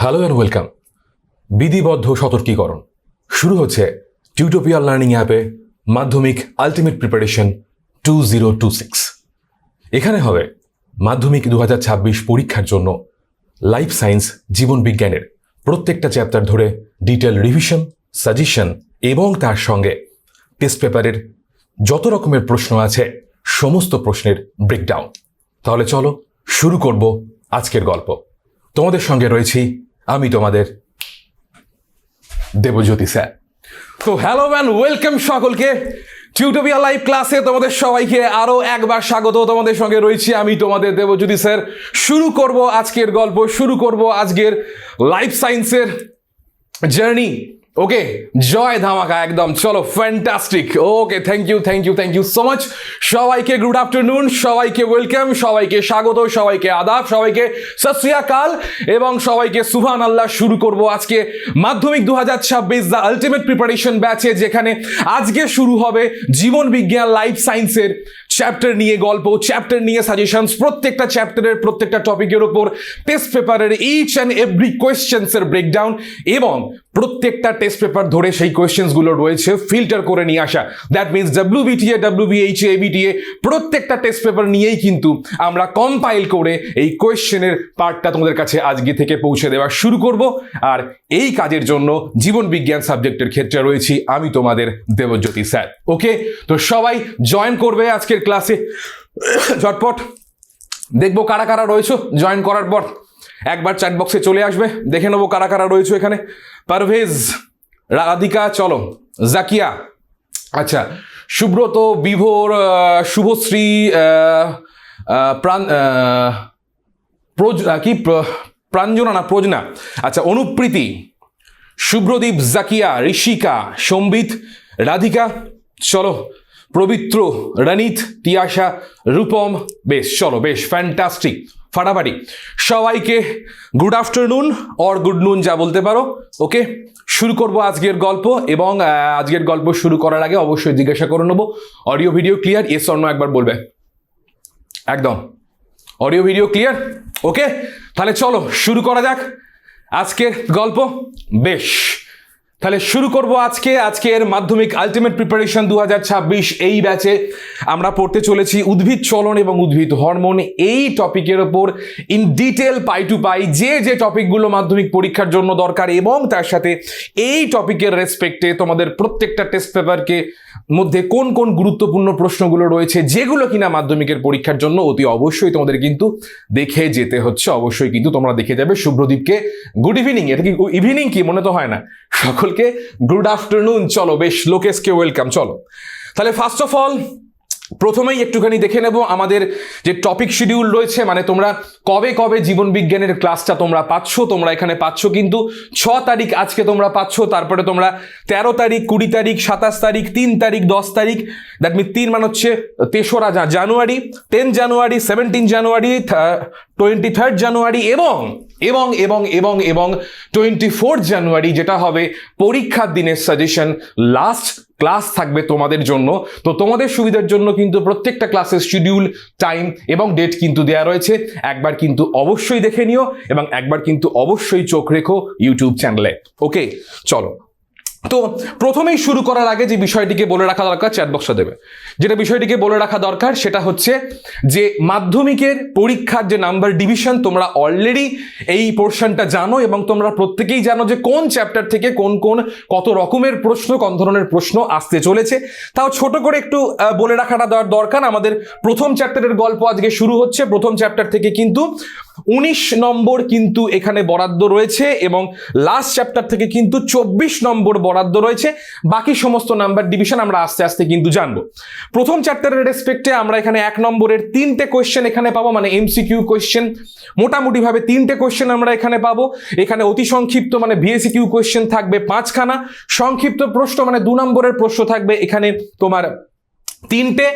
Hello and welcome. বিধিবদ্ধ সতর্কীকরণ শুরু হচ্ছে টিউটোপিয়াল লার্নিং অ্যাপে মাধ্যমিক আলটিমেট প্রিপারেশন 2026। এখানে হবে মাধ্যমিক 2026 পরীক্ষার জন্য লাইফ সায়েন্স জীবন বিজ্ঞানের প্রত্যেকটা চ্যাপ্টার ধরে ডিটেল রিভিশন, সাজেশন এবং তার সঙ্গে টেস্ট পেপারের যত রকমের প্রশ্ন আছে সমস্ত প্রশ্নের ব্রেকডাউন। তাহলে চলো শুরু করব আজকের গল্প। তোমাদের সঙ্গে রয়েছি আমি তোমাদের দেবজ্যোতি স্যার। তো হ্যালো অ্যান্ড ওয়েলকাম সকলকে টিউটোপিয়াল লাইভ ক্লাসে তোমাদের সবাইকে আরো একবার স্বাগত। তোমাদের সঙ্গে রয়েছি আমি তোমাদের দেবজ্যোতি স্যার। শুরু করব আজকের গল্প, শুরু করব আজকের লাইফ সায়েন্সের জার্নি। ওকে, জয় ধামাকা একদম। চলো, fantastic. Okay, thank you so much. সবাইকে গুড আফটারনুন, সবাইকে ওয়েলকাম, সবাইকে স্বাগত, সবাইকে আদাব, সবাইকে সত শ্রী আকাল এবং সবাইকে সুবহান আল্লাহ। শুরু করব আজকে মাধ্যমিক 2026 দ্য আলটিমেট প্রিপারেশন ব্যাচে, যেখানে আজকে শুরু হবে জীবন বিজ্ঞান লাইফ সায়েন্সের চ্যাপ্টার নিয়ে গল্প, চ্যাপ্টার নিয়ে সাজেশনস, প্রত্যেকটা চ্যাপ্টারের প্রত্যেকটা টপিকের উপর টেস্ট পেপারের ইচ অ্যান্ড এভরি কোয়েশ্চেন্সের ব্রেকডাউন এবং প্রত্যেকটা টেস্ট পেপার ধরে সেই কোয়েশ্চেন্সগুলো রয়েছে ফিল্টার করে নিয়ে আসা। That means WBTA, WBHA, ABTA প্রত্যেকটা টেস্ট পেপার নিয়েই কিন্তু আমরা কম্পাইল করে এই কোয়েশ্চেনের পার্টটা তোমাদের কাছে আজকে থেকে পৌঁছে দেওয়া শুরু করব। আর এই কাজের জন্য জীবন বিজ্ঞান সাবজেক্টের ক্ষেত্রে রয়েছি আমি তোমাদের দেবজ্যোতি স্যার। ওকে, তো সবাই জয়েন করবে আজকের ক্লাসে ঝটপট। দেখবো কারা কারা রয়েছে। জয়েন করার পর একবার চ্যাট বক্সে চলে আসবে, দেখে নেবো কারা কারা রয়েছে এখানে। পারভেজ, রাধিকা, চলো, জাকিয়া, আচ্ছা, সুব্রত, বিভোর, শুভশ্রী, প্রাঞ্জনা না প্রজ্ঞা, আচ্ছা, অনুপ্রীতি, শুভ্রদীপ, জাকিয়া, ঋষিকা, সম্বিত, রাধিকা, চলো, পবিত্র, রনিত, তিয়াশা, রূপম। বেশ, চলো, বেশ ফ্যান্টাস্টিক, ফাটাফাটি। সবাইকে গুড আফটারনুন অর গুড নুন যা বলতে পারো। ওকে, শুরু করব আজকের গল্প এবং আজকের গল্প শুরু করার আগে অবশ্যই জিজ্ঞাসা করে নেবো, audio video clear? Yes or no একবার বলবে। একদম অডিও ভিডিও ক্লিয়ার? ওকে, তাহলে চলো শুরু করা যাক আজকের গল্প। বেশ, তাহলে শুরু করব আজকের মাধ্যমিক আলটিমেট প্রিপারেশন 2026 এই ব্যাচে আমরা পড়তে চলেছি উদ্ভিদ চলন এবং উদ্ভিদ হরমোন। এই টপিকের ওপর ইন ডিটেল পাই টু পাই যে টপিকগুলো মাধ্যমিক পরীক্ষার জন্য দরকার এবং তার সাথে এই টপিকের রেসপেক্টে তোমাদের প্রত্যেকটা টেস্ট পেপারকে মধ্যে কোন কোন গুরুত্বপূর্ণ প্রশ্নগুলো রয়েছে যেগুলো কিনা মাধ্যমিকের পরীক্ষার জন্য অতি অবশ্যই তোমাদের কিন্তু দেখে যেতে হচ্ছে। অবশ্যই কিন্তু তোমরা দেখে যাবে। শুভ্রদীপকে গুড ইভিনিং, এটা কি ইভিনিং কি মনে তো হয় না, সকলকে গুড আফটারনুন। চলো, বেশ, লোকেশকে ওয়েলকাম। চলো, তাহলে ফার্স্ট অফ অল প্রথমেই একটুখানি দেখে নেব আমাদের যে টপিক শিডিউল রয়েছে, মানে তোমরা কবে কবে জীবন বিজ্ঞানের ক্লাসটা তোমরা পাচ্ছ। তোমরা এখানে পাচ্ছ কিন্তু 6 তারিখ আজকে তোমরা পাচ্ছ, তারপরে তোমরা 13 তারিখ, 20 তারিখ, 27 তারিখ, 3 তারিখ, 10 তারিখ, দ্যাট মিন 3 মানে হচ্ছে 3রা জানুয়ারি, 10 জানুয়ারি, 17 জানুয়ারি, 23 জানুয়ারি এবং 24 জানুয়ারি, যেটা হবে পরীক্ষার দিনের সাজেশন লাস্ট ক্লাস থাকবে তোমাদের জন্য। তো তোমাদের সুবিধার জন্য কিন্তু প্রত্যেকটা ক্লাসের শিডিউল, টাইম এবং ডেট কিন্তু দেওয়া রয়েছে। একবার কিন্তু অবশ্যই দেখে নিও এবং একবার কিন্তু অবশ্যই চোখ রেখো ইউটিউব চ্যানেলে। ওকে, চলো। তো প্রথমেই শুরু করার আগে যে বিষয়টিকে বলে রাখা দরকার, চ্যাট বক্সে দেবে, যেটা বিষয়টিকে বলে রাখা দরকার সেটা হচ্ছে যে মাধ্যমিকের পরীক্ষার যে নাম্বার ডিভিশন তোমরা অলরেডি এই পোর্শনটা জানো এবং তোমরা প্রত্যেকেই জানো যে কোন চ্যাপ্টার থেকে কোন কত রকমের প্রশ্ন, কোন ধরনের প্রশ্ন আসতে চলেছে। তাও ছোট করে একটু বলে রাখাটা দরকার। আমাদের প্রথম চ্যাপ্টারের গল্প আজকে শুরু হচ্ছে। প্রথম চ্যাপ্টার থেকে কিন্তু 19 নম্বর কিন্তু এখানে বরাদ্দ রয়েছে এবং লাস্ট চ্যাপ্টার থেকে কিন্তু 24 নম্বর বরাদ্দ রয়েছে। বাকি সমস্ত নাম্বার ডিভিশন আমরা আস্তে আস্তে কিন্তু জানবো। প্রথম চ্যাপ্টারের রেসপেক্টে আমরা এখানে 1 নম্বরের 3টে কোয়েশ্চেন এখানে পাবো, মানে এমসিকিউ কোয়েশ্চেন মোটামুটি ভাবে 3টে কোয়েশ্চেন আমরা এখানে পাবো। এখানে অতি সংক্ষিপ্ত মানে ভিএসিকিউ কোয়েশ্চেন থাকবে 5খানা, সংক্ষিপ্ত প্রশ্ন মানে 2 নম্বরের প্রশ্ন থাকবে এখানে তোমার 3টে,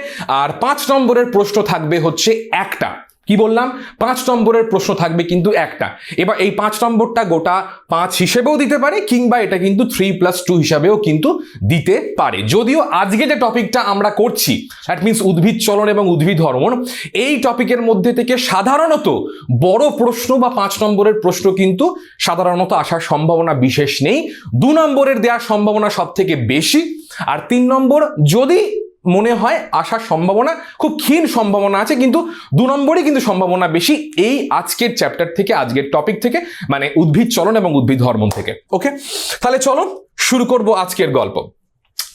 আর 5 নম্বরের প্রশ্ন থাকবে হচ্ছে 1টা। কি বললাম, 5 নম্বরের প্রশ্ন থাকবে কিন্তু একটা। এবার এই 5 নম্বরটা গোটা 5 হিসেবেও দিতে পারে, কিংবা এটা কিন্তু 3+2 হিসাবেও কিন্তু দিতে পারে। যদিও আজকে যে টপিকটা আমরা করছি, দ্যাট মিনস উদ্ভিদ চলন এবং উদ্ভিদ হরমোন, এই টপিকের মধ্যে থেকে সাধারণত বড় প্রশ্ন বা 5 নম্বরের প্রশ্ন কিন্তু সাধারণত আসার সম্ভাবনা বিশেষ নেই। 2 নম্বরের দেওয়ার সম্ভাবনা সব থেকে বেশি, আর 3 নম্বর যদি মনে হয় আসার সম্ভাবনা খুব ক্ষীণ সম্ভাবনা আছে, কিন্তু 2 নম্বরই কিন্তু সম্ভাবনা বেশি এই আজকের চ্যাপ্টার থেকে, আজকের টপিক থেকে, মানে উদ্ভিদ চলন এবং উদ্ভিদ হরমোন থেকে। ওকে, তাহলে চলো শুরু করব আজকের গল্প।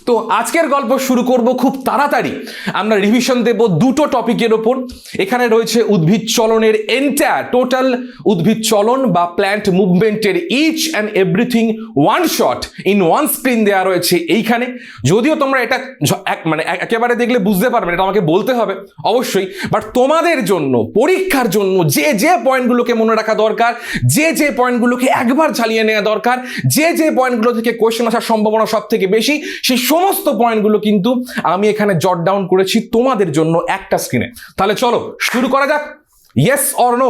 তো আজকের গল্প শুরু করব খুব তাড়াতাড়ি। আমরা রিভিশন দেব দুটো টপিকের ওপর। এখানে রয়েছে উদ্ভিদ চলনের এন্টায়ার টোটাল উদ্ভিদ চলন বা প্ল্যান্ট মুভমেন্টের each and everything one shot in one screen দেওয়া রয়েছে এইখানে। যদিও তোমরা এটা মানে একেবারে দেখলে বুঝতে পারবে, এটা আমাকে বলতে হবে অবশ্যই, বাট তোমাদের জন্য পরীক্ষার জন্য যে যে পয়েন্টগুলোকে মনে রাখা দরকার, যে যে পয়েন্টগুলোকে একবার চালিয়ে নেওয়া দরকার, যে যে পয়েন্টগুলো থেকে কোয়েশ্চেন আসার সম্ভাবনা সব থেকে বেশি, সেই সমস্ত পয়েন্টগুলো কিন্তু আমি এখানে জট ডাউন করেছি তোমাদের জন্য একটা স্ক্রিনে। তাহলে চলো শুরু করা যাক। ইয়েস অর নো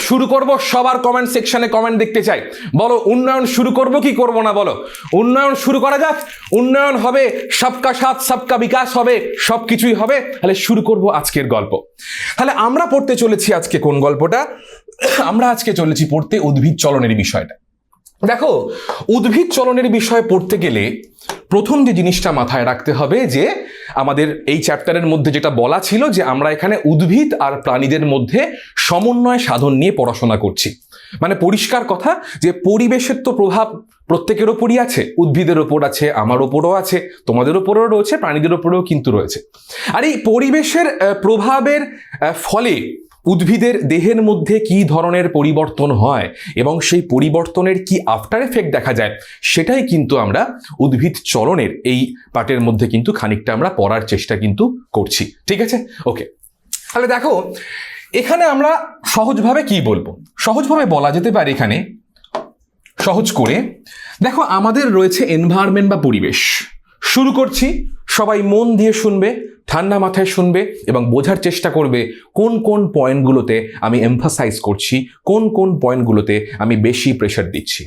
শুরু করব। সবার কমেন্ট সেকশনে কমেন্ট দেখতে চাই। বলো উন্নয়ন শুরু করব কি করব না, বলো। উন্নয়ন শুরু করা যাক। উন্নয়ন হবে, সবকা সাথ সবকা বিকাশ হবে, সবকিছুই হবে। তাহলে শুরু করব আজকের গল্প। তাহলে আমরা পড়তে চলেছি আজকে কোন গল্পটা? আমরা আজকে চলেছি পড়তে উদ্ভিদ চলনের বিষয়টা। দেখো, উদ্ভিদ চলনের বিষয়ে পড়তে গেলে প্রথম যে জিনিসটা মাথায় রাখতে হবে, যে আমাদের এই চ্যাপ্টারের মধ্যে যেটা বলা ছিল যে আমরা এখানে উদ্ভিদ আর প্রাণীদের মধ্যে সমন্বয় সাধন নিয়ে পড়াশোনা করছি। মানে পরিষ্কার কথা যে পরিবেশের তো প্রভাব প্রত্যেকের ওপরই আছে, উদ্ভিদের ওপর আছে, আমার ওপরও আছে, তোমাদের ওপরেও রয়েছে, প্রাণীদের ওপরেও কিন্তু রয়েছে। আর এই পরিবেশের প্রভাবের ফলে উদ্ভিদের দেহের মধ্যে কি ধরনের পরিবর্তন হয় এবং সেই পরিবর্তনের কি আফটার এফেক্ট দেখা যায়, সেটাই কিন্তু আমরা উদ্ভিদ চলনের এই পার্টের মধ্যে কিন্তু খানিকটা আমরা পড়ার চেষ্টা কিন্তু করছি। ঠিক আছে, ওকে। তাহলে দেখো, এখানে আমরা সহজভাবে কি বলবো? সহজভাবে বলা যেতে পারে, এখানে সহজ করে দেখো, আমাদের রয়েছে এনভায়রনমেন্ট বা পরিবেশ। শুরু করছি, সবাই মন দিয়ে শুনবে, ঠান্ডা মাথায় শুনবে এবং বোঝার চেষ্টা করবে কোন কোন পয়েন্টগুলোতে আমি এমফাসাইজ করছি, কোন কোন পয়েন্টগুলোতে আমি বেশি প্রেশার দিচ্ছি।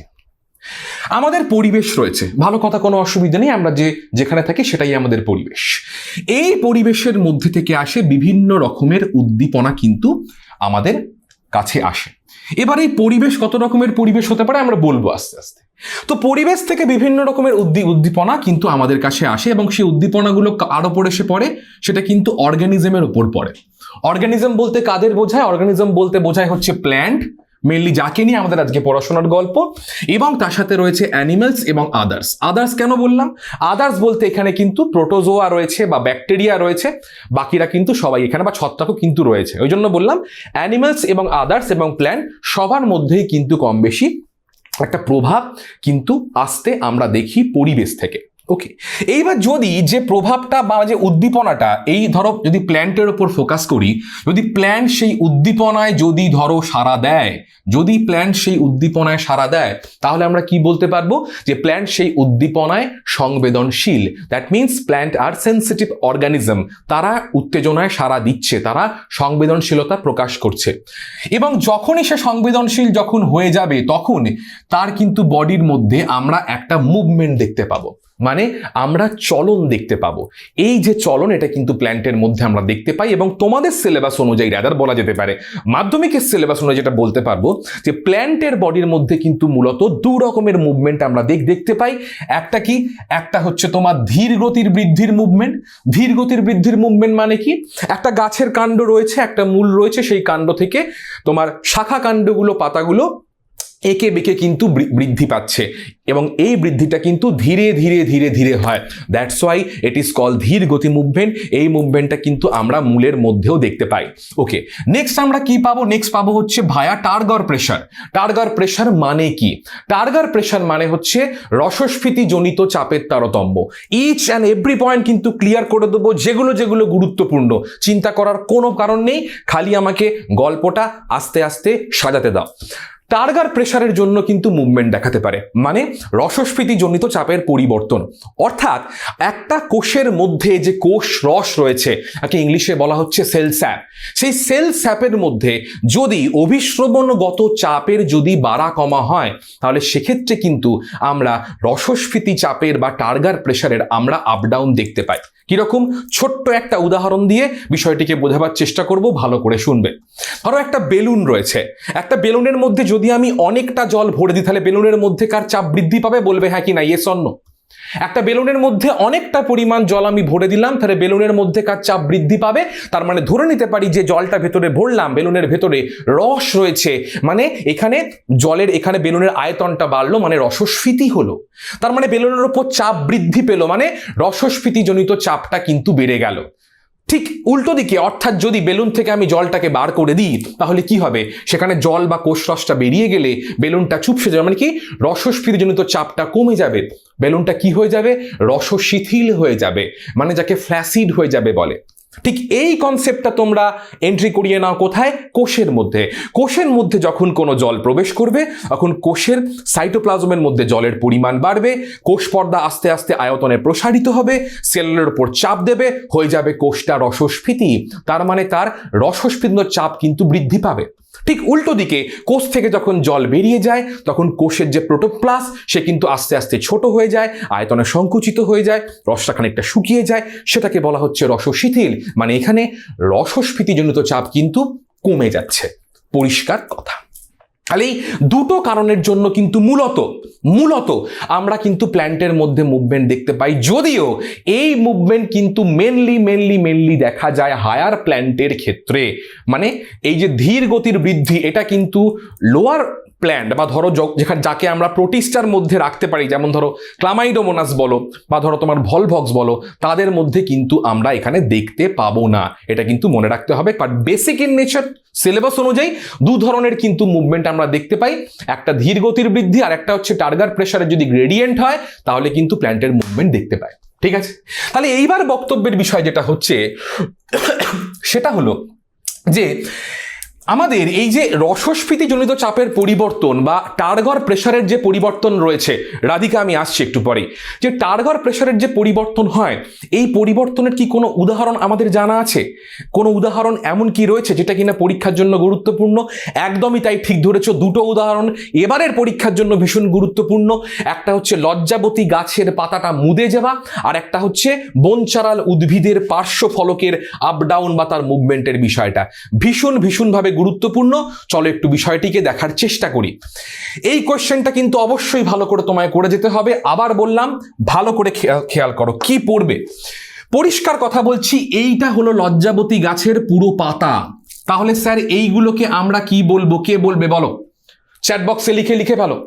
আমাদের পরিবেশ রয়েছে, ভালো কথা, কোনো অসুবিধা নেই, আমরা যেখানে থাকি সেটাই আমাদের পরিবেশ। এই পরিবেশের মধ্যে থেকে আসে বিভিন্ন রকমের উদ্দীপনা কিন্তু আমাদের কাছে আসে। এবার এই পরিবেশ কত রকমের পরিবেশ হতে পারে আমরা বলবো আস্তে আস্তে। তো পরিবেশ থেকে বিভিন্ন রকমের উদ্দীপনা কিন্তু আমাদের কাছে আসে এবং সেই উদ্দীপনাগুলো কার ওপর এসে পড়ে? সেটা কিন্তু অর্গানিজমের ওপর পড়ে। অর্গানিজম বলতে কাদের বোঝায়? অর্গানিজম বলতে বোঝায় হচ্ছে প্ল্যান্ট, মেনলি যাকে নিয়ে আমাদের আজকে পড়াশোনার গল্প, এবং তার সাথে রয়েছে অ্যানিমালস এবং আদার্স। আদার্স কেন বললাম? আদার্স বলতে এখানে কিন্তু প্রোটোজোয়া রয়েছে বা ব্যাকটেরিয়া রয়েছে, বাকিরা কিন্তু সবাই এখানে, বা ছত্রাকও কিন্তু রয়েছে। ওই জন্য বললাম অ্যানিমালস এবং আদার্স এবং প্ল্যান্ট সবার মধ্যেই কিন্তু কম বেশি একটা প্রভাব কিন্তু আসতে আমরা দেখি পরিবেশ থেকে। ওকে, এইবার যদি যে প্রভাবটা বা যে উদ্দীপনাটা, এই ধরো যদি প্ল্যান্টের ওপর ফোকাস করি, যদি প্ল্যান্ট সেই উদ্দীপনায় যদি ধরো সাড়া দেয়, যদি প্ল্যান্ট সেই উদ্দীপনায় সাড়া দেয়, তাহলে আমরা কি বলতে পারবো? যে প্ল্যান্ট সেই উদ্দীপনায় সংবেদনশীল। That means plant are sensitive organism, তারা উত্তেজনায় সাড়া দিচ্ছে, তারা সংবেদনশীলতা প্রকাশ করছে। এবং যখনই সে সংবেদনশীল যখন হয়ে যাবে, তখন তার কিন্তু বডির মধ্যে আমরা একটা মুভমেন্ট দেখতে পাবো, মানে আমরা চলন দেখতে পাবো। এই যে চলন, এটা কিন্তু প্ল্যান্টের মধ্যে আমরা দেখতে পাই। এবং তোমাদের সিলেবাস অনুযায়ী, রাদার বলা যেতে পারে মাধ্যমিকের সিলেবাস অনুযায়ী যেটা বলতে পারবো, যে প্ল্যান্টের বডির মধ্যে কিন্তু মূলত 2 রকমের মুভমেন্ট আমরা দেখতে পাই। একটা কি? একটা হচ্ছে তোমার ধীর গতির বৃদ্ধির মুভমেন্ট। ধীর গতির বৃদ্ধির মুভমেন্ট মানে কি? একটা গাছের কাণ্ড রয়েছে, একটা মূল রয়েছে, সেই কাণ্ড থেকে তোমার শাখা কাণ্ডগুলো, পাতাগুলো একে বেঁকে কিন্তু বৃদ্ধি পাচ্ছে এবং এই বৃদ্ধিটা কিন্তু ধীরে ধীরে ধীরে ধীরে হয়। That's why it is call ধীর গতি মুভমেন্ট। এই মুভমেন্টটা কিন্তু আমরা মূলের মধ্যেও দেখতে পাই। ওকে, নেক্সট আমরা কি পাবো? নেক্সট পাবো হচ্ছে ভায়া টার্গর প্রেশার। টার্গর প্রেশার মানে কি? টার্গর প্রেশার মানে হচ্ছে রসস্ফীতি জনিত চাপের তারতম্য। ইচ অ্যান্ড এভরি পয়েন্ট কিন্তু ক্লিয়ার করে দেবো, যেগুলো যেগুলো গুরুত্বপূর্ণ। চিন্তা করার কোনো কারণ নেই, খালি আমাকে গল্পটা আস্তে আস্তে সাজাতে দাও। টার্গার প্রেসারের জন্য কিন্তু মুভমেন্ট দেখাতে পারে, মানে রসস্ফীতিজনিত চাপের পরিবর্তন। অর্থাৎ একটা কোষের মধ্যে যে কোষ রস রয়েছে, তাকে ইংলিশে বলা হচ্ছে সেল স্যাপ, সেই সেল স্যাপের মধ্যে যদি অভিস্রবণগত চাপের যদি বাড়া কমা হয়, তাহলে সেক্ষেত্রে কিন্তু আমরা রসস্ফীতি চাপের বা টার্গার প্রেসারের আমরা আপ ডাউন দেখতে পাই। কিরকম? ছোট্ট একটা উদাহরণ দিয়ে বিষয়টিকে বোঝাবার চেষ্টা করব, ভালো করে শুনবে। ধরো একটা বেলুন রয়েছে, একটা বেলুনের মধ্যে যদি আমি অনেকটা জল ভরে দিই, তাহলে বেলুনের মধ্যে কার চাপ বৃদ্ধি পাবে? বলবে হ্যাঁ কি না, ইয়েস অর নো। একটা বেলুনের মধ্যে অনেকটা পরিমাণ জল আমি ভরে দিলাম, তাহলে বেলুনের মধ্যে কার চাপ বৃদ্ধি পাবে? তার মানে ধরে নিতে পারি যে জলটা ভেতরে ভরলাম, বেলুনের ভেতরে রস রয়েছে, মানে এখানে জলের এখানে বেলুনের আয়তনটা বাড়লো, মানে রসস্ফীতি হলো। তার মানে বেলুনের উপর চাপ বৃদ্ধি পেল, মানে রসস্ফীতিজনিত চাপটা কিন্তু বেড়ে গেল। ঠিক উল্টো দিকে, অর্থাৎ যদি বেলুন থেকে আমি জলটাকে বার করে দিই, তাহলে কি হবে? সেখানে জল বা কোষ রসটা বেরিয়ে গেলে বেলুনটা চুপসে যাবে, মানে কি রসস্ফীতিজনিত চাপটা কমে যাবে, বেলুনটা কি হয়ে যাবে? রসশিথিল হয়ে যাবে, মানে যাকে ফ্ল্যাসিড হয়ে যাবে বলে। ঠিক এই কনসেপ্টটা তোমরা এন্ট্রি করিয়ে নাও কোথায়? কোষের মধ্যে। কোষের মধ্যে যখন কোনো জল প্রবেশ করবে, তখন কোষের সাইটোপ্লাজমের মধ্যে জলের পরিমাণ বাড়বে, কোষ পর্দা আস্তে আস্তে আয়তনে প্রসারিত হবে, সেলের উপর চাপ দেবে, হয়ে যাবে কোষটা রসস্ফীতি। তার মানে তার রসস্ফীতির চাপ কিন্তু বৃদ্ধি পাবে। ঠিক উল্টো দিকে, কোষ থেকে যখন জল বেরিয়ে যায়, তখন কোষের যে প্রোটোপ্লাস্ট সে কিন্তু আস্তে আস্তে ছোট হয়ে যায়, আয়তনে সংকুচিত হয়ে যায়, রসটা খানিকটা শুকিয়ে যায়, সেটাকে বলা হচ্ছে রসশিথিল। মানে এখানে রসস্ফীতিজনিত চাপ কিন্তু কমে যাচ্ছে। পরিষ্কার কথা। তাহলে এই দুটো কারণের জন্য কিন্তু মূলত আমরা কিন্তু প্ল্যান্টের মধ্যে মুভমেন্ট দেখতে পাই, যদিও এই মুভমেন্ট কিন্তু মেনলি দেখা যায় হায়ার প্ল্যান্টের ক্ষেত্রে। মানে এই যে ধীর গতির বৃদ্ধি, এটা কিন্তু লোয়ার প্ল্যান্ট বা ধরো যেখানে যাকে আমরা প্রোটিস্টার মধ্যে রাখতে পারি, যেমন ধরো ক্লামাইডোমোনাস বলো বা ধরো তোমার ভলভক্স বলো, তাদের মধ্যে কিন্তু আমরা এখানে দেখতে পাবো না। এটা কিন্তু মনে রাখতে হবে। But basic in nature syllabus অনুযায়ী দু ধরনের কিন্তু মুভমেন্ট আমরা দেখতে পাই, একটা ধীর গতির বৃদ্ধি আর একটা হচ্ছে টার্গার প্রেসারের যদি গ্রেডিয়েন্ট হয়, তাহলে কিন্তু প্ল্যান্টের মুভমেন্ট দেখতে পাই। ঠিক আছে, তাহলে এইবার বক্তব্যের বিষয় যেটা হচ্ছে সেটা হলো যে আমাদের এই যে রসস্ফীতিজনিত চাপের পরিবর্তন বা টার্গার প্রেসারের যে পরিবর্তন রয়েছে, রাধিকা আমি আসছি একটু পরে, যে টার্গার প্রেসারের যে পরিবর্তন হয়, এই পরিবর্তনের কি কোনো উদাহরণ আমাদের জানা আছে? কোনো উদাহরণ এমন কি রয়েছে যেটা কিনা পরীক্ষার জন্য গুরুত্বপূর্ণ? একদমই তাই, ঠিক ধরেছো, দুটো উদাহরণ এবারের পরীক্ষার জন্য ভীষণ গুরুত্বপূর্ণ। একটা হচ্ছে লজ্জাবতী গাছের পাতাটা মুদে যাওয়া, আর একটা হচ্ছে বনচারাল উদ্ভিদের পার্শ্ব ফলকের আপ ডাউন বা তার মুভমেন্টের বিষয়টা ভীষণভাবে গুরুত্বপূর্ণ। চলো একটু বিষয়টিকে দেখার চেষ্টা করি। এই কোশ্চেনটা কিন্তু অবশ্যই ভালো করে তোমায় করে যেতে হবে। আবার বললাম, ভালো করে খেয়াল করো কি পড়বে। পরিষ্কার কথা বলছি, এইটা হলো লজ্জাবতী গাছের পুরো পাতা। তাহলে স্যার এইগুলোকে আমরা কি বলবো? কে বলবে বলো? চ্যাট বক্সে লিখে ভালো।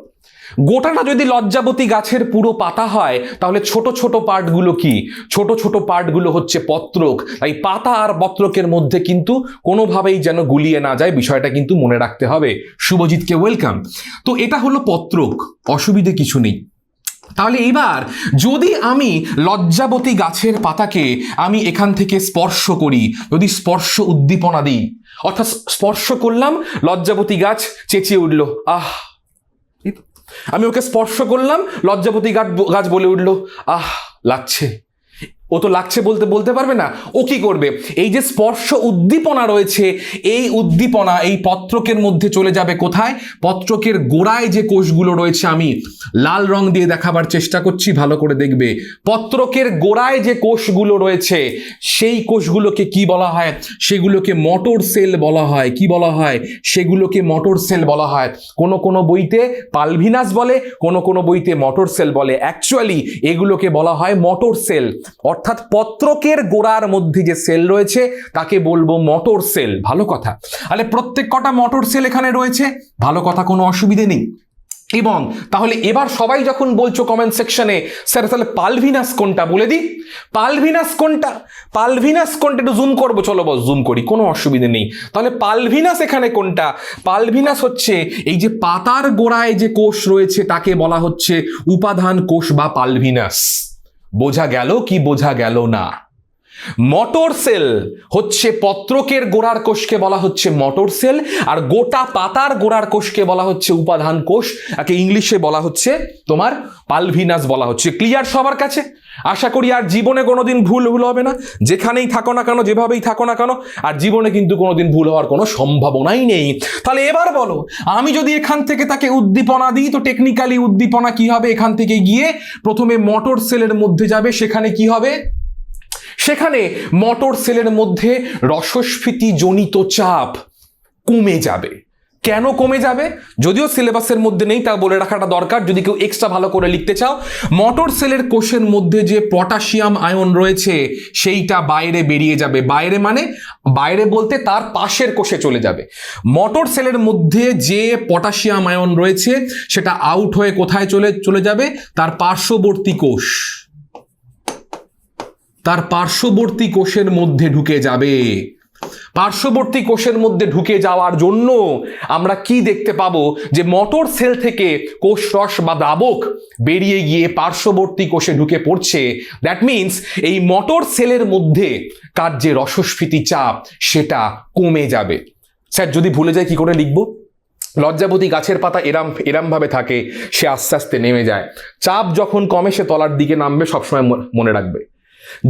গোটাটা যদি লজ্জাবতী গাছের পুরো পাতা হয়, তাহলে ছোট ছোট পার্টগুলো কি? ছোট পার্টগুলো হচ্ছে পত্রক। তাই পাতা আর পত্রকের মধ্যে কিন্তু কোনোভাবেই যেন গুলিয়ে না যায়, বিষয়টা কিন্তু মনে রাখতে হবে। শুভজিৎকে ওয়েলকাম। তো এটা হলো পত্রক, অসুবিধে কিছু নেই। তাহলে এবার যদি আমি লজ্জাবতী গাছের পাতাকে আমি এখান থেকে স্পর্শ করি, যদি স্পর্শ উদ্দীপনা দিই, অর্থাৎ স্পর্শ করলাম, লজ্জাবতী গাছ চেঁচিয়ে উঠল, আহ। আমি ওকে স্পর্শ করলাম, লজ্জাবতী গাছ বলে উঠল, আহ লাগছে। ও তো লাগছে বলতে পারবে না, ও কি করবে? এই যে স্পর্শ উদ্দীপনা রয়েছে, এই উদ্দীপনা এই পত্রকের মধ্যে চলে যাবে কোথায়? পত্রকের গোড়ায় যে কোষগুলো রয়েছে, আমি লাল রং দিয়ে দেখাবার চেষ্টা করছি, ভালো করে দেখবে। পত্রকের গোড়ায় যে কোষগুলো রয়েছে, সেই কোষগুলোকে কি বলা হয়? সেগুলোকে মটর সেল বলা হয়। কি বলা হয়? সেগুলোকে মটর সেল বলা হয়। কোনো বইতে পালভিনাস বলে, কোনো বইতে মটর সেল বলে। অ্যাকচুয়ালি এগুলোকে বলা হয় মটর সেল। অর্থাৎ পত্রকের গোড়ার মধ্যে যে সেল রয়েছে তাকে বলবো মটর সেল। ভালো কথা। তাহলে প্রত্যেক কটা মটর সেল এখানে রয়েছে, ভালো কথা, কোনো অসুবিধে নেই। এবং তাহলে এবার সবাই যখন বলছো কমেন্ট সেকশনে, স্যার তাহলে পালভিনাস কোনটা বলে দিই। পালভিনাস কোনটা একটু জুম করবো, চলো বস জুম করি, কোনো অসুবিধে নেই। তাহলে পালভিনাস এখানে কোনটা? পালভিনাস হচ্ছে এই যে পাতার গোড়ায় যে কোষ রয়েছে তাকে বলা হচ্ছে উপাদান কোষ বা পালভিনাস। বোঝা গেল কি বোঝা গেল না? মটর সেল হচ্ছে পত্রকের গোড়ার কোষকে বলা হচ্ছে মটর সেল, আর গোটা পাতার গোড়ার কোষকে বলা হচ্ছে উপাদান কোষ, একে ইংলিশে বলা হচ্ছে তোমার পালভিনাস বলা হচ্ছে। ক্লিয়ার সবার কাছে? আশা করি আর জীবনে কোনোদিন ভুল হবে না, যেখানেই থাকো না কেন, যেভাবেই থাকো না কেন, আর জীবনে কিন্তু কোনোদিন ভুল হওয়ার কোনো সম্ভাবনাই নেই। তাহলে এবার বলো, আমি যদি এখান থেকে তাকে উদ্দীপনা দিই, তো টেকনিক্যালি উদ্দীপনা কি হবে? এখান থেকে গিয়ে প্রথমে মটর সেলের মধ্যে যাবে, সেখানে কি হবে? সেখানে মটর সেলের মধ্যে রসস্ফীতি জনিত চাপ কমে যাবে। কেন কমে যাবে? যদিও সিলেবাসের মধ্যে নেই, তা বলে রাখাটা দরকার যদি কেউ এক্সট্রা ভালো করে লিখতে চাও। মটর সেলের কোষের মধ্যে যে পটাশিয়াম আয়ন রয়েছে সেইটা বাইরে বেরিয়ে যাবে। বাইরে মানে বাইরে বলতে তার পাশের কোষে চলে যাবে। মটর সেলের মধ্যে যে পটাশিয়াম আয়ন রয়েছে সেটা আউট হয়ে কোথায় চলে যাবে? তার পার্শ্ববর্তী কোষ, তার পার্শ্ববর্তী কোষের মধ্যে ঢুকে যাবে। পার্শ্ববর্তী কোষের মধ্যে ঢুকে যাওয়ার জন্য আমরা কি দেখতে পাবো? যে মটর সেল থেকে কোষ রস বা দ্রাবক বেরিয়ে গিয়ে পার্শ্ববর্তী কোষে ঢুকে পড়ছে। দ্যাট মিনস এই মটর সেলের মধ্যে কার যে রসস্ফীতি চাপ সেটা কমে যাবে। স্যার যদি ভুলে যায় কি করে লিখবো? লজ্জাবতী গাছের পাতা এরাম ভাবে থাকে, সে আস্তে আস্তে নেমে যায়। চাপ যখন কমে সে তলার দিকে নামবে, সবসময় মনে রাখবে।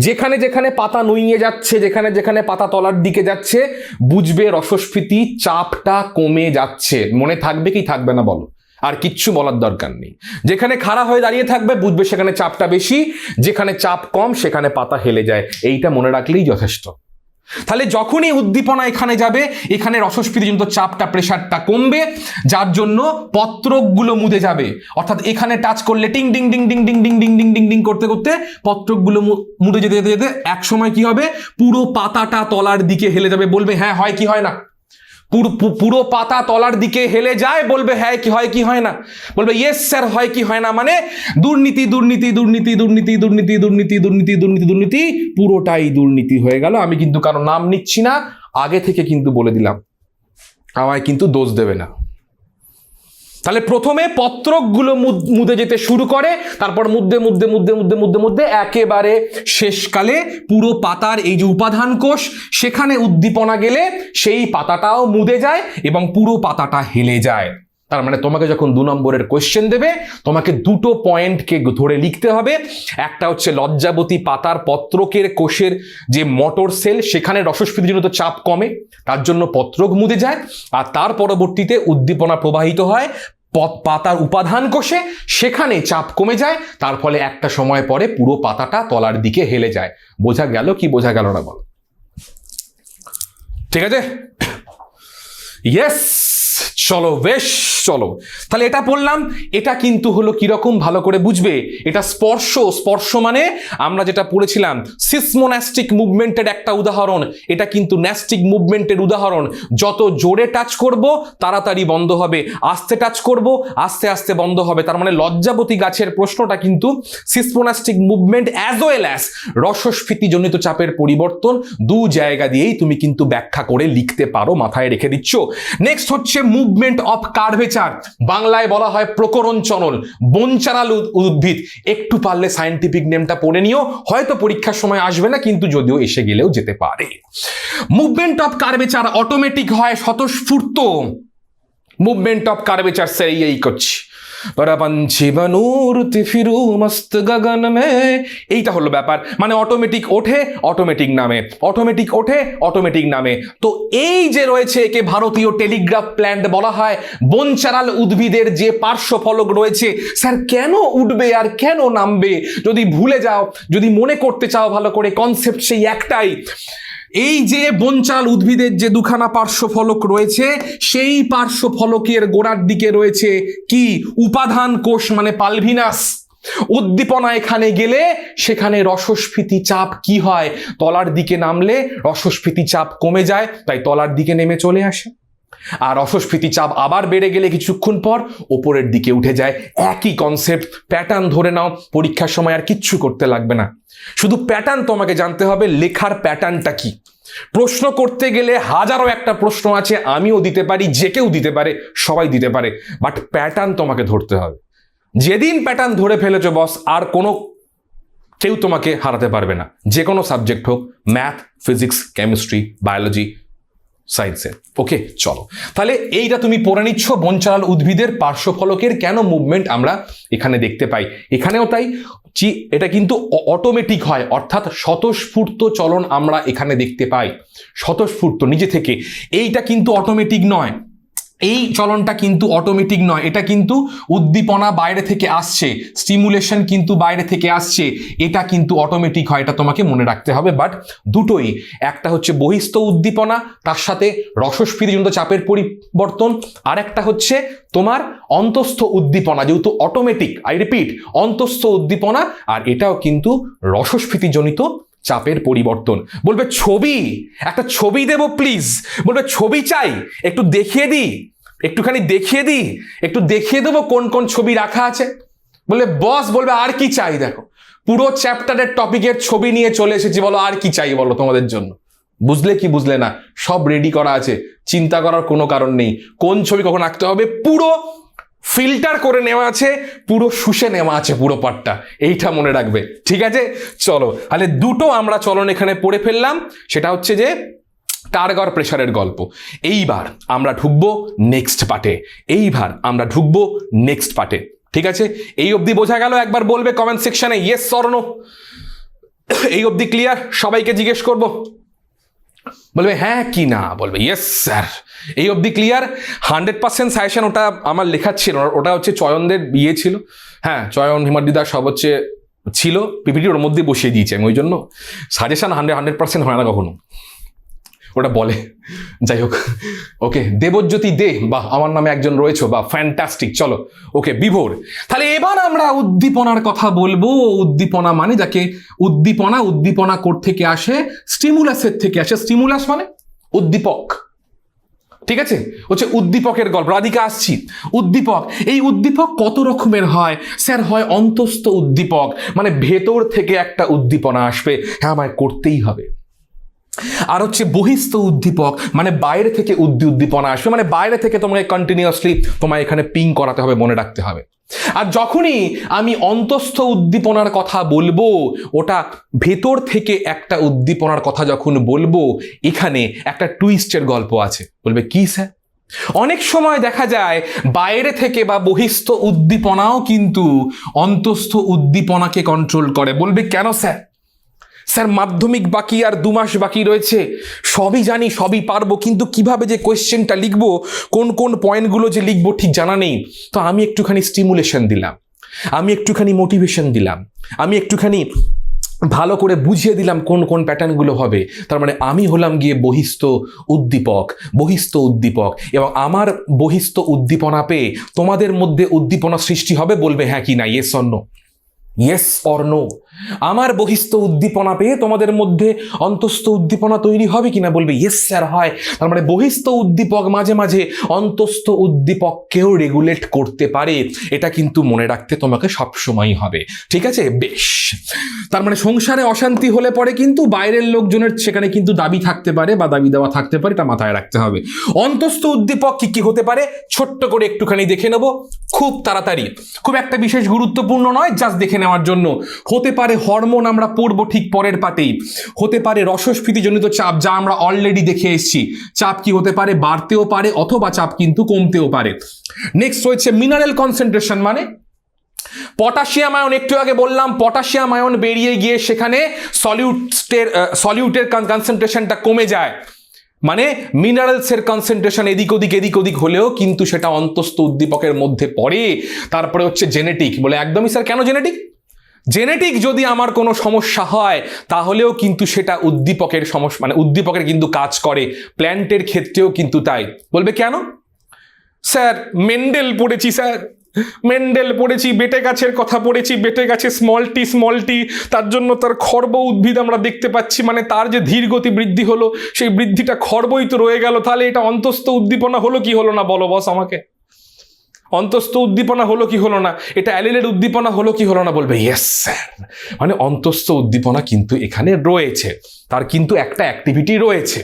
যেখানে যেখানে পাতা নুইয়ে যাচ্ছে, যেখানে যেখানে পাতা তলার দিকে যাচ্ছে, বুঝবে রসস্ফীতি চাপটা কমে যাচ্ছে। মনে থাকবে কি থাকবে না বলো? আর কিচ্ছু বলার দরকার নেই। যেখানে খাড়া হয়ে দাঁড়িয়ে থাকবে বুঝবে সেখানে চাপটা বেশি, যেখানে চাপ কম সেখানে পাতা হেলে যায়। এইটা মনে রাখলেই যথেষ্ট। তাহলে যখনই উদ্দীপনা এখানে যাবে, এখানে রসস্ফীতিজনিত চাপটা, প্রেশারটা কমবে, যার জন্য পত্রকগুলো মুদে যাবে। অর্থাৎ এখানে টাচ করলে টিং ding ding ding ding ding ding ding ding ding করতে করতে পত্রকগুলো মুদে যেতে যেতে যেতে এক সময় কি হবে? পুরো পাতাটা তলার দিকে হেলে যাবে। বলবে হ্যাঁ হয় কি হয় না? পুরো পাতা তলার দিকে হেলে যায়। বলবে হ্যাঁ কি হয় কি হয় না? বলবে ইয়েস স্যার হয় কি হয় না। মানে দুর্নীতি দুর্নীতি দুর্নীতি দুর্নীতি দুর্নীতি দুর্নীতি দুর্নীতি দুর্নীতি দুর্নীতি, পুরোটাই দুর্নীতি হয়ে গেল। আমি কিন্তু কারো নাম নিচ্ছি না, আগে থেকে কিন্তু বলে দিলাম, আমায় কিন্তু দোষ দেবে না। তাহলে প্রথমে পত্রকগুলো মুদে যেতে শুরু করে, তারপর মুদ্দে মুদ্দে মুদ্দে মুদ্দে মুদ্দে মুদ্দে একেবারে শেষকালে পুরো পাতার এই যে উপাদান কোষ, সেখানে উদ্দীপনা গেলে সেই পাতাটাও মুদে যায় এবং পুরো পাতাটা হেলে যায়। তার মানে তোমাকে যখন 2 নম্বরের কোয়েশ্চেন দেবে, তোমাকে দুটো পয়েন্টকে ধরে লিখতে হবে। একটা হচ্ছে লজ্জাবতী পাতার পত্রকের কোষের যে মটর সেল, সেখানে রসস্ফীতিজনিত চাপ কমে, তার জন্য পত্রক মুদে যায়, আর তার পরবর্তীতে উদ্দীপনা প্রবাহিত হয় পাতার উপাদান কোষে, সেখানে চাপ কমে যায়, তার ফলে একটা সময় পরে পুরো পাতাটা তলার দিকে হেলে যায়। বোঝা গেল কি বোঝা গেল না বলো? ঠিক আছে? ইয়েস, চলো বেশ, চলো তাহলে এটা পড়লাম। এটা কিন্তু হলো কিরকম ভালো করে বুঝবে। এটা স্পর্শ মানে আমরা যেটা পড়েছিলাম সিসমোন্যাস্টিক মুভমেন্টের একটা উদাহরণ। এটা কিন্তু ন্যাস্টিক মুভমেন্টের উদাহরণ। যত জোরে টাচ করব তাড়াতাড়ি বন্ধ হবে, আস্তে টাচ করব আস্তে আস্তে বন্ধ হবে। তার মানে লজ্জাবতী গাছের প্রশ্নটা কিন্তু seismonastic movement as well as রসস্ফীতিজনিত চাপের পরিবর্তন, দু জায়গা দিয়েই তুমি কিন্তু ব্যাখ্যা করে লিখতে পারো, মাথায় রেখে দিচ্ছ। নেক্সট হচ্ছে মুভমেন্ট অফ কার্ভেচার, বাংলায় বলা হয় প্রকরণ চলন। বনচারাল উদ্ভিদ, একটু পারলে সায়েন্টিফিক নেমটা পড়ে নিও, হয়তো পরীক্ষার সময় আসবে না, কিন্তু যদিও এসে গেলেও যেতে পারে। মুভমেন্ট অফ কার্ভেচার অটোমেটিক হয় স্বতঃস্ফূর্ত। মুভমেন্ট অফ কার্ভেচার সে এই করছি, পরাপঞ্ছি বনুরতি ফিরু মস্ত গগন মে, এইটা হলো ব্যাপার। মানে অটোমেটিক ওঠে অটোমেটিক নামে, অটোমেটিক ওঠে অটোমেটিক নামে। তো এই যে রয়েছে একে ভারতীয় টেলিগ্রাফ প্ল্যান্ট বলা হয়। বনচারাল উদ্ভিদের যে পার্শ্ব ফলক রয়েছে, স্যার কেন উঠবে আর কেন নামবে? যদি ভুলে যাও, যদি মনে করতে চাও ভালো করে, কনসেপ্ট সেই একটাই। এই যে বনচারাল উদ্ভিদের যে দুখানা পার্শ্ব ফলক রয়েছে, সেই পার্শ্ব ফলকের গোড়ার দিকে রয়েছে কি? উপাদান কোষ, মানে পালভিনাস। উদ্দীপনা এখানে গেলে সেখানে রসস্ফীতি চাপ কি হয়? তলার দিকে নামলে রসস্ফীতি চাপ কমে যায়, তাই তলার দিকে নেমে চলে আসে। আর রসস্ফীতি চাপ আবার বেড়ে গেলে কিছুক্ষণ পর ওপরের দিকে উঠে যায়। একই কনসেপ্ট, প্যাটার্ন ধরে নাও, পরীক্ষার সময় আর কিচ্ছু করতে লাগবে না, শুধু প্যাটার্ন তোমাকে জানতে হবে। লেখার প্যাটার্নটা কি? প্রশ্ন করতে গেলে হাজারো একটা প্রশ্ন আছে, আমিও দিতে পারি, যে কেউ দিতে পারে, সবাই দিতে পারে, বাট প্যাটার্ন তোমাকে ধরতে হবে। যেদিন প্যাটার্ন ধরে ফেলেছো বস, আর কোনো কেউ তোমাকে হারাতে পারবে না, যে কোনো সাবজেক্ট হোক, ম্যাথ, ফিজিক্স, কেমিস্ট্রি, বায়োলজি, সায়েন্সের। ওকে, চলো তাহলে এইটা তুমি পড়ে নিচ্ছ। বনচালাল উদ্ভিদের পার্শ্বফলকের কেন মুভমেন্ট আমরা এখানে দেখতে পাই, এখানেও তাই। এটা কিন্তু অটোমেটিক হয়, অর্থাৎ স্বতঃস্ফূর্ত চলন আমরা এখানে দেখতে পাই, স্বতঃস্ফূর্ত নিজে থেকে। এইটা কিন্তু অটোমেটিক নয়, এই চলনটা কিন্তু অটোমেটিক নয়, এটা কিন্তু উদ্দীপনা বাইরে থেকে আসছে, স্টিমুলেশন কিন্তু বাইরে থেকে আসছে, এটা কিন্তু অটোমেটিক হয়, এটা তোমাকে মনে রাখতে হবে। বাট দুটোই, একটা হচ্ছে বহিস্থ উদ্দীপনা, তার সাথে রসস্ফীতিজনিত চাপের পরিবর্তন, আর একটা হচ্ছে তোমার অন্তঃস্থ উদ্দীপনা, যেহেতু অটোমেটিক, আই রিপিট, অন্তঃস্থ উদ্দীপনা, আর এটাও কিন্তু রসস্ফীতিজনিত চাপের পরিবর্তন। বলবে ছবি, একটা ছবি দেবো প্লিজ, বলবে ছবি চাই, একটু দেখিয়ে দিই, একটুখানি দেখিয়ে দিই, একটু দেখিয়ে দেবো কোন কোন ছবি রাখা আছে। বলবে বস, বলবে আর কি চাই, দেখো পুরো চ্যাপ্টারের টপিকের ছবি নিয়ে চলে এসেছি, বলো আর কি চাই বলো তোমাদের জন্য। বুঝলে কি বুঝলে না, সব রেডি করা আছে, চিন্তা করার কোনো কারণ নেই। কোন ছবি কখন আঁকতে হবে পুরো ফিল্টার করে নেওয়া আছে, পুরো শুষে নেওয়া আছে পুরো পার্টটা, এইটা মনে রাখবে, ঠিক আছে? চলো তাহলে দুটো আমরা চলন এখানে পড়ে ফেললাম, সেটা হচ্ছে যে টারগর প্রেসারের গল্প। এইবার আমরা ঢুকবো নেক্সট পার্টে, ঠিক আছে? এই অবধি বোঝা গেল? একবার বলবে কমেন্ট সেকশনে ইয়েস অর নো। এই অবধি ক্লিয়ার? সবাইকে জিজ্ঞেস করব, বলবে হ্যাঁ কি না, বলবে ইয়েস স্যার। এই অবধি ক্লিয়ার? 100% সাজেশন ওটা আমার লেখা ছিল, ওটা হচ্ছে চয়নদের বিয়ে ছিল, হ্যাঁ চয়ন, হিমাদ্রিদা সব হচ্ছে ছিল, পিপিটি ওর মধ্যে বসিয়ে দিয়েছি আমি, ওই জন্য সাজেশন 100% হয় না কখনো, ওটা বলে। যাই হোক, ওকে, দেবজ্যোতি দে, বাহ, আমার নামে একজন রয়েছে, বা ফ্যান্টাস্টিক। চলো, ওকে, বিভোর। তাহলে এবার আমরা উদ্দীপনার কথা বলবো। উদ্দীপনা মানে যাকে উদ্দীপনা কোথা থেকে আসে? স্টিমুলাসের থেকে আসে। স্টিমুলাস মানে উদ্দীপক, ঠিক আছে? হচ্ছে উদ্দীপকের গল্প। রাধিকা আসছি। উদ্দীপক, এই উদ্দীপক কত রকমের হয় স্যার? হয় অন্তঃস্থ উদ্দীপক, মানে ভেতর থেকে একটা উদ্দীপনা আসবে, হ্যাঁ আমায় করতেই হবে। আর হচ্ছে বহিস্থ উদ্দীপক, মানে বাইরে থেকে উদ্দীপনা আসবে, মানে বাইরে থেকে তোমাকে কন্টিনিউয়াসলি তোমায় এখানে পিং করাতে হবে, মনে রাখতে হবে। আর যখনই আমি অন্তঃস্থ উদ্দীপনার কথা বলবো, ওটা ভেতর থেকে একটা উদ্দীপনার কথা যখন বলবো, এখানে একটা টুইস্টের গল্প আছে। বলবে কি স্যার? অনেক সময় দেখা যায় বাইরে থেকে বা বহিস্থ উদ্দীপনাও কিন্তু অন্তঃস্থ উদ্দীপনাকে কন্ট্রোল করে। বলবে কেন স্যার? স্যার মাধ্যমিক বাকি আর 2 মাস বাকি রয়েছে, সবই জানি, সবই পারবো, কিন্তু কিভাবে যে কোয়েশ্চেনটা লিখবো, কোন কোন পয়েন্টগুলো যে লিখবো ঠিক জানা নেই। তো আমি একটুখানি স্টিমুলেশন দিলাম, আমি একটুখানি মোটিভেশন দিলাম, আমি একটুখানি ভালো করে বুঝিয়ে দিলাম কোন কোন প্যাটার্নগুলো হবে। তার মানে আমি হলাম গিয়ে বহিস্থ উদ্দীপক, এবং আমার বহিস্থ উদ্দীপনা পেয়ে তোমাদের মধ্যে উদ্দীপনা সৃষ্টি হবে। বলবে হ্যাঁ কি না, yes or no, yes or no. আমার বহিস্থ উদ্দীপনা পেয়ে তোমাদের মধ্যে অন্তঃস্থ উদ্দীপনা তৈরি হবে কিনা? বলবে ইয়েস স্যার হয়। তার মানে বহিস্থ উদ্দীপক মাঝে মাঝে অন্তঃস্থ উদ্দীপককেও রেগুলেট করতে পারে, এটা কিন্তু মনে রাখতে তোমাকে সবসময়ই হবে, ঠিক আছে? বেশ, তার মানে সংসারে অশান্তি হলে পরে কিন্তু বাইরের লোকজনের সেখানে কিন্তু দাবি থাকতে পারে বা দাবি দেওয়া থাকতে পারে, এটা মাথায় রাখতে হবে। অন্তঃস্থ উদ্দীপক কি কি হতে পারে ছোট্ট করে একটুখানি দেখে নেব, খুব তাড়াতাড়ি, খুব একটা বিশেষ গুরুত্বপূর্ণ নয়, জাস্ট দেখে নেওয়ার জন্য। হতে পারে হরমোন, আমরা পড়বো ঠিক পরের পাতেই। হতে পারে রসস্ফীতিজনিত চাপ, যা আমরা অলরেডি দেখে এসেছি। চাপ কি হতে পারে? বাড়তেও পারে, অথবা চাপ কিন্তু কমতেও পারে। নেক্সট রয়েছে মিনারেল কনসেন্ট্রেশন, মানে পটাশিয়াম আয়ন। একটু আগে বললাম পটাশিয়াম আয়ন বেরিয়ে গিয়ে সেখানে সলিউটের কনসেন্ট্রেশনটা কমে যায়, মানে মিনারেলসের কনসেন্ট্রেশন এদিক ওদিক হলেও কিন্তু সেটা অন্তঃস্থ উদ্দীপকের মধ্যে পড়ে। তারপরে হচ্ছে জেনেটিক। বলে একদমই স্যার, কেন জেনেটিক যদি আমার কোনো সমস্যা হয় তাহলেও কিন্তু সেটা উদ্দীপকের সমস্যা, মানে উদ্দীপকের কিন্তু কাজ করে। প্ল্যান্টের ক্ষেত্রেও কিন্তু তাই। বলবে কেন স্যার? মেন্ডেল পড়েছি স্যার, মেন্ডেল পড়েছি, বেটে গাছের কথা পড়েছি, বেটে গাছে স্মল টি, তার জন্য তার খর্ব উদ্ভিদ আমরা দেখতে পাচ্ছি, মানে তার যে ধীর গতি বৃদ্ধি হলো, সেই বৃদ্ধিটা খর্বই তো রয়ে গেল। তাহলে এটা অন্তঃস্থ উদ্দীপনা হলো কি হলো না? বলো বস আমাকে, অন্তঃস্থ উদ্দীপনা হলো কি হলো না? এটা অ্যালিলের উদ্দীপনা হলো কি হলো না? বলবে ইয়েস স্যার, মানে অন্তঃস্থ উদ্দীপনা কিন্তু এখানে রয়েছে, তার কিন্তু একটা অ্যাক্টিভিটি রয়েছে।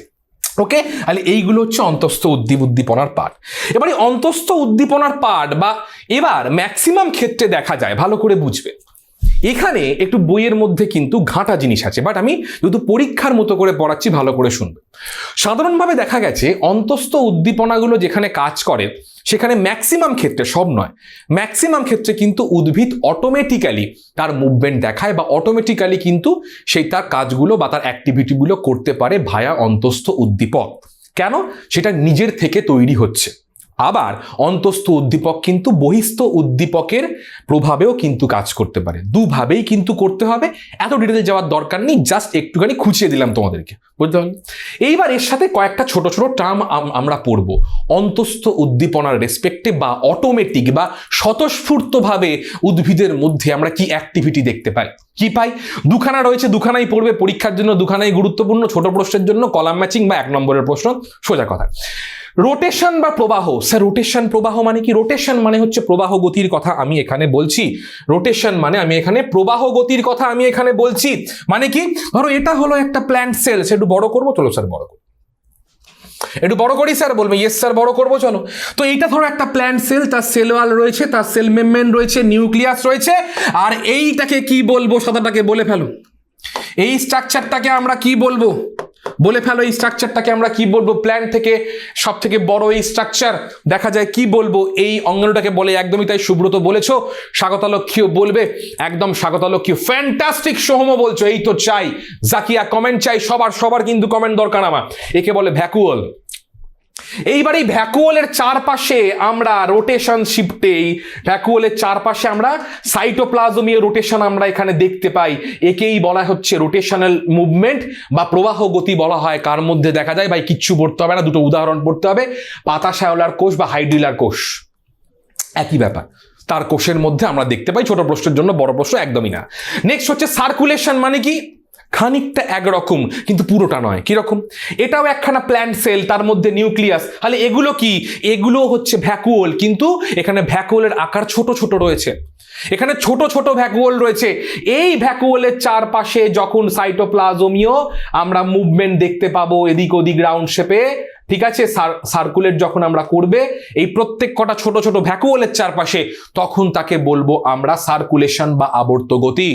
ওকে, তাহলে এইগুলো হচ্ছে অন্তঃস্থ উদ্দীপনার পার্ট। এবারে অন্তঃস্থ উদ্দীপনার পার্ট বা এবার ম্যাক্সিমাম ক্ষেত্রে দেখা যায়, ভালো করে বুঝবে, এখানে একটু বইয়ের মধ্যে কিন্তু ঘাঁটা জিনিস আছে, বাট আমি যেহেতু পরীক্ষার মতো করে পড়াচ্ছি ভালো করে শুনবে। সাধারণভাবে দেখা গেছে অন্তস্থ উদ্দীপনাগুলো যেখানে কাজ করে সেখানে ম্যাক্সিমাম ক্ষেত্রে, সব নয়, ম্যাক্সিমাম ক্ষেত্রে কিন্তু উদ্ভিদ অটোমেটিক্যালি তার মুভমেন্ট দেখায় বা অটোমেটিক্যালি কিন্তু সেই তার কাজগুলো বা তার অ্যাক্টিভিটিগুলো করতে পারে ভায়া অন্তস্থ উদ্দীপক। কেন? সেটা নিজের থেকে তৈরি হচ্ছে। আবার অন্তস্থ উদ্দীপক কিন্তু বহিস্থ উদ্দীপকের প্রভাবেও কিন্তু কাজ করতে পারে। দুভাবেই কিন্তু করতে হবে, এত ডিটেলে যাওয়ার দরকার নেই, জাস্ট একটুখানি খুঁচিয়ে দিলাম তোমাদেরকে, বুঝতে পারলে? এইবার এর সাথে কয়েকটা ছোট ছোট টার্ম আমরা পড়বো অন্তস্থ উদ্দীপনার রেসপেক্টে, বা অটোমেটিক বা স্বতঃস্ফূর্তভাবে উদ্ভিদের মধ্যে আমরা কি অ্যাক্টিভিটি দেখতে পাই, কি পাই। দুখানা রয়েছে, দুখানাই পড়বে, পরীক্ষার জন্য দুখানাই গুরুত্বপূর্ণ, ছোট প্রশ্নের জন্য কলাম ম্যাচিং বা 1 নম্বরের প্রশ্ন, সোজা কথা। রোটেশন বা প্রবাহ। স্যার রোটেশন প্রবাহ মানে কি? রোটেশন মানে হচ্ছে প্রবাহ গতির কথা আমি এখানে বলছি। রোটেশন মানে আমি এখানে প্রবাহ গতির কথা আমি এখানে বলছি। মানে কি? ধরো এটা হলো একটা প্ল্যান্ট সেল, একটু বড় করবো, চলো স্যার বড় করবো, একটু বড় করি স্যার, বলবে ইয়েস স্যার বড় করবো, চলো। তো এইটা ধরো একটা প্ল্যান্ট সেল, তার সেল ওয়াল রয়েছে, তার সেল মেমব্রেন রয়েছে, নিউক্লিয়াস রয়েছে, আর এইটাকে কি বলবো? সাদাটাকে বলে ফেলো, এই স্ট্রাকচারটাকে আমরা কি বলবো? বলে ফেলো, এই স্ট্রাকচারটাকে আমরা কি বলবো? প্ল্যান্ট থেকে সব থেকে বড় এই স্ট্রাকচার দেখা যায়, কি বলবো? এই অঙ্গাণুটাকে বলে। একদমই তাই, সুব্রত বলেছো, স্বাগতালক্ষ্মীও বলবে, একদম স্বাগতালক্ষ্মী, ফ্যান্টাস্টিক। সোহম বলছো, এই তো চাই। জাকিয়া কমেন্ট চাই, সবার কিন্তু কমেন্ট দরকার আমার। একে বলে ভ্যাকুয়াল। এইবার এই ভ্যাকুয়ালের চারপাশে আমরা রোটেশন শিফটে, ভ্যাকুয়ালের চারপাশে আমরা সাইটোপ্লাজমীয় রোটেশন আমরা এখানে দেখতে পাই। একেই বলা হচ্ছে রোটেশনাল মুভমেন্ট বা প্রবাহ গতি বলা হয়। কার মধ্যে দেখা যায়? ভাই কিচ্ছু পড়তে হবে না, দুটো উদাহরণ পড়তে হবে, পাতা শ্যাওলার কোষ বা হাইড্রিলার কোষ, একই ব্যাপার। তার কোষের মধ্যে আমরা দেখতে পাই। ছোট প্রশ্নের জন্য, বড় প্রশ্ন একদমই না। নেক্সট হচ্ছে সার্কুলেশন। মানে কি? খানিকটা একরকম কিন্তু পুরোটা নয়। কিরকম? এটাও একখানা প্ল্যান্ট সেল, তার মধ্যে নিউক্লিয়াস। তাহলে এগুলো কি? এগুলো হচ্ছে ভ্যাকুয়াল, কিন্তু এখানে ভ্যাকুয়ালের আকার ছোট ছোট রয়েছে, এখানে ছোট ছোট ভ্যাকুয়াল রয়েছে। এই ভ্যাকুয়ালের চারপাশে যখন সাইটোপ্লাজমীয় আমরা মুভমেন্ট দেখতে পাবো এদিক ওদিক রাউন্ড শেপে, ঠিক আছে, সার্কুলেট যখন আমরা করবে এই প্রত্যেক কটা ছোট ছোট ভ্যাকুয়ালের চারপাশে, তখন তাকে বলবো আমরা সার্কুলেশন বা আবর্ত গতি।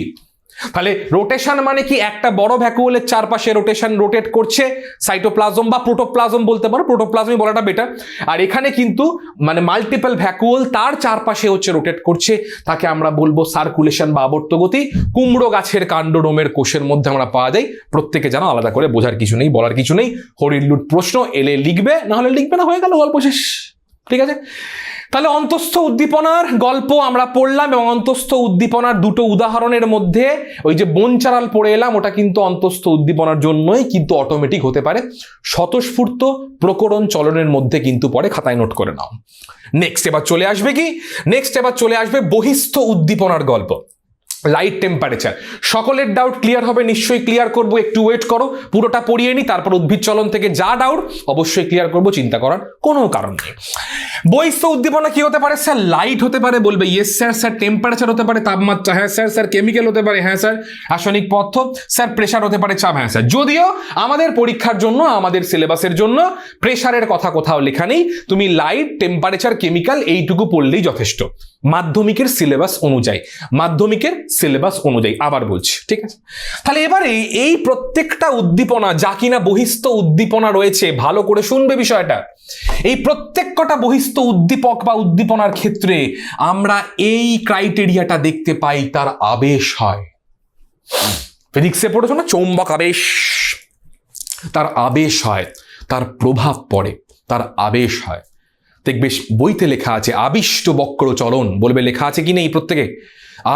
তাহলে রোটেশন মানে কি? একটা বড় ভ্যাকুয়ালের চারপাশে রোটেশন, রোটেট করছে সাইটোপ্লাজম বা প্রোটোপ্লাজম বলতে পারো, প্রোটোপ্লাজমই বলাটা বেটার। আর এখানে কিন্তু মানে মাল্টিপল ভ্যাকুয়াল তার চারপাশে হচ্ছে রোটেট করছে, তাকে আমরা বলবো সার্কুলেশন বা আবর্ত গতি। কুমড়ো গাছের কাণ্ডরোমের কোষের মধ্যে আমরা পাওয়া যায়। প্রত্যেকে জানো, আলাদা করে বোঝার কিছু নেই, বলার কিছু নেই। হরিলুট প্রশ্ন এলে লিখবে, না হলে লিখবে না, হয়ে গেল, গল্প শেষ। ঠিক আছে, তাহলে অন্তস্থ উদ্দীপনার গল্প আমরা পড়লাম, এবং অন্তস্থ উদ্দীপনার দুটো উদাহরণের মধ্যে ওই যে বনচারাল পড়ে এলাম, ওটা কিন্তু অন্তস্থ উদ্দীপনার জন্যই কিন্তু অটোমেটিক হতে পারে, স্বতঃস্ফূর্ত প্রকরণ চলনের মধ্যে কিন্তু পড়ে, খাতায় নোট করে নাও। নেক্সট এবার চলে আসবে কি? নেক্সট এবার চলে আসবে বহিস্থ উদ্দীপনার গল্প। Light temperature. সকলের ডাউট ক্লিয়ার হবে, নিশ্চয়ই ক্লিয়ার করবো, একটু ওয়েট করো, পুরোটা পড়িয়ে নি, তারপর উদ্ভিদ চলন থেকে যা ডাউট অবশ্যই ক্লিয়ার করবো, চিন্তা করার কোনো কারণ নেই। বহিস্থ উদ্দীপনা কি হতে পারে? স্যার লাইট হতে পারে, বলবে ইয়েস স্যার। স্যার টেম্পারেচার হতে পারে, তাপমাত্রা, হ্যাঁ স্যার। স্যার কেমিক্যাল হতে পারে, হ্যাঁ স্যার। রাসায়নিক পদার্থ, স্যার। প্রেসার হতে পারে, চাপ, হ্যাঁ স্যার। যদিও আমাদের পরীক্ষার জন্য, আমাদের সিলেবাসের জন্য প্রেসারের কথা কোথাও লেখা নেই, তুমি লাইট, টেম্পারেচার, কেমিক্যাল এইটুকু পড়লেই যথেষ্ট মাধ্যমিকের সিলেবাস অনুযায়ী, মাধ্যমিকের সিলেবাস অনুযায়ী। আবার বলছি, ঠিক আছে? তাহলে এবারে এই প্রত্যেকটা উদ্দীপনা যা কিনা বহিস্থ উদ্দীপনা রয়েছে, ভালো করে শুনবে বিষয়টা। এই প্রত্যেক কটা বহিস্থ উদ্দীপক বা উদ্দীপনার ক্ষেত্রে আমরা এই ক্রাইটেরিয়াটা দেখতে পাই, তার আবেশ হয়। ফিজিক্সে পড়েছো না, চৌম্বক আবেশ। তার আবেশ হয়, তার প্রভাব পড়ে, তার আবেশ হয়। দেখবে বইতে লেখা আছে আবিষ্ট বক্র চলন, বলবে লেখা আছে কি নেই প্রত্যেকে?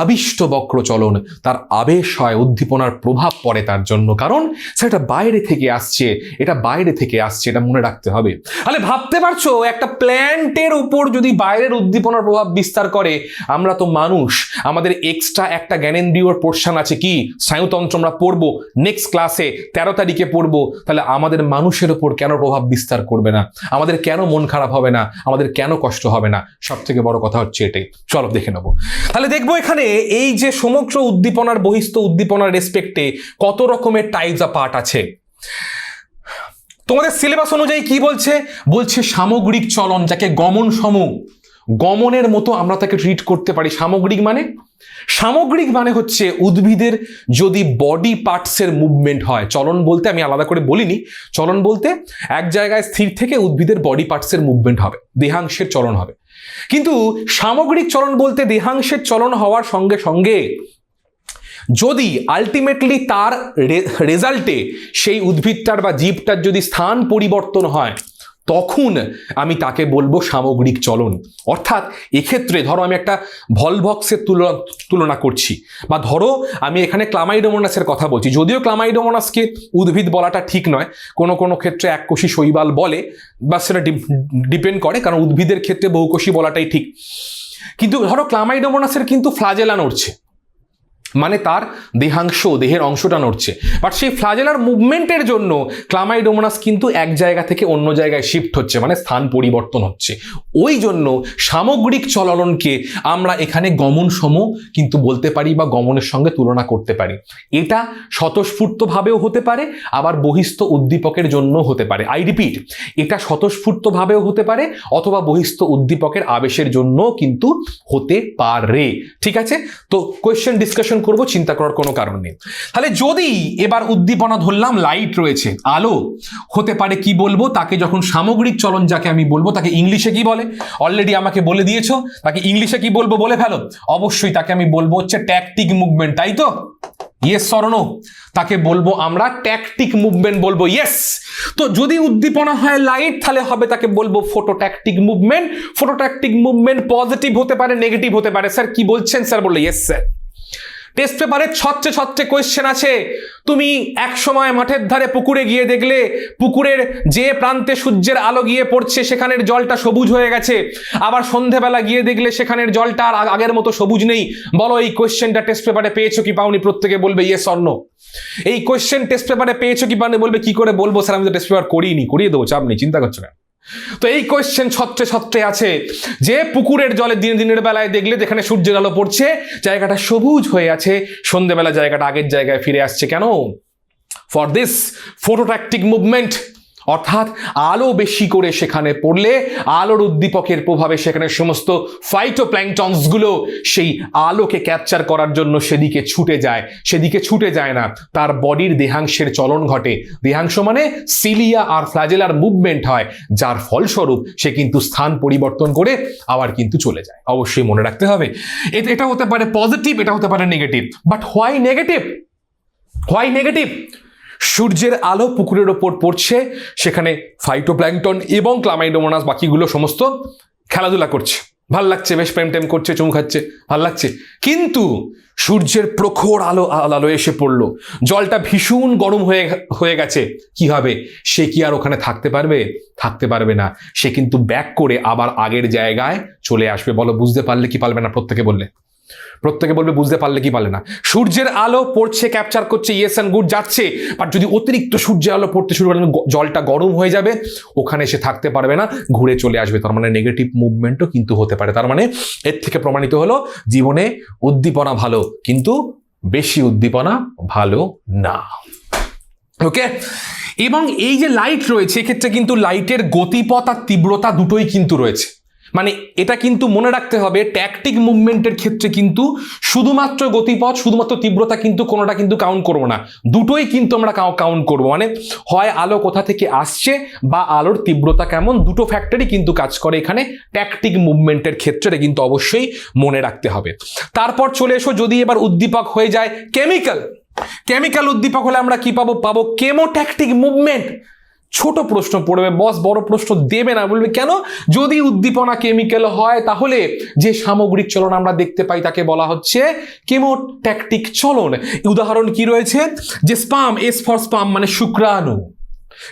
আবিষ্ট বক্র চলন, তার আবেশ হয়, উদ্দীপনার প্রভাব পড়ে তার জন্য, কারণ সেটা বাইরে থেকে আসছে, এটা বাইরে থেকে আসছে, এটা মনে রাখতে হবে। তাহলে ভাবতে পারছো, একটা প্ল্যান্টের উপর যদি বাইরের উদ্দীপনার প্রভাব বিস্তার করে, আমরা তো মানুষ, আমাদের এক্সট্রা একটা জ্ঞানেন্দ্রিয়র পোর্শন আছে, কি স্নায়ুতন্ত্র, আমরা পড়বো নেক্সট ক্লাসে 13 তারিখে পড়বো। তাহলে আমাদের মানুষের উপর কেন প্রভাব বিস্তার করবে না? আমাদের কেন মন খারাপ হবে না? আমাদের কেন কষ্ট হবে না? সব থেকে বড় কথা হচ্ছে এটাই। চলো দেখে নেবো। তাহলে দেখবো এখানে এই যে সমগ্র উদ্দীপনার, বহিস্থ উদ্দীপনার রেসপেক্টে কত রকমের টাইপস অফ পার্ট আছে। তোমাদের সিলেবাস অনুযায়ী কি বলছে? বলছে সামগ্রিক চলন, যাকে গমন সমূহ, গমনের মতো আমরা তাকে ট্রিট করতে পারি। সামগ্রিক মানে সামগ্রিক মানে হচ্ছে উদ্ভিদের যদি বডি পার্টসের মুভমেন্ট হয়, চলন বলতে আমি আলাদা করে বলিনি, চলন বলতে এক জায়গায় স্থির থেকে উদ্ভিদের বডি পার্টসের মুভমেন্ট হবে, দেহাংশের চলন হবে। কিন্তু সামগ্রিক চলন বলতে দেহাংশের চলন হওয়ার সঙ্গে সঙ্গে যদি আলটিমেটলি তার রেজাল্টে সেই উদ্ভিদটার বা জীবটার যদি স্থান পরিবর্তন হয়, তখন আমি তাকে বলবো সামগ্রিক চলন। অর্থাৎ এক্ষেত্রে ধরো আমি একটা ভলভক্সের তুলনা করছি, বা ধরো আমি এখানে ক্লামাইডোমোনাসের কথা বলছি, যদিও ক্লামাইডোমোনাসকে উদ্ভিদ বলাটা ঠিক নয়, কোনো কোনো ক্ষেত্রে এককোষী শৈবাল বলে, বা সেটা ডিপেন্ড করে, কারণ উদ্ভিদের ক্ষেত্রে বহুকোষী বলাটাই ঠিক। কিন্তু ধরো ক্লামাইডোমোনাসের কিন্তু ফ্লাজেলা নড়ছে, মানে তার দেহাংশ, দেহের অংশটা নড়ছে, বাট সেই ফ্লাজেলার মুভমেন্টের জন্য ক্লামাইডোমোনাস কিন্তু এক জায়গা থেকে অন্য জায়গায় শিফট হচ্ছে, মানে স্থান পরিবর্তন হচ্ছে। ওই জন্য সামগ্রিক চলনকে আমরা এখানে গমন সম কিন্তু বলতে পারি, বা গমনের সঙ্গে তুলনা করতে পারি। এটা স্বতঃস্ফূর্তভাবেও হতে পারে, আবার বহিস্থ উদ্দীপকের জন্য হতে পারে। আই রিপিট, এটা স্বতঃস্ফূর্তভাবেও হতে পারে, অথবা বহিস্থ উদ্দীপকের আবেশের জন্য কিন্তু হতে পারে। ঠিক আছে, তো কোয়েশ্চেন ডিসকাশন করব, চিন্তা করার কোনো কারণ নেই। তাহলে যদি এবার উদ্দীপনা ধরলাম, লাইট রয়েছে, আলো হতে পারে, কি বলবো তাকে? যখন সামগ্রিক চলন যাকে আমি বলবো তাকে ইংলিশে কি বলে? অলরেডি আমাকে বলে দিয়েছো, তাকে ইংলিশে কি বলবো বলে ফেলো। অবশ্যই তাকে আমি বলবো হচ্ছে ট্যাকটিক মুভমেন্ট, তাই তো? Yes or no? তাকে বলবো আমরা ট্যাকটিক মুভমেন্ট বলবো, ইয়েস। তো যদি উদ্দীপনা হয় লাইট, তাহলে হবে তাকে বলবো phototactic movement. Phototactic movement positive হতে পারে, নেগেটিভ হতে পারে। স্যার কি বলছেন? স্যার বললো ইয়েস স্যার। টেস্ট পেপারে ছত্রে ছত্রে কোয়েশ্চেন আছে। তুমি এক সময় মাঠের ধারে পুকুরে গিয়ে দেখলে পুকুরের যে প্রান্তে সূর্যের আলো গিয়ে পড়ছে সেখানের জলটা সবুজ হয়ে গেছে, আবার সন্ধেবেলা গিয়ে দেখলে সেখানের জলটা আর আগের মতো সবুজ নেই। বলো এই কোয়েশ্চেনটা টেস্ট পেপারে পেয়েছো কি পাওনি? প্রত্যেকে বলবে ইয়েস অর নো। এই কোয়েশ্চেন টেস্ট পেপারে পেয়েছো কি পাওনি? বলবে কি করে বলবো স্যার, আমি তো টেস্ট পেপার করিনি। করিয়ে দেবো, চাপ নেই, চিন্তা করছো না। তো এই কোয়েশ্চেন ছত্রে ছত্রে আছে যে পুকুরের জলে দিনের বেলায় দেখলে যেখানে সূর্যের আলো পড়ছে জায়গাটা সবুজ হয়ে আছে, সন্ধ্যেবেলা জায়গাটা আগের জায়গায় ফিরে আসছে। কেন? For this phototactic movement. অর্থাৎ আলো বেশি করে সেখানে পড়লে আলোর উদ্দীপকের প্রভাবে সেখানে সমস্ত ফাইটোপ্ল্যাঙ্কটনসগুলো সেই আলোকে ক্যাপচার করার জন্য সেদিকে ছুটে যায়। সেদিকে ছুটে যায় না, তার বডির দেহাংশের চলন ঘটে। দেহাংশ মানে সিলিয়া আর ফ্ল্যাজেলার মুভমেন্ট হয়, যার ফলস্বরূপ সে কিন্তু স্থান পরিবর্তন করে আবার কিন্তু চলে যায়। অবশ্যই মনে রাখতে হবে, এটা হতে পারে পজিটিভ, এটা হতে পারে negative. But why negative? Why negative? সূর্যের আলো পুকুরের ওপর পড়ছে, সেখানে ফাইটোপ্ল্যাঙ্কটন এবং ক্লামাইডোমোনাস বাকিগুলো সমস্ত খেলাধুলা করছে, ভাল লাগছে, বেশ প্রেম টেম করছে, চুমু খাচ্ছে, ভাল লাগছে। কিন্তু সূর্যের প্রখর আলো এসে পড়লো, জলটা ভীষণ গরম হয়ে গেছে, কি হবে? সে কি আর ওখানে থাকতে পারবে? থাকতে পারবে না। সে কিন্তু ব্যাক করে আবার আগের জায়গায় চলে আসবে। বলো বুঝতে পারলে কি পারবে না? প্রত্যেকে বলবে বুঝতে পারলে কি পারলে না। সূর্যের আলো পড়ছে, ক্যাপচার করছে, ইয়েস অ্যান্ড গুড, যাচ্ছে। বাট যদি অতিরিক্ত সূর্যের আলো পড়তে শুরু করে জলটা গরম হয়ে যাবে, ওখানে সে থাকতে পারবে না, ঘুরে চলে আসবে। তার মানে নেগেটিভ মুভমেন্টও কিন্তু হতে পারে। তার মানে এর থেকে প্রমাণিত হলো জীবনে উদ্দীপনা ভালো, কিন্তু বেশি উদ্দীপনা ভালো না। ওকে, এবং এই যে লাইট রয়েছে এক্ষেত্রে কিন্তু লাইটের গতিপথ আর তীব্রতা দুটোই কিন্তু রয়েছে। মানে এটা কিন্তু মনে রাখতে হবে, ট্যাকটিক মুভমেন্টের ক্ষেত্রে কিন্তু শুধুমাত্র গতিপথ, শুধুমাত্র তীব্রতা কিন্তু কোনোটা কিন্তু কাউন্ট করবো না, দুটোই কিন্তু আমরা কাউন্ট করবো। মানে হয় আলো কোথা থেকে আসছে বা আলোর তীব্রতা কেমন, দুটো ফ্যাক্টরই কিন্তু কাজ করে এখানে ট্যাকটিক মুভমেন্টের ক্ষেত্রে, কিন্তু অবশ্যই মনে রাখতে হবে। তারপর চলে এসো, যদি এবার উদ্দীপক হয়ে যায় কেমিক্যাল উদ্দীপক হলে আমরা কি পাবো কেমোট্যাকটিক মুভমেন্ট। ছোট প্রশ্ন পড়বে বস, বড় প্রশ্ন দেবে না। বলবে কেন? যদি উদ্দীপনা কেমিক্যাল হয় তাহলে যে সামগ্রিক চলন আমরা দেখতে পাই তাকে বলা হচ্ছে কেমোট্যাকটিক চলন। উদাহরণ কি রয়েছে? যে স্পাম, এস ফর স্পাম মানে শুক্রাণু।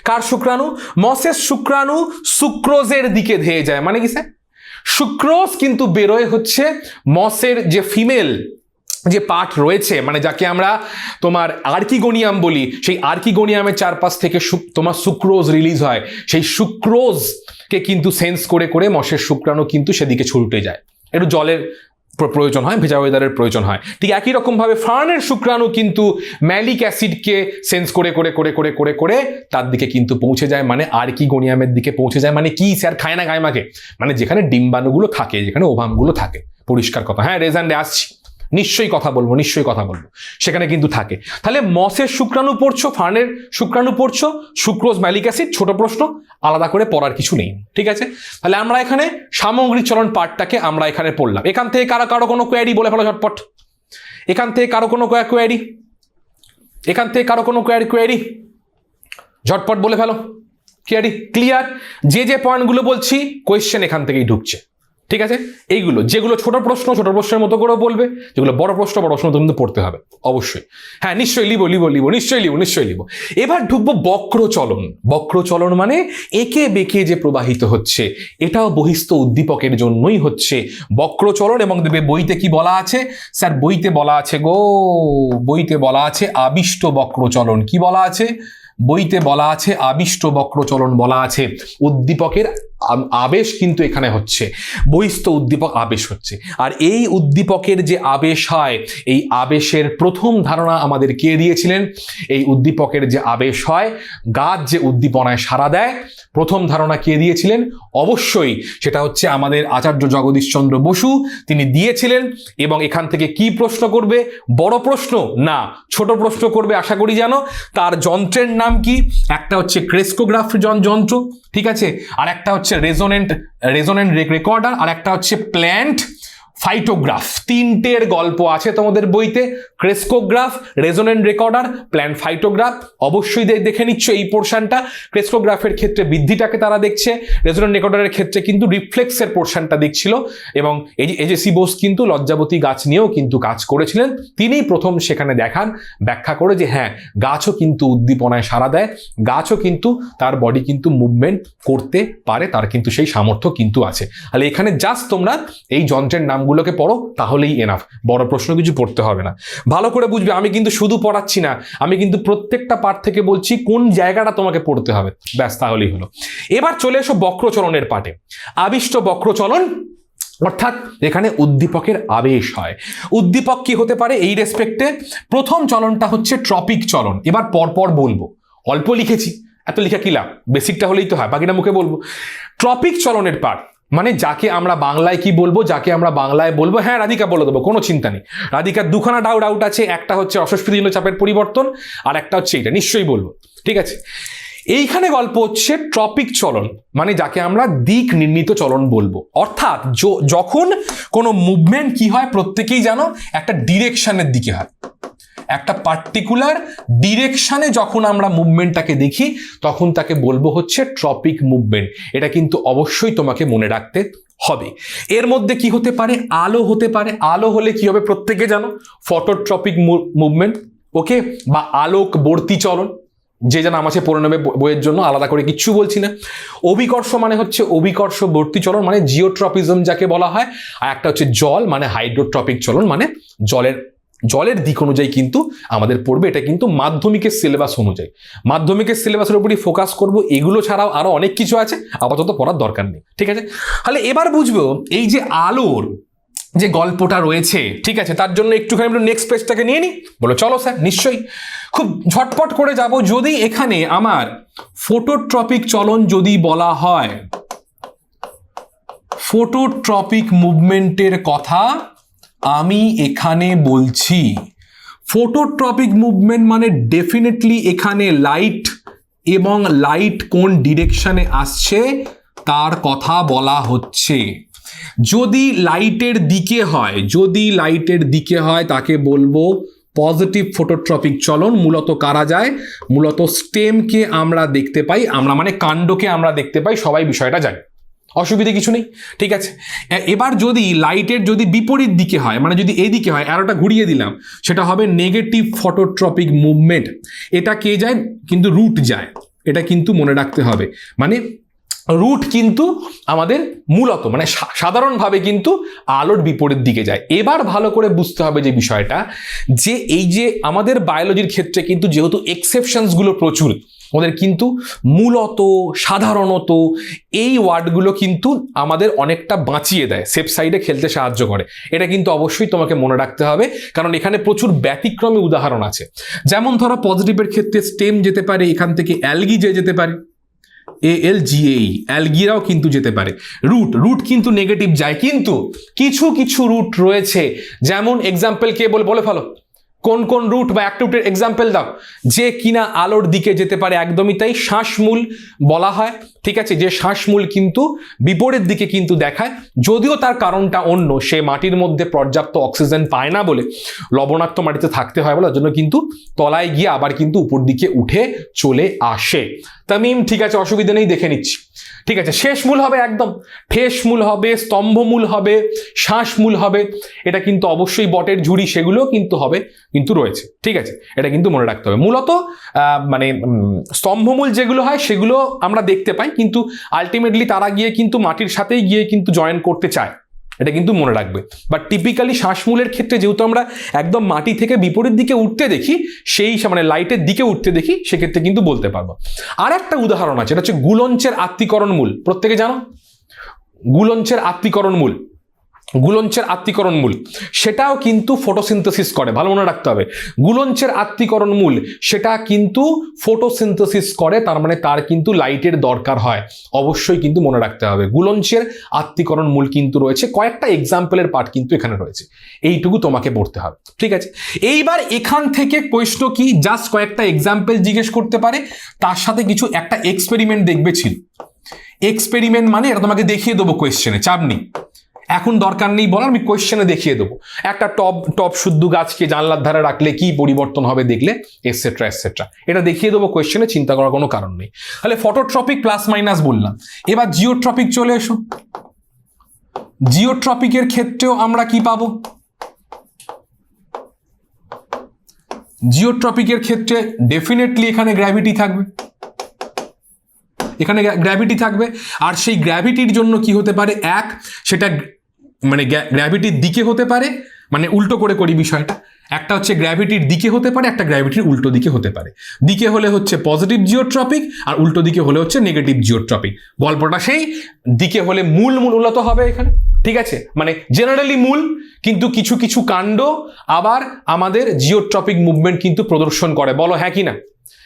কার শুক্রাণু? মসের শুক্রাণু সুক্রোজের দিকে ধেয়ে যায়। মানে কি স্যার? সুক্রোজ কিন্তু বেরোয় হচ্ছে মসের যে ফিমেল যে পার্ট রয়েছে, মানে যাকে আমরা তোমার আর্কিগোনিয়াম বলি, সেই আর্কিগোনিয়ামের চারপাশ থেকে তোমার সুক্রোজ রিলিজ হয়। সেই সুক্রোজকে কিন্তু সেন্স করে করে মশের শুক্রাণু কিন্তু সেদিকে ছুটে যায়। একটু জলের প্রয়োজন হয়, ভেজা ওয়েদারের প্রয়োজন হয়। ঠিক একই রকমভাবে ফার্নের শুক্রাণু কিন্তু ম্যালিক অ্যাসিডকে সেন্স করে করে করে করে করে করে তার দিকে কিন্তু পৌঁছে যায়, মানে আর্কিগোনিয়ামের দিকে পৌঁছে যায়। মানে কি স্যার? খায় না গায়মাকে, মানে যেখানে ডিম্বাণুগুলো থাকে, যেখানে ওভামগুলো থাকে। পরিষ্কার কথা। হ্যাঁ, রেজান্ডে আসছি, নিশ্চয়ই কথা বলবো, নিশ্চয়ই কথা বলবো, সেখানে কিন্তু থাকে। তাহলে মসের শুক্রাণু পড়ছো, ফার্নের শুক্রাণু পড়ছো, সুক্রোজ ম্যালিক অ্যাসিড, ছোট প্রশ্ন, আলাদা করে পড়ার কিছু নেই, ঠিক আছে। তাহলে আমরা এখানে সামগ্রিক চলন পার্টটাকে আমরা এখানে পড়লাম। এখান থেকে কারো কোনো কোয়ারি বলে ফেলো ঝটপট, এখান থেকে কারো কোনো কোয়ারি, এখান থেকে কারো কোনো কোয়ারি ঝটপট বলে ফেলো। Query clear? যে পয়েন্টগুলো বলছি কোয়েশ্চেন এখান থেকেই ঢুকছে, ঠিক আছে। এইগুলো যেগুলো ছোট প্রশ্নের মতো করে বলবে, যেগুলো বড় প্রশ্ন মতো কিন্তু পড়তে হবে অবশ্যই। হ্যাঁ নিশ্চয়ই লিবো, নিশ্চয়ই লিবো। এবার ঢুকবো বক্রচলন। বক্রচলন মানে একে বেঁকে যে প্রবাহিত হচ্ছে, এটাও বহিস্থ উদ্দীপকের জন্যই হচ্ছে বক্রচলন। এবং দেবে বইতে কি বলা আছে স্যার? বইতে বলা আছে বইতে বলা আছে আবিষ্ট বক্রচলন। কি বলা আছে? বইতে বলা আছে আবিষ্ট বক্রচলন বলা আছে। উদ্দীপকের আবেশ কিন্তু এখানে হচ্ছে, বহিস্থ উদ্দীপক আবেশ হচ্ছে। আর এই উদ্দীপকের যে আবেশ হয়, এই আবেশের প্রথম ধারণা আমাদের কে দিয়েছিলেন? এই উদ্দীপকের যে আবেশ হয়, গাছ যে উদ্দীপনায় সাড়া দেয়, প্রথম ধারণা কে দিয়েছিলেন? অবশ্যই সেটা হচ্ছে আমাদের আচার্য জগদীশচন্দ্র বসু, তিনি দিয়েছিলেন। এবং এখান থেকে কি প্রশ্ন করবে? বড় প্রশ্ন না, ছোট প্রশ্ন করবে আশা করি। জানো তার যন্ত্রের নাম কি? একটা হচ্ছে ক্রেস্কোগ্রাফ যন্ত্র, ঠিক আছে, আর একটা হচ্ছে রেজোনেন্ট রেকর্ডার, আর একটা হচ্ছে প্ল্যান্ট ফাইটোগ্রাফ। তিনটের গল্প আছে তোমাদের বইতে, ক্রেস্কোগ্রাফ, রেজোনেন্ট রেকর্ডার, প্ল্যান্ট ফাইটোগ্রাফ। অবশ্যই দেখে নিচ্ছ এই পোর্শনটা। ক্রেস্কোগ্রাফের ক্ষেত্রে বৃদ্ধিটাকে তারা দেখছে, রেজোনেন্ট রেকর্ডারের ক্ষেত্রে কিন্তু রিফ্লেক্সের পোর্শনটা দেখছিল। এবং এজেসি বোস কিন্তু লজ্জাবতী গাছ নিয়েও কিন্তু কাজ করেছিলেন। তিনি প্রথম সেখানে ব্যাখ্যা করে যে হ্যাঁ, গাছও কিন্তু উদ্দীপনায় সাড়া দেয়, গাছও কিন্তু তার বডি কিন্তু মুভমেন্ট করতে পারে, তার কিন্তু সেই সামর্থ্য কিন্তু আছে। তাহলে এখানে জাস্ট তোমরা এই যন্ত্রের নামগুলোকে পড়ো, তাহলেই এনাফ, বড় প্রশ্ন কিছু পড়তে হবে না। ভালো করে বুঝবে, আমি কিন্তু শুধু পড়াচ্ছি না, আমি কিন্তু প্রত্যেকটা পাঠ থেকে বলছি কোন জায়গাটা তোমাকে পড়তে হবে, ব্যাস তাহলেই হলো। এবার চলে এসো বক্রচলনের পাঠে। আবিষ্ট বক্রচলন অর্থাৎ এখানে উদ্দীপকের আবেশ হয়। উদ্দীপক কি হতে পারে এই রেসপেক্টে? প্রথম চলনটা হচ্ছে ট্রপিক চলন। এবার পরপর বলবো, অল্প লিখেছি, এত লিখা কি লাভ, বেসিকটা হলেই তো হয়, বাকিটা মুখে বলবো। ট্রপিক চলনের পাঠ মানে যাকে আমরা বাংলায় কি বলবো, হ্যাঁ রাধিকা বলে দেবো, কোনো চিন্তা নেই। রাধিকার দুখানা ডাউট আছে, একটা হচ্ছে অস্বস্তিজন্য চাপের পরিবর্তন, আর একটা হচ্ছে এটা, নিশ্চয়ই বলবো, ঠিক আছে। এইখানে গল্প হচ্ছে ট্রপিক চলন, মানে যাকে আমরা দিক নির্ণীত চলন বলবো। অর্থাৎ যখন কোনো মুভমেন্ট কি হয়, প্রত্যেকেই জানো একটা ডিরেকশনের দিকে হয়, একটা পার্টিকুলার ডিরেকশনে যখন আমরা মুভমেন্টটাকে দেখি, তখন তাকে বলবো হচ্ছে ট্রপিক মুভমেন্ট। এটা কিন্তু অবশ্যই তোমাকে মনে রাখতে হবে। এর মধ্যে কি হতে পারে? আলো হতে পারে। আলো হলে কি হবে প্রত্যেকে জানো? ফটোট্রপিক মুভমেন্ট, ওকে, বা আলোকবর্তী চলন, যে যেন আমার পড়ে নেবে বইয়ের জন্য, আলাদা করে কিচ্ছু বলছি না। অভিকর্ষ মানে হচ্ছে অভিকর্ষবর্তী চলন, মানে জিওট্রপিজম যাকে বলা হয়। আর একটা হচ্ছে জল মানে হাইড্রোট্রপিক চলন, মানে জলের দিক অনুযায়ী কিন্তু আমাদের পড়বে। এটা কিন্তু মাধ্যমিকের সিলেবাস অনুযায়ী, মাধ্যমিকের সিলেবাসের উপরই ফোকাস করব। এগুলো ছাড়াও আরো অনেক কিছু আছে, আপাতত পড়ার দরকার নেই, ঠিক আছে। তাহলে এবার বুঝবো এই যে আলোর যে গল্পটা রয়েছে, ঠিক আছে, তার জন্য একটুখানি নেক্সট পেজটাকে নিয়ে নিই। বলো চলো স্যার, নিশ্চয়ই খুব ঝটপট করে যাব। যদি এখানে আমার ফটোট্রপিক চলন যদি বলা হয়, ফটোট্রপিক মুভমেন্টের কথা আমি এখানে বলছি। ফটোট্রপিক মুভমেন্ট মানে ডেফিনেটলি এখানে লাইট এবং লাইট কোন ডিরেকশনে আসছে তার কথা বলা হচ্ছে। যদি লাইটের দিকে হয় তাকে বলবো পজিটিভ ফটোট্রপিক চলন। মূলত কারা যায়? মূলত স্টেমকে আমরা দেখতে পাই, আমরা মানে কাণ্ডকে আমরা দেখতে পাই, সবাই বিষয়টা জানি, অসুবিধে কিছু নেই, ঠিক আছে। এবার যদি লাইটের যদি বিপরীত দিকে হয়, মানে যদি এই দিকে হয়, অ্যারোটা ঘুরিয়ে দিলাম, সেটা হবে নেগেটিভ ফটোট্রপিক মুভমেন্ট। এটা কে যায়? কিন্তু রুট যায়, এটা কিন্তু মনে রাখতে হবে। মানে রুট কিন্তু আমাদের মূলত মানে সাধারণভাবে কিন্তু আলোর বিপরীত দিকে যায়। এবার ভালো করে বুঝতে হবে যে বিষয়টা, যে এই যে আমাদের বায়োলজির ক্ষেত্রে কিন্তু যেহেতু এক্সেপশনসগুলো প্রচুর, ওদের কিন্তু মূলত সাধারণত এই ওয়ার্ডগুলো কিন্তু আমাদের অনেকটা বাঁচিয়ে দেয়, সেফ সাইডে খেলতে সাহায্য করে। এটা কিন্তু অবশ্যই তোমাকে মনে রাখতে হবে, কারণ এখানে প্রচুর ব্যতিক্রমী উদাহরণ আছে। যেমন ধরো পজিটিভের ক্ষেত্রে স্টেম যেতে পারে, এখান থেকে অ্যালগি যেতে পারে, ALGAE, অ্যালগিরাও কিন্তু যেতে পারে। রুট কিন্তু নেগেটিভ যায়, কিন্তু কিছু কিছু রুট রয়েছে, যেমন এক্সাম্পল কে বলে ফেলো, কোন কোন রুট বা একটা রুটের এক্সাম্পল দাও যে কিনা আলোর দিকে যেতে পারে। একদমই তাই, শ্বাসমূল বলা হয়, ঠিক আছে, যে শ্বাসমূল কিন্তু বিপরীত দিকে কিন্তু দেখায়, যদিও তার কারণটা অন্য, সে মাটির মধ্যে পর্যাপ্ত অক্সিজেন পায় না বলে, লবণাক্ত মাটিতে থাকতে হয় বলে, জন্য কিন্তু তলায় গিয়ে আবার কিন্তু উপর দিকে উঠে চলে আসে। তামিম, ঠিক আছে, অসুবিধা নেই, দেখে নিচ্ছি। ঠিক আছে, শেষ মূল হবে একদম, ঠেস মূল হবে, স্তম্ভমূল হবে, শ্বাসমূল হবে, এটা কিন্তু অবশ্যই বটের ঝুড়ি, সেগুলো কিন্তু হবে, কিন্তু রয়েছে, ঠিক আছে, এটা কিন্তু মনে রাখতে হবে। মূলত মানে স্তম্ভমূল যেগুলো হয় সেগুলো আমরা দেখতে পাই, কিন্তু আলটিমেটলি তারা গিয়ে কিন্তু মাটির সাথেই গিয়ে কিন্তু জয়েন করতে চায়, এটা কিন্তু মনে রাখবে। বাট টিপিক্যালি শ্বাসমূলের ক্ষেত্রে যেহেতু আমরা একদম মাটি থেকে বিপরীত দিকে উঠতে দেখি, সেই মানে লাইটের দিকে উঠতে দেখি, সেক্ষেত্রে কিন্তু বলতে পারবো। আর একটা উদাহরণ আছে, এটা হচ্ছে গুলঞ্চের আত্তীকরণ মূল। প্রত্যেকে জানো গুলঞ্চের আত্তীকরণ মূল, গুলঞ্চের আত্তীকরণ মূল, সেটাও কিন্তু ফটোসিনথেসিস করে, ভালো মনে রাখতে হবে। গুলঞ্চের আত্তীকরণ মূল সেটা কিন্তু ফটোসিনথেসিস করে, তার মানে তার কিন্তু লাইটের দরকার হয়, অবশ্যই কিন্তু মনে রাখতে হবে। গুলঞ্চের আত্তীকরণ মূল কিন্তু রয়েছে, কয়েকটা এক্সাম্পলের পার্ট কিন্তু এখানে রয়েছে, এইটুকু তোমাকে পড়তে হবে, ঠিক আছে। এইবার এখান থেকে প্রশ্ন কি, জাস্ট কয়েকটা এক্সাম্পল জিজ্ঞেস করতে পারে, তার সাথে কিছু একটা এক্সপেরিমেন্ট দেখবে ছিল। এক্সপেরিমেন্ট মানে এটা তোমাকে দেখিয়ে দেবো কোয়েশ্চেনে, চাপ নেই, এখন দরকার নেই বলার, আমি কোয়েশ্চেনে দেখিয়ে দেবো। একটা টপ শুদ্ধ গাছকে জানলার ধারে রাখলে কি পরিবর্তন হবে দেখলে, এটসেট্রা এটসেট্রা, এটা দেখিয়ে দেবো কোয়েশ্চেনে, চিন্তা করার কোনো কারণ নেই। তাহলে ফটোট্রপিক প্লাস মাইনাস বললাম, এবার জিওট্রপিক চলে এসো। জিওট্রপিকের ক্ষেত্রেও আমরা কি পাবো, জিওট্রপিকের ক্ষেত্রে ডেফিনেটলি এখানে গ্র্যাভিটি থাকবে, এখানে গ্র্যাভিটি থাকবে। আর সেই গ্র্যাভিটির জন্য কি হতে পারে, এক, সেটা মানে গ্র্যাভিটির দিকে হতে পারে, মানে উল্টো করে করি বিষয়টা, একটা হচ্ছে গ্র্যাভিটির দিকে হতে পারে, একটা গ্র্যাভিটির উল্টো দিকে হতে পারে। দিকে হলে হচ্ছে পজিটিভ জিওট্রপিক, আর উল্টো দিকে হলে হচ্ছে নেগেটিভ জিওট্রপিক। গল্পটা সেই দিকে হলে মূলত হবে এখানে, ঠিক আছে, মানে জেনারেলি মূল, কিন্তু কিছু কিছু কাণ্ড আবার আমাদের জিওট্রপিক মুভমেন্ট কিন্তু প্রদর্শন করে, বলো হ্যাঁ কি না?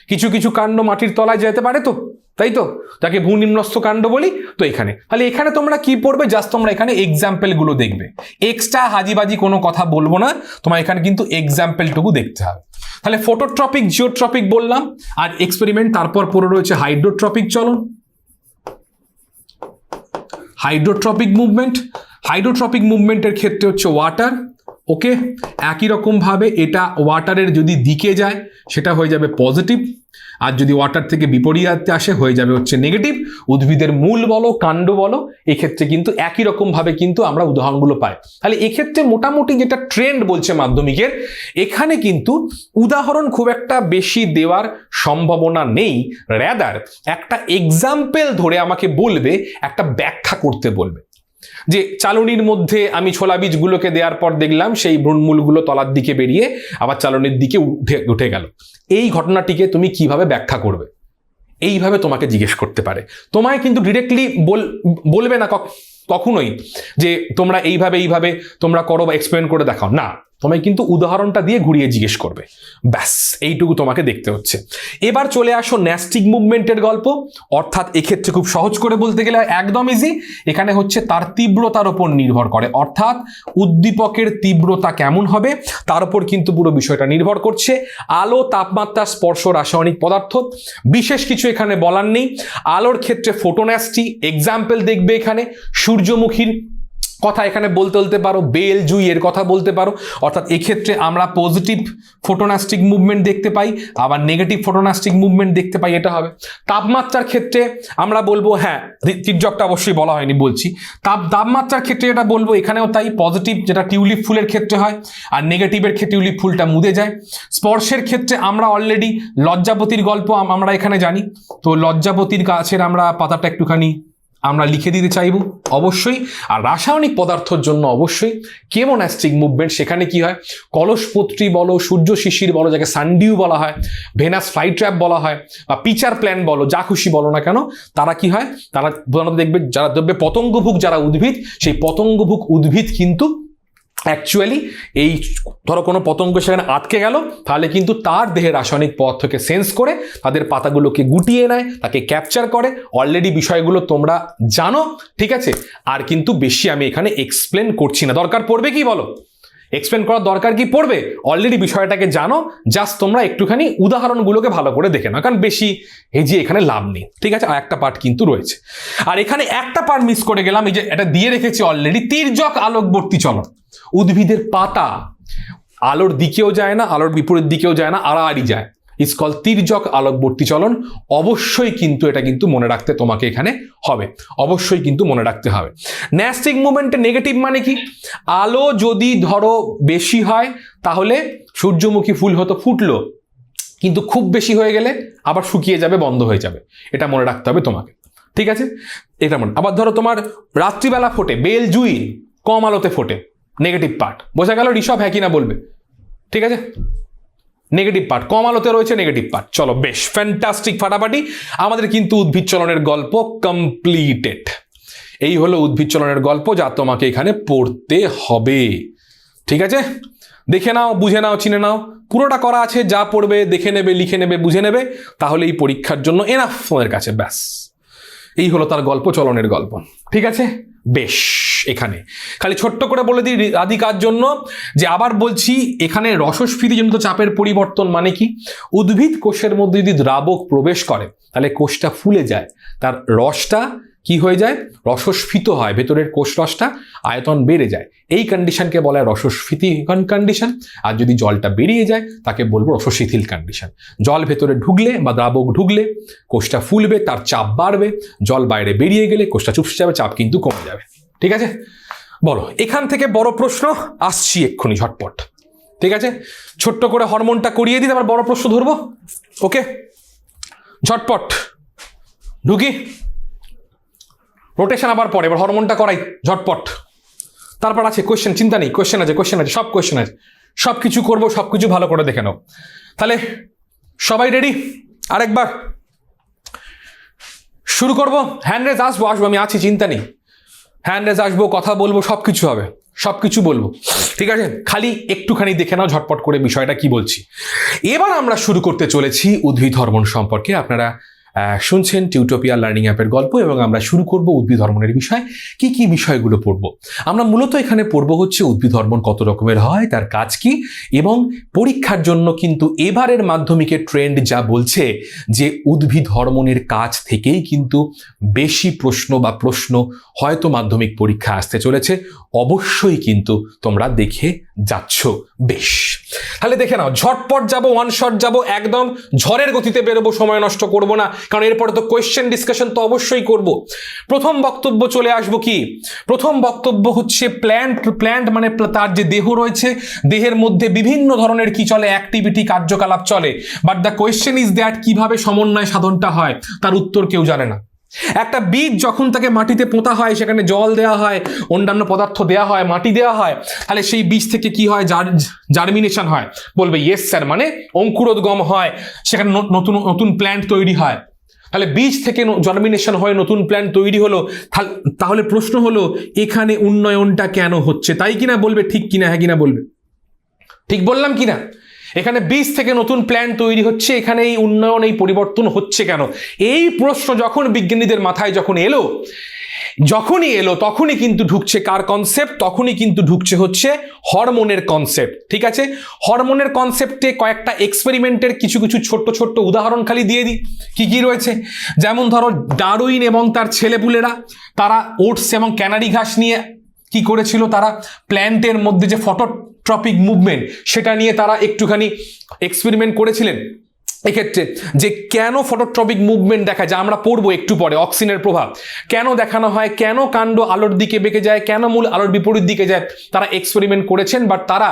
কিছু কিছু কাণ্ড মাটির তলায় যেতে পারে, তো তাই তো, যাকে ভূনিম্নস্থ কাণ্ড বলি। তো এখানে তাহলে এখানে তোমরা কি পড়বে, জাস্ট তোমরা এখানে এক্সাম্পল গুলো দেখবে, এক্সট্রা হাজিবাজি কোনো কথা বলবো না, তোমার এখানে কিন্তু এক্সাম্পলটুকু দেখতে হবে। তাহলে ফটোট্রপিক জিওট্রপিক বললাম, আর এক্সপেরিমেন্ট, তারপর পড়ে রয়েছে হাইড্রোট্রপিক। চলো, হাইড্রোট্রপিক মুভমেন্ট, হাইড্রোট্রপিক মুভমেন্টের ক্ষেত্রে হচ্ছে ওয়াটার, ওকে, একই রকম ভাবে এটা ওয়াটারের যদি দিকে যায় সেটা হয়ে যাবে পজিটিভ, আর যদি ওয়াটার থেকে বিপরীতে আসে হয়ে যাবে হচ্ছে নেগেটিভ। উদ্ভিদের মূল বলো, কাণ্ড বলো, এক্ষেত্রে কিন্তু একই রকম ভাবে কিন্তু আমরা উদাহরণগুলো পাই। তাহলে এক্ষেত্রে মোটামুটি যেটা ট্রেন্ড বলছে মাধ্যমিকের, এখানে কিন্তু উদাহরণ খুব একটা বেশি দেওয়ার সম্ভাবনা নেই, র্যাদার একটা এক্সাম্পল ধরে আমাকে বলবে, একটা ব্যাখ্যা করতে বলবে, যে চালনির মধ্যে আমি ছোলা বীজগুলোকে দেওয়ার পর দেখলাম সেই ভ্রূণমূলগুলো তলার দিকে বেরিয়ে আবার চালনির দিকে উঠে গেল, এই ঘটনাটিকে তুমি কিভাবে ব্যাখ্যা করবে, এইভাবে তোমাকে জিজ্ঞেস করতে পারে। তোমায় কিন্তু ডিরেক্টলি বলবে না কখনোই যে তোমরা এইভাবে তোমরা করো বা এক্সপ্লেন করে দেখাও, না, তোমায় কিন্তু উদাহরণটা দিয়ে ঘুরিয়ে জিজ্ঞেস করবে, ব্যাস এইটুকু তোমাকে দেখতে হচ্ছে। এবার চলে আসো ন্যাস্টিক মুভমেন্টের গল্প, অর্থাৎ এক্ষেত্রে খুব সহজ করে বলতে গেলে একদম ইজি, এখানে হচ্ছে তার তীব্রতার উপর নির্ভর করে, অর্থাৎ উদ্দীপকের তীব্রতা কেমন হবে তার উপর কিন্তু পুরো বিষয়টা নির্ভর করছে। আলো, তাপমাত্রা, স্পর্শ, রাসায়নিক পদার্থ, বিশেষ কিছু এখানে বলার নেই। আলোর ক্ষেত্রে ফোটোন্যাস্টি, এক্সাম্পল দেখবে এখানে সূর্যমুখীর কথা এখানে বলতে পারো, বেল, জুই এর কথা বলতে পারো, অর্থাৎ এক্ষেত্রে আমরা পজিটিভ ফোটোনাস্টিক মুভমেন্ট দেখতে পাই, আবার নেগেটিভ ফোটোনাস্টিক মুভমেন্ট দেখতে পাই, এটা হবে। তাপমাত্রার ক্ষেত্রে আমরা বলবো, হ্যাঁ তির্যকটা অবশ্যই বলা হয়নি, বলছি তাপমাত্রার ক্ষেত্রে এটা বলবো, এখানেও তাই, পজিটিভ যেটা টিউলিপ ফুলের ক্ষেত্রে হয়, আর নেগেটিভের ক্ষেত্রে টিউলিপ ফুলটা মুদে যায়। স্পর্শের ক্ষেত্রে আমরা অলরেডি লজ্জাপতির গল্প আমরা এখানে জানি, তো লজ্জাপতির গাছের আমরা পাতাটা একটুখানি আমরা লিখে দিতে চাইবো অবশ্যই। আর রাসায়নিক পদার্থের জন্য অবশ্যই কেমোন্যাস্টিক মুভমেন্ট, সেখানে কি হয়, কলসপত্রী বলো, সূর্য শিশির বলো, যাকে সানডিউ বলা হয়, ভেনাস ফ্লাইট্র্যাপ বলা হয়, বা পিচার প্ল্যান্ট বলো, যা খুশি বলো না কেন, তারা কি হয়, তারা প্রধানত দেখবে যারা দেখবে পতঙ্গভুক যারা উদ্ভিদ, সেই পতঙ্গভুক উদ্ভিদ কিন্তু অ্যাকচুয়ালি এই ধরো কোনো পতঙ্গ সেখানে আটকে গেল, তাহলে কিন্তু তার দেহের রাসায়নিক পদার্থকে সেন্স করে তাদের পাতাগুলোকে গুটিয়ে নেয়, তাকে ক্যাপচার করে। অলরেডি বিষয়গুলো তোমরা জানো, ঠিক আছে? আর কিন্তু বেশি আমি এখানে এক্সপ্লেন করছি না। দরকার পড়বে কি বলো? এক্সপ্লেন করার দরকার কি পড়বে? অলরেডি বিষয়টাকে জানো, জাস্ট তোমরা একটুখানি উদাহরণগুলোকে ভালো করে দেখে নাও, কারণ বেশি এই যে এখানে লাভ নেই, ঠিক আছে? আর একটা পার্ট কিন্তু রয়েছে, আর এখানে একটা পার্ট মিস করে গেলাম, এই যে এটা দিয়ে রেখেছি অলরেডি, তির্যক আলোকবর্তী চলন। উদ্ভিদের পাতা আলোর দিকেও যায় না, আলোর বিপরীত দিকেও যায় না, আড়াআড়ি যায়, ইটস কল তির্যক আলোকবর্তী চলন। অবশ্যই কিন্তু এটা কিন্তু মনে রাখতে তোমাকে এখানে হবে, অবশ্যই কিন্তু মনে রাখতে হবে। ন্যাস্টিক মুভমেন্টে নেগেটিভ মানে কি? আলো যদি ধরো বেশি হয় তাহলে সূর্যমুখী ফুল হয়তো ফুটলো, কিন্তু খুব বেশি হয়ে গেলে আবার শুকিয়ে যাবে, বন্ধ হয়ে যাবে। এটা মনে রাখতে হবে তোমাকে, ঠিক আছে? এটা মনে। আবার ধরো তোমার রাত্রিবেলা ফোটে বেল জুই, কম আলোতে ফোটে, নেগেটিভ পার্ট। বোঝা গেল ঋষভ? হ্যাঁ কিনা বলবে, ঠিক আছে? নেগেটিভ পার্ট, কম আলোতে রয়েছে নেগেটিভ পার্ট। চলো বেশ, ফ্যান্টাস্টিক, ফাটাফাটি। আমাদের কিন্তু উদ্ভিদ চলনের গল্প কমপ্লিটেড। এই হলো উদ্ভিদ চলনের গল্প, যা তোমাকে এখানে পড়তে হবে, ঠিক আছে? দেখে নাও, বুঝে নাও, চিনে নাও, পুরোটা করা আছে। যা পড়বে দেখে নেবে, লিখে নেবে, বুঝে নেবে, তাহলে এই পরীক্ষার জন্য এনাফ তোমাদের কাছে। ব্যাস, এই হলো তার গল্প, চলনের গল্প, ঠিক আছে? বেশ, এখানে খালি ছোট্ট করে বলে দিই রাধিকার জন্য যে, আবার বলছি, এখানে রসস্ফীতিজনিত চাপের পরিবর্তন মানে কি? উদ্ভিদ কোষের মধ্যে যদি দ্রাবক প্রবেশ করে তাহলে কোষটা ফুলে যায়, তার রসটা কি হয়ে যায়? রসস্ফীত হয়, ভেতরের কোষ রসটা আয়তন বেড়ে যায়। এই কন্ডিশনকে বলা হয় রসস্ফীতি কন্ডিশন। আর যদি জলটা বেরিয়ে যায় তাকে বলবো রসশিথিল কন্ডিশন। জল ভেতরে ঢুকলে বা দ্রাবক ঢুকলে কোষটা ফুলবে, তার চাপ বাড়বে। জল বাইরে বেরিয়ে গেলে কোষটা চুপসে যাবে, চাপ কিন্তু কমে যাবে, ঠিক আছে? বলো, এখান থেকে বড় প্রশ্ন আসছি এক্ষুনি, ঝটপট, ঠিক আছে? ছোট্ট করে হরমোনটা করিয়ে দিই, আবার বড় প্রশ্ন ধরবো। ওকে, ঝটপট ঢুকি। রোটেশন আবার পরে, এবার হরমোনটা করাই ঝটপট। তারপর আছে কোয়েশ্চেন, চিন্তা নেই, কোয়েশ্চেন আছে, সব কোয়েশ্চেন আছে, সব কিছু করবো, সব কিছু ভালো করে দেখে নাও। তাহলে সবাই রেডি? আরেকবার শুরু করবো। হ্যান্ড রেজ আসবো, আমি আছি, চিন্তা নেই। হ্যান্ড রেজ আসবো, কথা বলবো, সব কিছু হবে, সব কিছু বলবো, ঠিক আছে? খালি একটুখানি দেখে নাও ঝটপট করে বিষয়টা কি বলছি। এবার আমরা শুরু করতে চলেছি উদ্ভিদ হরমোন সম্পর্কে। আপনারা শুনছেন টিউটোপিয়া লার্নিং অ্যাপের গল্প, এবং আমরা শুরু করব উদ্ভিদ হরমোনের বিষয়। কি কি বিষয়গুলো পড়ব? আমরা মূলত এখানে পড়ব হচ্ছে উদ্ভিদ হরমোন কত রকমের হয়, তার কাজ কি, এবং পরীক্ষার জন্য কিন্তু এবারের মাধ্যমিকের ট্রেন্ড যা বলছে যে উদ্ভিদ হরমোনের কাজ থেকেই কিন্তু বেশি প্রশ্ন হয়তো মাধ্যমিক পরীক্ষা আসতে চলেছে। অবশ্যই কিন্তু তোমরা দেখে যাচ্ছ। বেশ, তাহলে দেখে নাও, ঝটপট যাব, ওয়ান শট যাব, একদম ঝড়ের গতিতে বেরোবো, সময় নষ্ট করব না, কারণ এরপরে তো কোয়েশ্চেন ডিসকাশন তো অবশ্যই করব। প্রথম বক্তব্য চলে আসবো কি? প্রথম বক্তব্য হচ্ছে প্ল্যান্ট মানে তার যে দেহ রয়েছে, দেহের মধ্যে বিভিন্ন ধরনের কি চলে, অ্যাক্টিভিটি, কার্যকলাপ চলে। But the question is that কিভাবে সমন্বয় সাধনটা হয় তার উত্তর কেউ জানে না। একটা বীজ যখন তাকে মাটিতে পোঁতা হয়, সেখানে জল দেওয়া হয়, অন্যান্য পদার্থ দেওয়া হয়, মাটি দেওয়া হয়, তাহলে সেই বীজ থেকে কি হয়? জার্মিনেশন হয়। বলবে ইয়েস স্যার, মানে অঙ্কুরোদ্গম হয়, সেখানে নতুন নতুন প্ল্যান্ট তৈরি হয়। তাহলে বীজ থেকে জার্মিনেশন হয়ে নতুন প্ল্যান্ট তৈরি হলো। তাহলে প্রশ্ন হলো, এখানে উন্নয়নটা কেন হচ্ছে? তাই কিনা বলবে, ঠিক কিনা? হ্যাঁ কিনা বলবে? ঠিক বললাম কিনা? এখানে বীজ থেকে নতুন প্ল্যান্ট তৈরি হচ্ছে, এখানে এই উন্নয়ন, এই পরিবর্তন হচ্ছে কেন? এই প্রশ্ন যখন বিজ্ঞানীদের মাথায় যখনই এলো তখনই কিন্তু ঢুকছে কার কনসেপ্ট? তখনই কিন্তু ঢুকছে হচ্ছে হরমোনের কনসেপ্ট, ঠিক আছে? হরমোনের কনসেপ্টে কয়েকটা এক্সপেরিমেন্টের কিছু ছোট্ট উদাহরণ খালি দিয়ে দিই। কি রয়েছে? যেমন ধরো ডারউইন এবং তার ছেলেপুলেরা, তারা ওটস এবং ক্যানারি ঘাস নিয়ে কি করেছিল? তারা প্ল্যান্টের মধ্যে যে ফটোট্রপিক মুভমেন্ট, সেটা নিয়ে তারা একটুখানি এক্সপেরিমেন্ট করেছিলেন। এক্ষেত্রে যে কেন ফটোট্রপিক মুভমেন্ট দেখায়, যা আমরা পড়বো একটু পরে, অক্সিনের প্রভাব কেন দেখানো হয়, কেন কাণ্ড আলোর দিকে বেঁকে যায়, কেন মূল আলোর বিপরীত দিকে যায়, তারা এক্সপেরিমেন্ট করেছেন। বাট তারা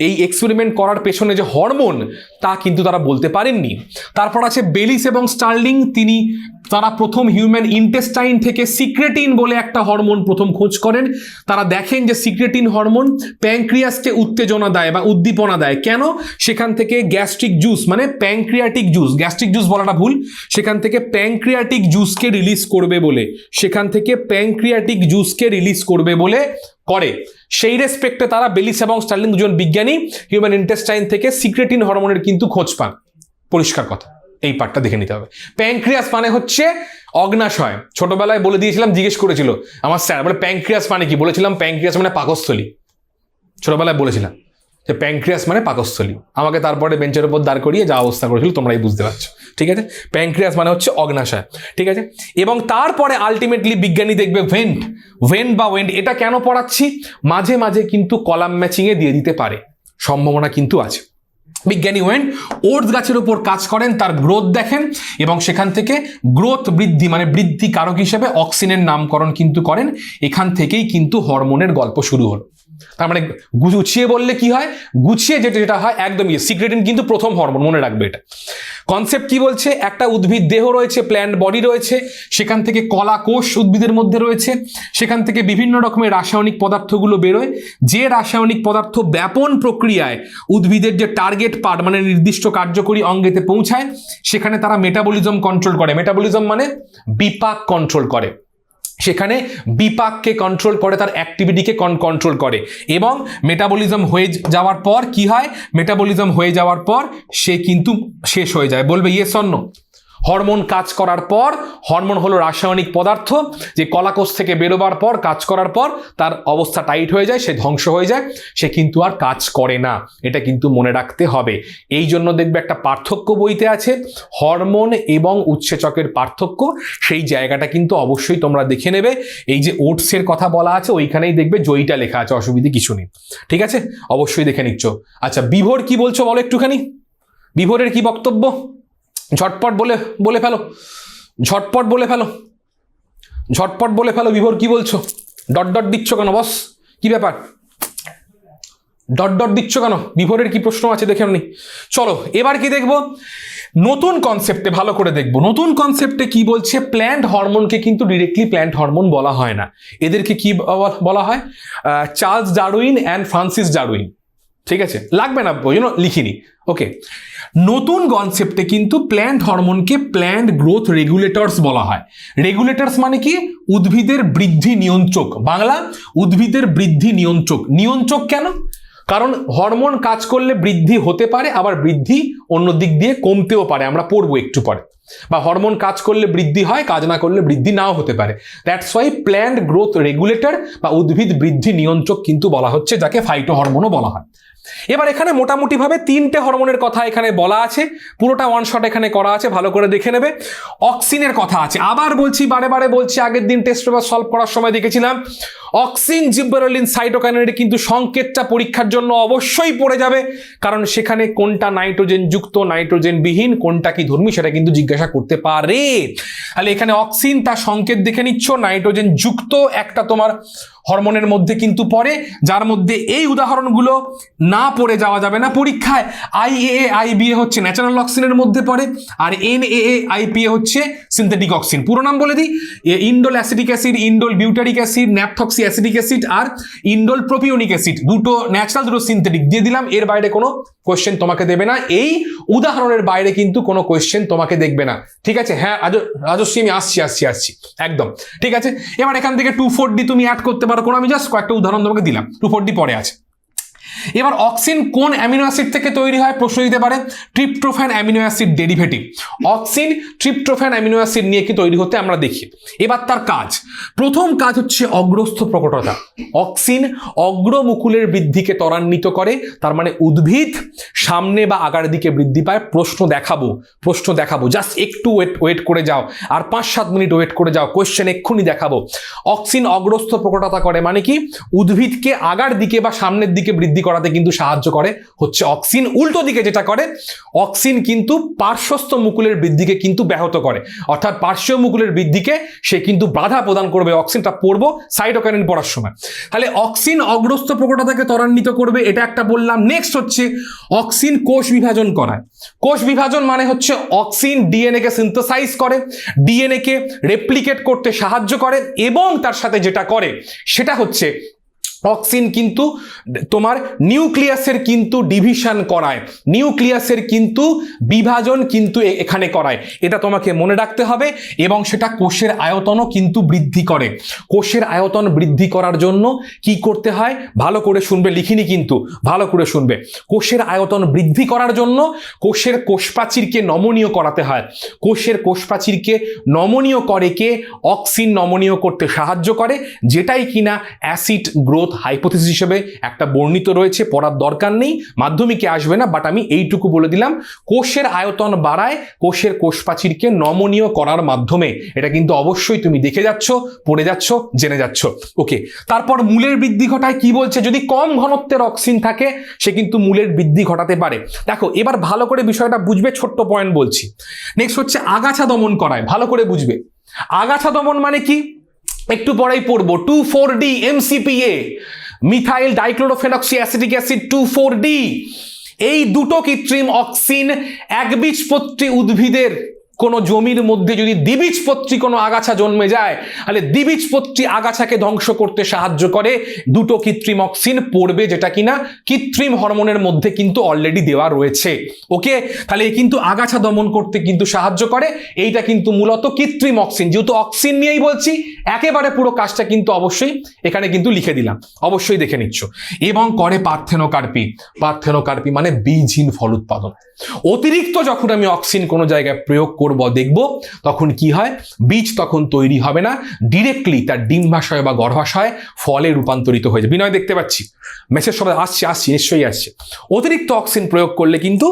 এই এক্সপেরিমেন্ট করার পেছনে যে হরমোন, তা কিন্তু তারা বলতে পারেননি। তারপর আছে বেলিস এবং স্টার্লিং, তারা প্রথম হিউম্যান ইন্টেস্টাইন থেকে সিক্রেটিন বলে একটা হরমোন প্রথম খোঁজ করেন। তারা দেখেন যে সিক্রেটিন হরমোন প্যানক্রিয়াসকে উত্তেজনা দেয় বা উদ্দীপনা দেয়। কেন? সেখান থেকে গ্যাস্ট্রিক জুস, মানে pancreas pancreatic juice, gastric juice বলাটা ভুল, সেখান থেকে প্যাংক্রিয়াটিক জুসকে রিলিজ করবে বলে, সেখান থেকে প্যাংক্রিয়াটিক জুসকে রিলিজ করবে বলে করে। সেই রেসপেক্টে তারা বেলিস এবং স্টার্লিং দুজন বিজ্ঞানী হিউম্যান ইন্টেস্টাইন থেকে সিক্রেটিন হরমোনের কিন্তু খোঁজ পান। পরিষ্কার কথা, এই পার্টটা দেখে নিতে হবে। প্যাংক্রিয়াস মানে হচ্ছে অগ্নাশয়। ছোটবেলায় বলে দিয়েছিলাম, জিজ্ঞেস করেছিল আমার স্যার, বলে প্যাংক্রিয়াস মানে কি, বলেছিলাম প্যাংক্রিয়াস মানে পাকস্থলী। ছোটবেলায় বলেছিলাম যে প্যাংক্রিয়াস মানে পাকস্থলী, আমাকে তারপরে বেঞ্চের উপর দাঁড় করিয়ে যা অবস্থা করেছিল তোমরাই বুঝতে পারছো। ঠিক আছে, প্যাংক্রিয়াস মানে হচ্ছে অগ্নাশয়। ঠিক আছে, এবং তারপরে আলটিমেটলি বিজ্ঞানী দেখবে ভেন্ট, এটা কেন পড়াচ্ছি, মাঝে মাঝে কিন্তু কলাম ম্যাচিংয়ে দিয়ে দিতে পারে, সম্ভাবনা কিন্তু আছে। বিজ্ঞানী ওটস গাছের উপর কাজ করেন, তার গ্রোথ দেখেন এবং সেখান থেকে গ্রোথ বৃদ্ধি মানে বৃদ্ধি কারক হিসেবে অক্সিনের নামকরণ কিন্তু করেন। এখান থেকেই কিন্তু হরমোনের গল্প শুরু হলো। তার মানে গুছিয়ে বললে কি হয়, গুছিয়ে যেটা হয় একদমই, সিক্রেটিন কিন্তু প্রথম হরমোন, মনে রাখবে এটা। কনসেপ্ট কি বলছে, একটা উদ্ভিদ দেহ রয়েছে, প্ল্যান্ট বডি রয়েছে, সেখান থেকে কলা কোষ উদ্ভিদের মধ্যে রয়েছে, সেখান থেকে বিভিন্ন রকমের রাসায়নিক পদার্থগুলো বেরোয়, যে রাসায়নিক পদার্থ ব্যাপন প্রক্রিয়ায় উদ্ভিদের যে টার্গেট পার্ট মানে নির্দিষ্ট কার্যকরী অঙ্গেতে পৌঁছায়, সেখানে তারা মেটাবলিজম কন্ট্রোল করে। মেটাবলিজম মানে বিপাক কন্ট্রোল করে, সেখানে বিপাককে কন্ট্রোল করে, তার অ্যাক্টিভিটিকে কন্ট্রোল করে। এবং মেটাবলিজম হয়ে যাওয়ার পর কি হয়, মেটাবলিজম হয়ে যাওয়ার পর সে কিন্তু শেষ হয়ে যায়। বলবে ইয়েস অর নো। হরমোন কাজ করার পর, হরমোন হলো রাসায়নিক পদার্থ যে কলাকোষ থেকে বেরোবার পর কাজ করার পর তার অবস্থা টাইট হয়ে যায়, সে ধ্বংস হয়ে যায়, সে কিন্তু আর কাজ করে না। এটা কিন্তু মনে রাখতে হবে। এই জন্য দেখবে একটা পার্থক্য বইতে আছে, হরমোন এবং উৎসেচকের পার্থক্য, সেই জায়গাটা কিন্তু অবশ্যই তোমরা দেখে নেবে। এই যে ওটসের কথা বলা আছে ওইখানেই দেখবে জয়টা লেখা আছে, অসুবিধে কিছু নেই। ঠিক আছে, অবশ্যই দেখে নিচ্ছ। আচ্ছা, বিভোর কি বলছো বলো একটুখানি, বিভোরের কি বক্তব্য, ঝটপট বলে ফেলো, ঝটপট বলে ফেলো। বিভোর কি বলছো? ডট দিচ্ছ কেন বস, কি ব্যাপার, ডট দিচ্ছ কেন? বিভোরের কি প্রশ্ন আছে দেখে নি। চলো এবার কি দেখবো, নতুন কনসেপ্টে ভালো করে দেখবো। নতুন কনসেপ্টে কি বলছে, প্ল্যান্ট হরমোনকে কিন্তু ডিরেক্টলি প্ল্যান্ট হরমোন বলা হয় না, এদেরকে কি বলা হয়, Charles Darwin and Francis Darwin. ঠিক আছে, লাগবে না ওই জন্য লিখিনি। ওকে, নতুন কনসেপ্টে কিন্তু প্ল্যান্ট হরমোনকে প্ল্যান্ট গ্রোথ রেগুলেটরস বলা হয়। রেগুলেটরস মানে কি, উদ্ভিদের বৃদ্ধি নিয়ন্ত্রক, বাংলা উদ্ভিদের বৃদ্ধি নিয়ন্ত্রক। নিয়ন্ত্রক কেন? কারণ হরমোন কাজ করলে বৃদ্ধি হতে পারে, আবার বৃদ্ধি অন্য দিক দিয়ে কমতেও পারে, আমরা পড়বো একটু পরে। বা হরমোন কাজ করলে বৃদ্ধি হয়, কাজ না করলে বৃদ্ধি নাও হতে পারে। That's why plant growth regulator বা উদ্ভিদ বৃদ্ধি নিয়ন্ত্রক কিন্তু বলা হচ্ছে, যাকে ফাইটো হরমোনও বলা হয়। এবার এখানে মোটামুটি ভাবে 3টে হরমোনের কথা এখানে বলা আছে, পুরোটা ওয়ান শট এখানে করা আছে, ভালো করে দেখে নেবে। অক্সিনের কথা আছে, আবার বলছি, বারে বলছি, আগের দিন টেস্ট পেপার সলভ করার সময় দেখেছিলাম অক্সিন, জিব্বেরেলিন, সাইটোকাইনের কিন্তু সংকেতটা পরীক্ষার জন্য অবশ্যই পড়ে যাবে, কারণ সেখানে কোনটা নাইট্রোজেন যুক্ত, নাইট্রোজেন বিহীন, কোনটা কি ধর্মী সেটা কিন্তু জিজ্ঞাসা করতে পারে। তাহলে এখানে অক্সিন, তার সংকেত দেখে নিচ্ছ, নাইট্রোজেন যুক্ত একটা তোমার হরমোনের মধ্যে কিন্তু পড়ে, যার মধ্যে এই উদাহরণগুলো না পড়ে যাওয়া যাবে না পরীক্ষায়। IAA IBA হচ্ছে ন্যাচারাল অক্সিনের মধ্যে পড়ে, আর NAA IPA হচ্ছে সিনথেটিক অক্সিন। পুরো নাম বলে দিই, indole acetic acid, indole butyric acid, naphthoxy acetic acid আর ইন্ডোল প্রোপিওনিক অ্যাসিড, দুটো ন্যাচারাল, দুটো সিনথেটিক দিয়ে দিলাম। এর বাইরে কোনো কোয়েশ্চেন তোমাকে দেবে না, এই উদাহরণের বাইরে কিন্তু কোনো কোয়েশ্চেন তোমাকে দেখবে না। ঠিক আছে, হ্যাঁ রাজশ্রী আমি আসছি একদম ঠিক আছে। এবার এখান থেকে 2,4-D তুমি অ্যাড করতে পারো, কোনো আমি জাস্ট কয়েকটা উদাহরণ তোমাকে দিলাম, 2,4-D পরে আছে। এবার অক্সিন কোন অ্যামিনো অ্যাসিড থেকে তৈরি হয় প্রশ্ন দিতে পারে, tryptophan amino acid derivative. Auxin tryptophan amino acid নিয়ে কি তৈরি হতে আমরা দেখি। এবার তার কাজ, প্রথম কাজ হচ্ছে অগ্রস্থ প্রকটতা। অক্সিন অগ্রমুকুলের বৃদ্ধিকে ত্বরান্বিত করে, তার মানে উদ্ভিদ সামনে বা আগার দিকে বৃদ্ধি পায়। প্রশ্ন দেখাবো, জাস্ট একটু ওয়েট করে যাও, আর 5-7 মিনিট ওয়েট করে যাও, কোয়েশ্চেন এক্ষুনি দেখাবো। অক্সিন অগ্রস্থ প্রকটতা করে মানে কি, উদ্ভিদকে আগার দিকে বা সামনের দিকে বৃদ্ধি করাতে কিন্তু সাহায্য করে হচ্ছে অক্সিন। উল্টো দিকে যেটা করে, অক্সিন কিন্তু পার্শ্বস্থ মুকুলের বৃদ্ধিকে কিন্তু ব্যাহত করে, অর্থাৎ পার্শ্বীয় মুকুলের বৃদ্ধিকে সে কিন্তু বাধা প্রদান করবে। অক্সিনটা পড়বো সাইটোকাইনিন পড়ার সময়। তাহলে অক্সিন অগ্রস্থ প্রকটতাকে ত্বরান্বিত করবে, এটা একটা বললাম। নেক্সট হচ্ছে অক্সিন কোষ বিভাজন করায়। কোষ বিভাজন মানে হচ্ছে অক্সিন ডিএনএ কে সিনথেসাইজ করে, ডিএনএ কে রেপ্লিকেট করতে সাহায্য করে, এবং তার সাথে যেটা করে সেটা হচ্ছে অক্সিন কিন্তু তোমার নিউক্লিয়াসের কিন্তু ডিভিশন করায়, নিউক্লিয়াসের কিন্তু বিভাজন কিন্তু এখানে করায়, এটা তোমাকে মনে রাখতে হবে। এবং সেটা কোষের আয়তনও কিন্তু বৃদ্ধি করে। কোষের আয়তন বৃদ্ধি করার জন্য কি করতে হয়, ভালো করে শুনবে, লিখিনি কিন্তু, ভালো করে শুনবে। কোষের আয়তন বৃদ্ধি করার জন্য কোষের কোষপ্রাচীরকে নমনীয় করাতে হয়। কোষের কোষপ্রাচীরকে নমনীয় করে কে? অক্সিন নমনীয় করতে সাহায্য করে, যেটাই কিনা অ্যাসিড গ্রোথ হাইপোথিসিস হিসেবে একটা বর্ণিত রয়েছে, পড়ার দরকার নেই, মাধ্যমিকে আসবে না, বাট আমি এইটুকু বলে দিলাম। কোষের আয়তন বাড়ায় কোষের কোষপ্রাচীরকে নমনীয় করার মাধ্যমে। এটা কিন্তু অবশ্যই তুমি দেখে যাচ্ছ, পড়ে যাচ্ছ, জেনে যাচ্ছ। ওকে, তারপর মূলের বৃদ্ধি ঘটায় কি বলছে? যদি কম ঘনত্বের অক্সিন থাকে সে কিন্তু মূলের বৃদ্ধি ঘটাতে পারে। দেখো এবার ভালো করে বিষয়টা বুঝবে, ছোট্ট পয়েন্ট বলছি। নেক্সট হচ্ছে আগাছা দমন করায়, ভালো করে বুঝবে। আগাছা দমন মানে কি একটু পরেই পড়বো। 2,4-D MCPA, methyl ডাইক্লোরোফেনক্সি acetic acid 2,4-D। এই দুটো কৃত্রিম অক্সিন একবীজপত্রী উদ্ভিদের কোনো জমির মধ্যে যদি দ্বিবীজপত্রী কোনো আগাছা জন্মে যায়, তাহলে দ্বিবীজপত্রী আগাছাকে ধ্বংস করতে সাহায্য করে দুটো কৃত্রিম অক্সিন পড়বে, যেটা কিনা কৃত্রিম হরমোনের মধ্যে কিন্তু অলরেডি দেওয়া রয়েছে। ওকে, তাহলে এই কিন্তু আগাছা দমন করতে কিন্তু সাহায্য করে। এইটা কিন্তু মূলত কৃত্রিম অক্সিন, যেহেতু অক্সিন নিয়েই বলছি একেবারে পুরো কাজটা কিন্তু অবশ্যই এখানে কিন্তু লিখে দিলাম, অবশ্যই দেখে নিচ্ছ। এবং করে পার্থেনোকার্পি। পার্থেনোকার্পি মানে বীজহীন ফল উৎপাদন। অতিরিক্ত যখন আমি অক্সিন কোনো জায়গায় প্রয়োগ করব দেখব, তখন কি হয়, বীজ তখন তৈরি হবে না, ডিরেক্টলি তার ডিম্বাশয় বা গর্ভাশয় ফলে রূপান্তরিত হয়ে যায়। বিনয় দেখতে পাচ্ছি মেসেজ সবাই আসছে নিশ্চয়ই আসছে। অতিরিক্ত অক্সিন প্রয়োগ করলে কিন্তু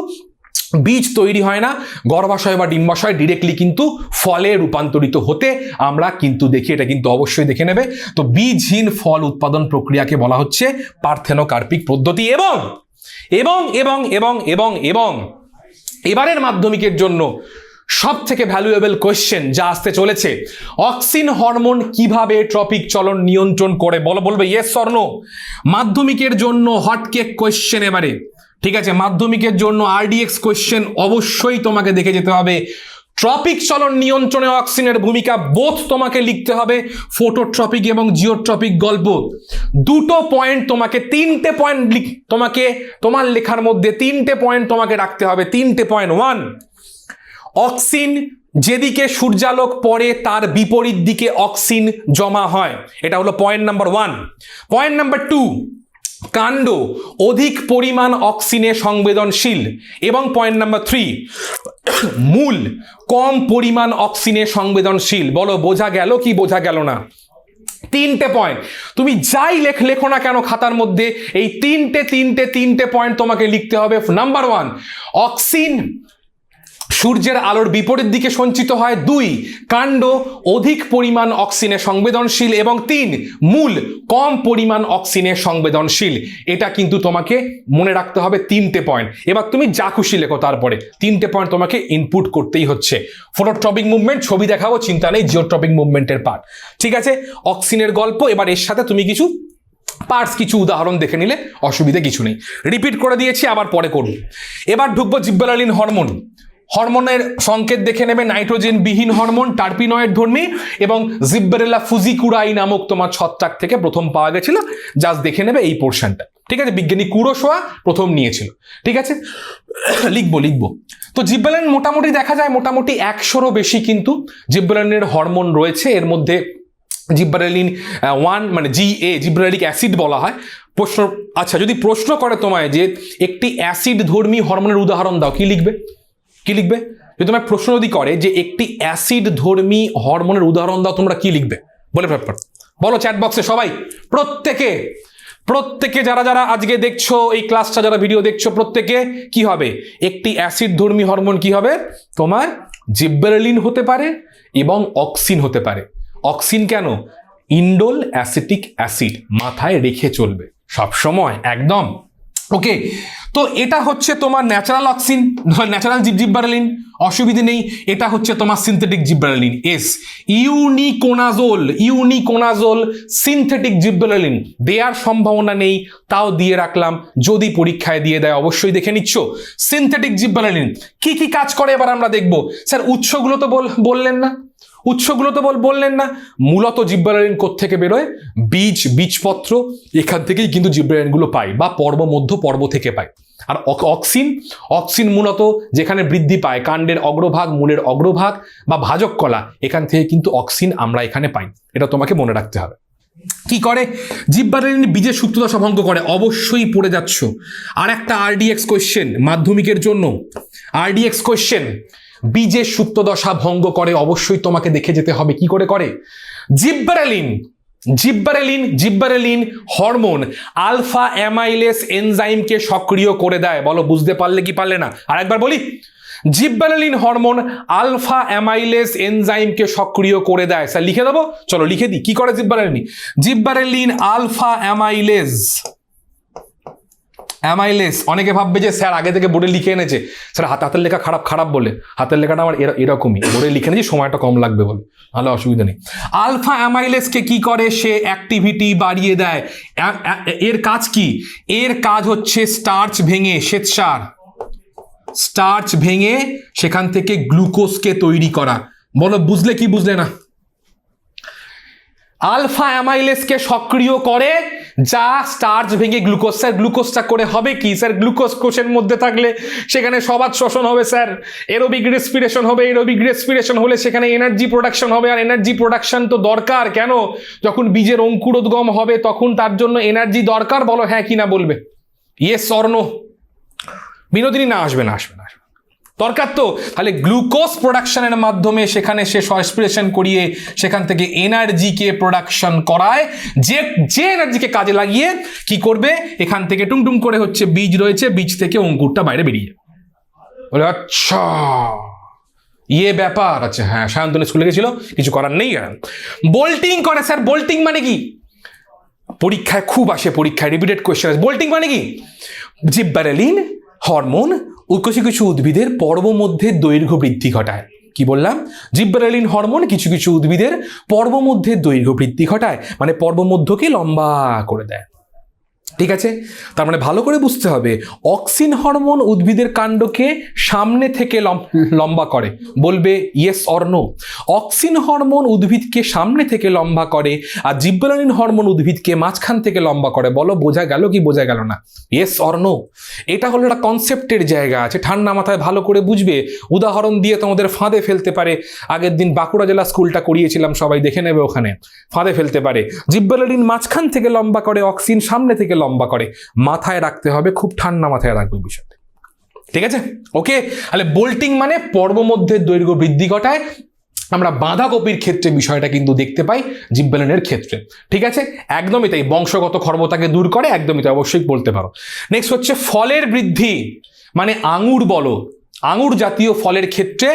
বীজ তৈরি হয় না, গর্ভাশয় বা ডিম্বাশয় ডিরেক্টলি কিন্তু ফলে রূপান্তরিত হতে আমরা কিন্তু দেখি। এটা কিন্তু অবশ্যই দেখে নেবে। তো বীজহীন ফল উৎপাদন প্রক্রিয়াকে বলা হচ্ছে পার্থেনোকার্পিক পদ্ধতি। এবং এবং এবং এবং এবং এবং এবারের মাধ্যমিকের জন্য সব থেকে ভ্যালুয়েবল কোয়েশ্চেন যা আসতে চলেছে, অক্সিন হরমোন কিভাবে ট্রপিক চলন নিয়ন্ত্রণ করে, বলবে ইয়েস অর নো। মাধ্যমিকের জন্য হটকেক কোয়েশ্চেন এবারে, ঠিক আছে? মাধ্যমিকের জন্য RDX কোয়েশ্চেন অবশ্যই তোমাকে দেখে যেতে হবে। ট্রপিক চলন নিয়ন্ত্রণে অক্সিনের ভূমিকা বোথ তোমাকে লিখতে হবে, ফোটোট্রপিক এবং জিওট্রপিক গল্প। দুটো পয়েন্ট তোমাকে, তিনটে পয়েন্ট তোমাকে তোমার লেখার মধ্যে তিনটে পয়েন্ট তোমাকে রাখতে হবে। তিনটে পয়েন্ট। 1, অক্সিন যেদিকে সূর্যালোক পড়ে তার বিপরীত দিকে অক্সিন জমা হয়, এটা হলো পয়েন্ট নাম্বার 1। পয়েন্ট নাম্বার 2, কাণ্ড অধিক পরিমাণ অক্সিনে সংবেদনশীল। এবং পয়েন্ট নাম্বার 3, মূল কম পরিমাণ অক্সিনে সংবেদনশীল। বলো বোঝা গেল কি বোঝা গেল না? তিনটে পয়েন্ট তুমি যাই লেখো না কেন খাতার মধ্যে, এই তিনটে পয়েন্ট তোমাকে লিখতে হবে। নাম্বার 1, অক্সিন সূর্যের আলোর বিপরীত দিকে সঞ্চিত হয়। 2, কাণ্ড অধিক পরিমাণ অক্সিনে সংবেদনশীল। এবং 3, মূল কম পরিমাণ অক্সিনে সংবেদনশীল। এটা কিন্তু তোমাকে মনে রাখতে হবে, তিনটে পয়েন্ট। এবার তুমি যা খুশি লেখো, তারপরে তিনটে পয়েন্ট তোমাকে ইনপুট করতেই হচ্ছে। ফোটোট্রপিক মুভমেন্ট ছবি দেখাবো, চিন্তা নেই, জিওট্রপিক মুভমেন্টের পার্ট, ঠিক আছে? অক্সিনের গল্প। এবার এর সাথে তুমি কিছু পার্টস, কিছু উদাহরণ দেখে নিলে অসুবিধা কিছু নেই। রিপিট করে দিয়েছি, আবার পরে করব। এবার ঢুকবো জিব্বেরেলিন হরমোন। হরমোনের সংকেত দেখে নেবে, নাইট্রোজেন বিহীন হরমোন, টার্পিনয়েড ধর্মী, এবং জিব্বেরেলা ফুজিকুরাই নামক তোমার ছত্রাক থেকে প্রথম পাওয়া গেছিল। জাস্ট দেখে নেবে এই পোর্শনটা, ঠিক আছে? বিজ্ঞানী কুরোশোয়া প্রথম নিয়েছিল, ঠিক আছে? লিখবো। তো জিব্বেরেলিন মোটামুটি দেখা যায় মোটামুটি 100রও বেশি কিন্তু জিব্বেরেলিনের হরমোন রয়েছে। এর মধ্যে জিব্বেরেলিন 1 মানে GA, জিব্বেরেলিক অ্যাসিড বলা হয়। প্রশ্ন, আচ্ছা যদি প্রশ্ন করে তোমায় যে একটি অ্যাসিড ধর্মী হরমোনের উদাহরণ দাও, কি লিখবে? যদি তোমার প্রশ্ন যদি করে যে একটি অ্যাসিড ধর্মী হরমোনের উদাহরণ দাও, তোমরা কি লিখবে? বলো চ্যাট বক্সে সবাই, প্রত্যেকে যারা আজকে দেখছো এই ক্লাসটা, যারা ভিডিও দেখছো, প্রত্যেকে কি হবে? একটি অ্যাসিড ধর্মী হরমোন কি হবে? তোমার জিব্বেরেলিন হতে পারে এবং অক্সিন হতে পারে। অক্সিন কেন? ইন্ডোল অ্যাসিটিক অ্যাসিড, মাথায় রেখে চলবে সব সময়, একদম। ওকে, তো এটা হচ্ছে তোমার ন্যাচারাল অক্সিন, ন্যাচারাল জিব্বেরেলিন, অসুবিধে নেই। এটা হচ্ছে তোমার সিনথেটিক জিব্বেরেলিন, ইউনিকোনাজোল সিনথেটিক জিব্বেরেলিন। দেওয়ার সম্ভাবনা নেই, তাও দিয়ে রাখলাম, যদি পরীক্ষায় দিয়ে দেয় অবশ্যই দেখে নিচ্ছ। সিনথেটিক জিব্বেরেলিন কি কি কাজ করে এবার আমরা দেখবো। স্যার উৎসগুলো তো বললেন না, উৎসগুলো তো বললেন না। মূলত জিব্বারেলিন কোত্থেকে বেরোয়? বীজপত্র, এখান থেকেই কিন্তু জিব্বারেলিনগুলো পাই, বা পর্ব মধ্য পর্ব থেকে পাই। আর অক্সিন মূলত যেখানে বৃদ্ধি পায়, কাণ্ডের অগ্রভাগ, মূলের অগ্রভাগ বা ভাজক কলা, এখান থেকে কিন্তু অক্সিন আমরা এখানে পাই। এটা তোমাকে মনে রাখতে হবে। কি করে? জিব্বারেলিন বীজের সুপ্তদশা ভঙ্গ করে। অবশ্যই পড়ে যাচ্ছ। আর একটা আরডিএক্স কোয়েশ্চেন মাধ্যমিকের জন্য, আরডিএক্স কোয়েশ্চেন, বীজের সুপ্তদশা ভঙ্গ করে, অবশ্যই তোমাকে দেখে যেতে হবে কি করে করে। জিব্বারেলিন হরমোন আলফা অ্যামাইলেস এনজাইমকে সক্রিয় করে দেয়। বলো বুঝতে পারলে কি পারলে না? আর একবার বলি, জিব্বারেলিন হরমোন আলফা অ্যামাইলেস এনজাইমকে সক্রিয় করে দেয়। স্যার লিখে দেবো? চলো লিখে দিই। কি করে জিব্বারেলিন আলফা অ্যামাইলেস। অনেকে ভাববে যে স্যার আগে থেকে বোর্ডে লিখে এনেছে, স্যার হাতের লেখা খারাপ বলে। হাতের লেখাটা আমার এরকমই, বোর্ডে লিখে এনেছি, সময়টা কম লাগবে বলে, ভালো অসুবিধা নেই। আলফা অ্যামাইলেসকে কি করে? সে অ্যাক্টিভিটি বাড়িয়ে দেয়। এর কাজ কি? এর কাজ হচ্ছে স্টার্চ ভেঙে, শ্বেতসার স্টার্চ ভেঙে সেখান থেকে গ্লুকোজকে তৈরি করা। বলো বুঝলে কি বুঝলে না? আলফা অ্যামাইলেসকে সক্রিয় করে, যা স্টার্চ ভেঙে গ্লুকোজ। স্যার গ্লুকোজটা করে হবে কি? স্যার গ্লুকোজ কোষের মধ্যে থাকলে সেখানে সবাদ শোষণ হবে স্যার, এরোবিক রেসপিরেশন হবে, এরোবিক রেসপিরেশন হলে সেখানে এনার্জি প্রোডাকশন হবে। আর এনার্জি প্রোডাকশন তো দরকার কেন? যখন বীজের অঙ্কুরোদ্গম হবে তখন তার জন্য এনার্জি দরকার। বলো হ্যাঁ কি না বলবে, ইয়েস অর নো? বিনোদিনী না আসবে না দরকার তো। তাহলে গ্লুকোজ প্রোডাকশনের মাধ্যমে সেখানে সে রেসপিরেশন করিয়ে সেখান থেকে এনার্জিকে প্রোডাকশন করায়, যে এনার্জিকে কাজে লাগিয়ে কি করবে? এখান থেকে টুংটুং করে হচ্ছে বীজ রয়েছে, বীজ থেকে অঙ্কুরটা বাইরে বেরিয়ে যাবে। বলে আচ্ছা ইয়ে ব্যাপার। আচ্ছা হ্যাঁ, সায়ন্তনী স্কুলে গেছিল, কিছু করার নেই। বোল্টিং করে। স্যার বোল্টিং মানে কি? পরীক্ষায় খুব আসে, পরীক্ষায় রিপিটেড কোয়েশ্চেন আছে। বোল্টিং মানে কি? জিব্বারেলিন হরমোন কিছু উদ্ভিদের পর্ব মধ্যে দৈর্ঘ্য বৃদ্ধি ঘটায়। কি বললাম? জিব্বারেলিন হরমোন কিছু উদ্ভিদের পর্ব মধ্যে দৈর্ঘ্য বৃদ্ধি ঘটায়, মানে পর্ব মধ্যকে লম্বা করে দেয়। ঠিক আছে, তার মানে ভালো করে বুঝতে হবে, অক্সিন হরমোন উদ্ভিদের কাণ্ডকে সামনে থেকে লম্বা করে। বলবে yes or no? Auxin hormone উদ্ভিদকে সামনে থেকে লম্বা করে, আর জিব্বারেলিন হরমোন উদ্ভিদকে মাঝখান থেকে লম্বা করে। বলো বোঝা গেল কি বোঝা গেল না? Yes or no? এটা হলো একটা কনসেপ্টের জায়গা আছে, ঠান্ডা মাথায় ভালো করে বুঝবে। উদাহরণ দিয়ে তোমাদের ফাঁদে ফেলতে পারে। আগের দিন বাঁকুড়া জেলা স্কুলটা করিয়েছিলাম, সবাই দেখে নেবে, ওখানে ফাঁদে ফেলতে পারে। জিব্বারেলিন মাঝখান থেকে লম্বা করে, অক্সিন সামনে থেকে লম্বা করে। মাথায় রাখতে হবে, খুব ঠান্ডা মাথায় রাখবে বিষয়টা। ঠিক আছে, ওকে? তাহলে বোল্টিং মানে পর্ব মধ্যে দৈর্ঘ্য বৃদ্ধি ঘটায়। আমরা বাঁধাকপির ক্ষেত্রে বিষয়টা কিন্তু দেখতে পাই, জিব্বারেলিনের ক্ষেত্রে। ঠিক আছে, একদমই তাই। বংশগত ক্ষমতাকে দূর করে, একদমই তাই, অবশ্যই বলতে পারো। নেক্সট হচ্ছে ফলের বৃদ্ধি, মানে আঙুর বলো, আঙুর জাতীয় ফলের ক্ষেত্রে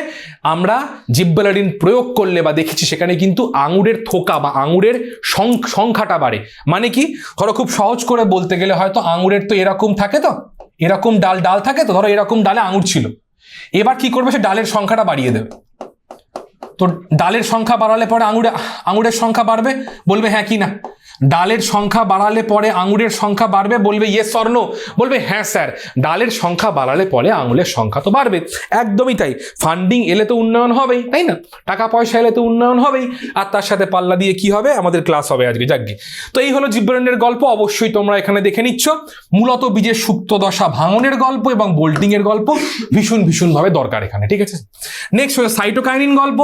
আমরা জিব্বারেলিন প্রয়োগ করলে বা দেখেছি, সেখানে কিন্তু আঙুরের থোকা বা আঙুরের সংখ্যাটা বাড়ে। মানে কি? ধরো খুব সহজ করে বলতে গেলে, হয়তো আঙুরের তো এরকম থাকে, তো এরকম ডাল থাকে, তো ধরো এরকম ডালে আঙুর ছিল, এবার কি করবে? সে ডালের সংখ্যাটা বাড়িয়ে দেবে। তো ডালের সংখ্যা বাড়ালে পরে আঙুরের সংখ্যা বাড়বে। বলবে হ্যাঁ কি না? ডালের সংখ্যা বাড়ালে পরে আঙুরের সংখ্যা বাড়বে। বলবে ইয়েস অর নো? বলবে হ্যাঁ স্যার, ডালের সংখ্যা বাড়ালে পরে আঙুরের সংখ্যা তো বাড়বে। একদমই তাই। ফান্ডিং এলে তো উন্নয়ন হবেই, তাই না? টাকা পয়সা এলে তো উন্নয়ন হবেই, আর তার সাথে পাল্লা দিয়ে কি হবে? আমাদের ক্লাস হবে আজকে, যাকগে। তো এই হলো জিব্বারেলিনের গল্প, অবশ্যই তোমরা এখানে দেখে নিচ্ছ। মূলত বীজের সুপ্তদশা ভাঙনের গল্প এবং বোল্টিং এর গল্প ভীষণ ভাবে দরকার এখানে। ঠিক আছে, নেক্সট হচ্ছে সাইটোকাইনিন গল্প।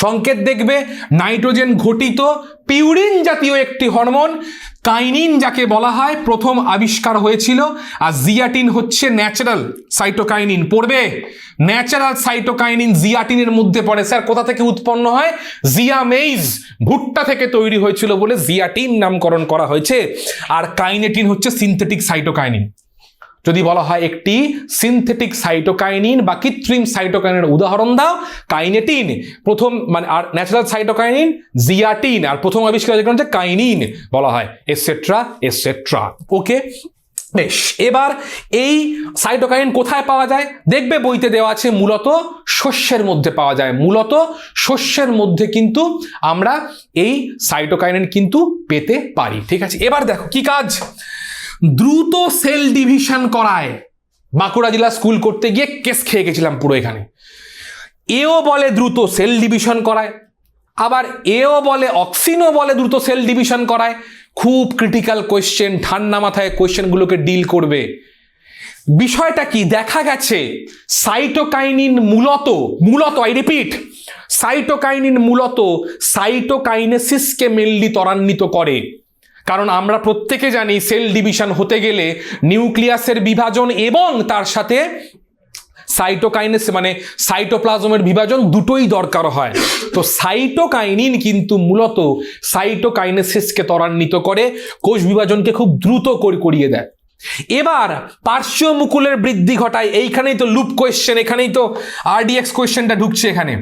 সংকেত দেখবে, নাইট্রোজেন ঘটিত পিউরিন জাতীয় একটি হরমোন, কাইনিন যাকে বলা হয়, প্রথম আবিষ্কার হয়েছিল। আর জিয়াটিন হচ্ছে ন্যাচারাল সাইটোকাইনিন। পড়বে ন্যাচারাল সাইটোকাইনিন জিয়াটিনের মধ্যে পড়ে। স্যার কোথা থেকে উৎপন্ন হয়? জিয়া মেইজ, ভুট্টা থেকে তৈরি হয়েছিল বলে জিয়াটিন নামকরণ করা হয়েছে। আর কাইনেটিন হচ্ছে সিনথেটিক সাইটোকাইনিন। যদি বলা হয় একটি সিনথেটিক সাইটোকাইনিন বা কৃত্রিম সাইটোকাইনিনের উদাহরণ দাও, কাইনেটিন প্রথম, মানে আর ন্যাচারাল সাইটোকাইনিন জিয়াটিন, আর প্রথম আবিষ্কার হচ্ছে কাইনিন বলা হয়, এটসেট্রা এটসেট্রা। ওকে, বেশ। এবার এই সাইটোকাইনিন কোথায় পাওয়া যায়? দেখবে বইতে দেওয়া আছে, মূলত শস্যের মধ্যে পাওয়া যায়। মূলত শস্যের মধ্যে কিন্তু আমরা এই সাইটোকাইনিন কিন্তু পেতে পারি। ঠিক আছে, এবার দেখো কি কাজ। দ্রুত সেল ডিভিশন করায়। বাঁকুড়া জেলা স্কুল করতে গিয়ে কেস খেয়ে গেছিলাম পুরো এখানে। এও বলে দ্রুত সেল ডিভিশন করায়। আবার এও বলে অক্সিনও বলে দ্রুত সেল ডিভিশন করায়। খুব ক্রিটিক্যাল কোয়েশ্চেন, ঠান্ডা মাথায় কোয়েশ্চেনগুলোকে ডিল করবে। বিষয়টা কি দেখা গেছে, সাইটোকাইনিন মূলত আই রিপিট, সাইটোকাইনিন মূলত সাইটোকাইনেসিসকে মেনলি ত্বরান্বিত করে। কারণ আমরা প্রত্যেকে জানি সেল ডিভিশন হতে গেলে নিউক্লিয়াসের বিভাজন এবং তার সাথে সাইটোকাইনেস মানে সাইটোপ্লাজমের বিভাজন দুটোই দরকার হয়। তো সাইটোকাইনিন কিন্তু মূলত সাইটোকাইনেসিসকে ত্বরান্বিত করে, কোষ বিভাজনকে খুব দ্রুত করিয়ে দেয়। এবার পার্শ্ব মুকুলের বৃদ্ধি ঘটায়। এইখানেই তো লুপ কোয়েশ্চেন, এখানেই তো আরডিএক্স কোয়েশ্চেনটা ঢুকছে। এখানে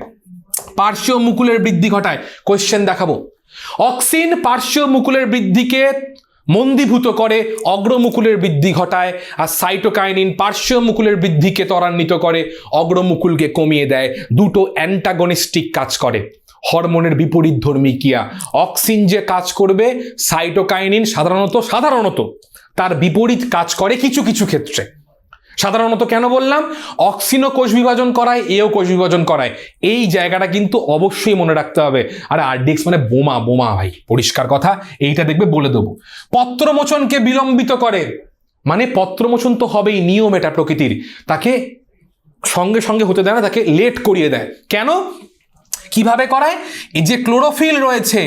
পার্শ্ব মুকুলের বৃদ্ধি ঘটায়, কোয়েশ্চেন দেখাবো। অক্সিন পার্শ্ব মুকুলের বৃদ্ধিকে মন্দীভূত করে, অগ্রমুকুলের বৃদ্ধি ঘটায়। আর সাইটোকাইনিন পার্শ্ব মুকুলের বৃদ্ধিকে ত্বরান্বিত করে, অগ্রমুকুলকে কমিয়ে দেয়। দুটো অ্যান্টাগনিস্টিক কাজ করে, হরমোনের বিপরীত ধর্মী ক্রিয়া। অক্সিন যে কাজ করবে, সাইটোকাইনিন সাধারণত তার বিপরীত কাজ করে কিছু কিছু ক্ষেত্রে। সাধারণত কেন বললাম, অক্সিনও কোষ বিভাজন করায়, এও কোষ বিভাজন করায়। এই জায়গাটা কিন্তু অবশ্যই মনে রাখতে হবে। আর আরডিএক্স মানে বোমা ভাই, পরিষ্কার কথা, এইটা দেখবে বলে দেবো। পত্রমোচনকে বিলম্বিত করে, মানে পত্রমোচন তো হবেই, নিয়ম এটা প্রকৃতির, তাকে সঙ্গে সঙ্গে হতে দেয় না, তাকে লেট করিয়ে দেয়। কেন, কিভাবে করায়? এই যে ক্লোরোফিল রয়েছে,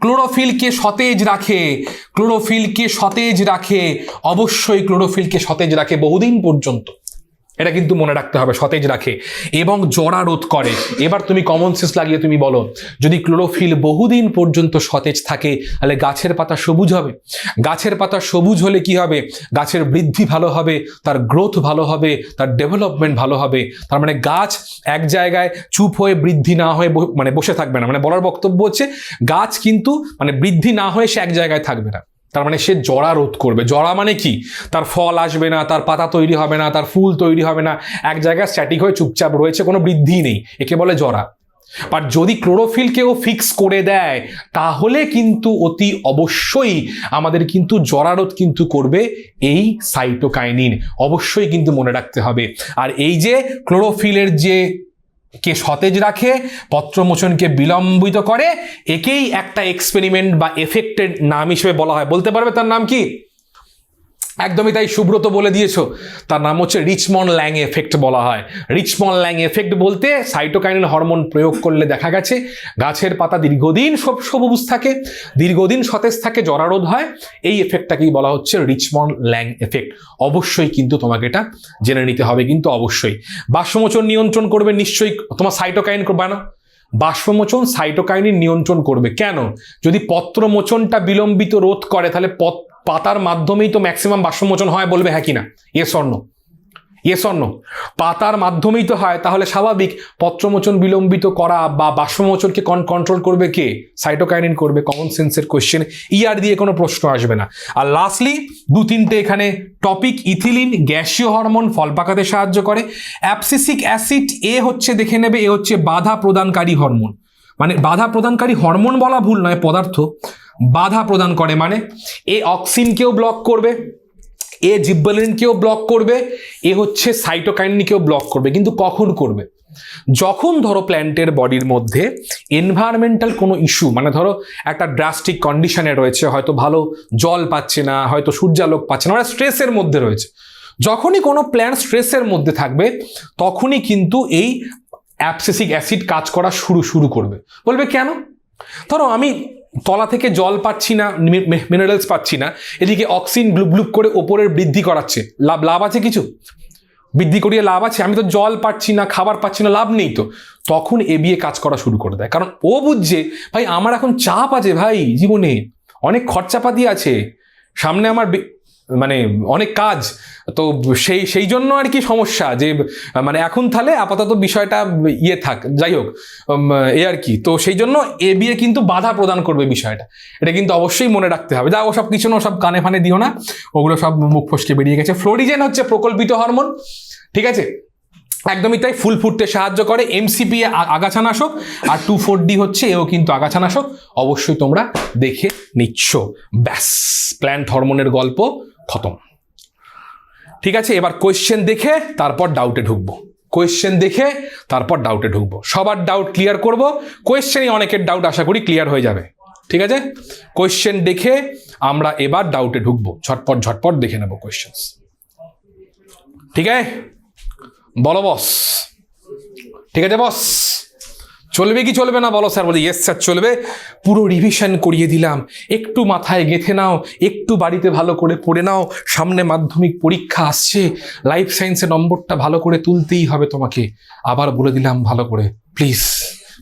ক্লোরোফিলকে সতেজ রাখে, অবশ্যই ক্লোরোফিলকে সতেজ রাখে বহুদিন পর্যন্ত, এটা কিন্তু মনে রাখতে হবে, সতেজ রাখে এবং জরা রোধ করে। এবার তুমি কমন সেন্স লাগিয়ে তুমি বলো, যদি ক্লোরোফিল বহুদিন পর্যন্ত সতেজ থাকে তাহলে গাছের পাতা সবুজ হবে। গাছের পাতা সবুজ হলে কি হবে, গাছের বৃদ্ধি ভালো হবে, তার গ্রোথ ভালো হবে, তার ডেভেলপমেন্ট ভালো হবে। তার মানে গাছ এক জায়গায় চুপ হয়ে বৃদ্ধি না হয়ে মানে বসে থাকবে না। মানে বলার বক্তব্য হচ্ছে গাছ কিন্তু মানে বৃদ্ধি না হয়ে সে এক জায়গায় থাকবে না, তার মানে সে জরা রোধ করবে। জরা মানে কি, তার ফল আসবে না, তার পাতা তৈরি হবে না, তার ফুল তৈরি হবে না, এক জায়গায় স্ট্যাটিক হয়ে চুপচাপ রয়েছে, কোনো বৃদ্ধি নেই, একে বলে জরা। বাট যদি ক্লোরোফিলকেও ফিক্স করে দেয় তাহলে কিন্তু অতি অবশ্যই আমাদের কিন্তু জরারোধ কিন্তু করবে এই সাইটোকাইনিন, অবশ্যই কিন্তু মনে রাখতে হবে। আর এই যে ক্লোরোফিলের যে কে সতেজ রাখে, পত্রমোচনকে বিলম্বিত করে, একেই একটা এক্সপেরিমেন্ট বা এফেক্টের নাম হিসেবে বলা হয়। বলতে পারবে তার নাম কি? একদমই তাই, সুব্রত বলে দিয়েছো, তার নাম হচ্ছে রিচমন্ড ল্যাং এফেক্ট বলা হয়। রিচমন্ড ল্যাং এফেক্ট বলতে সাইটোকাইনিন হরমোন প্রয়োগ করলে দেখা গেছে গাছের পাতা দীর্ঘদিন সবুজ থাকে, দীর্ঘদিন সতেজ থাকে, জরারোধ হয়। এই এফেক্টটাকেই বলা হচ্ছে রিচমন্ড ল্যাং এফেক্ট। অবশ্যই কিন্তু তোমাকে এটা জেনে নিতে হবে কিন্তু অবশ্যই। বাষ্পমোচন নিয়ন্ত্রণ করবে নিশ্চয়ই, তোমার সাইটোকাইনিন বানাও, বাষ্পমোচন সাইটোকাইনিন নিয়ন্ত্রণ করবে। কেন? যদি পত্রমোচনটা বিলম্বিত রোধ করে তাহলে পাতার মাধ্যমেই তো ম্যাক্সিমাম বাষ্পমোচন হয়, বলবে হ্যাঁ কিনা, ইয়েস অর নো, পাতার মাধ্যমেই তো হয়, তাহলে স্বাভাবিক পত্রমোচন বিলম্বিত করা বা বাষ্পমোচনকে কন্ট্রোল করবে কে? সাইটোকাইনিন করবে। কমন সেন্সের কোয়েশ্চেন, ইয়ার দিয়ে কোনো প্রশ্ন আসবে না। আর লাস্টলি 2-3টে এখানে টপিক, ইথিলিন গ্যাসীয় হরমোন, ফল পাকাতে সাহায্য করে। অ্যাবসিসিক অ্যাসিড এ হচ্ছে দেখে নেবে, এ হচ্ছে বাধা প্রদানকারী হরমোন, মানে বাধা প্রদানকারী হরমোন বলা ভুল নয়, পদার্থ বাধা প্রদান করে, মানে এ অক্সিনকেও ব্লক করবে, এ জিব্বেলিনকেও ব্লক করবে, এ হচ্ছে সাইটোকাইনিনকেও ব্লক করবে। কিন্তু কখন করবে? যখন ধরো প্ল্যান্টের বডির মধ্যে এনভায়রনমেন্টাল কোনো ইস্যু, মানে ধরো একটা ড্রাস্টিক কন্ডিশনে রয়েছে, হয়তো ভালো জল পাচ্ছে না, হয়তো সূর্যালোক পাচ্ছে না, মানে স্ট্রেসের মধ্যে রয়েছে। যখনই কোনো প্ল্যান্ট স্ট্রেসের মধ্যে থাকবে তখনই কিন্তু এই অ্যাবসিসিক অ্যাসিড কাজ করা শুরু করবে। বলবে কেন? ধরো আমি তলা থেকে জল পাচ্ছি না, মিনারেলস পাচ্ছি না, এদিকে অক্সিজেন গ্লুপ করে ওপরের বৃদ্ধি করাচ্ছে, লাভ আছে কিছু? বৃদ্ধি করিয়ে লাভ আছে? আমি তো জল পাচ্ছি না, খাবার পাচ্ছি না, লাভ নেই তো। তখন এবিএ কাজ করা শুরু করে দেয়, কারণ ও বুঝছে ভাই আমার এখন চাপ আছে, ভাই জীবনে অনেক খরচাপাতি আছে, সামনে আমার মানে অনেক কাজ, তো সেই জন্য আর কি সমস্যা, যে মানে এখন তাহলে আপাতত বিষয়টা থাক, যাই হোক এ আর কি। তো সেই জন্য এবিএ কিন্তু বাধা প্রদান করবে বিষয়টা, এটা কিন্তু অবশ্যই মনে রাখতে হবে। যা ওসব কিছু না, সব কানে ফানে দিও না, ওগুলো সব মুখ ফসকে বেরিয়ে গেছে। ফ্লোরিজেন হচ্ছে প্রকল্পিত হরমোন, ঠিক আছে, একদমই তাই, ফুল ফুটতে সাহায্য করে। এমসিপি আগাছানাশক, আর 2,4-D হচ্ছে এও কিন্তু আগাছানাশক। অবশ্যই তোমরা দেখে নিচ্ছ। ব্যাস, প্ল্যান্ট হরমোনের গল্প খতম। ঠিক আছে, এবার কোয়েশ্চেন দেখে তারপর ডাউটে ঢুকবো। কোয়েশ্চেন দেখে তারপর ডাউটে ঢুকবো, সবার ডাউট ক্লিয়ার করব, কোয়েশ্চেনই অনেকের ডাউট আশা করি ক্লিয়ার হয়ে যাবে, ঠিক আছে? কোয়েশ্চেন দেখে আমরা এবার ডাউটে ঢুকবো, ঝটপট ঝটপট দেখে নেবো কোয়েশ্চেন, ঠিক আছে? বলো বস, ঠিক আছে বস? চলবে কি চলবে না বলো? স্যার বলি ইয়েস স্যার চলবে, পুরো রিভিশন করিয়ে দিলাম, একটু মাথায় গেঁথে নাও, একটু বাড়িতে ভালো করে পড়ে নাও, সামনে মাধ্যমিক পরীক্ষা আসছে, লাইফ সায়েন্সের নম্বরটা ভালো করে তুলতেই হবে তোমাকে, আবার বলে দিলাম ভালো করে প্লিজ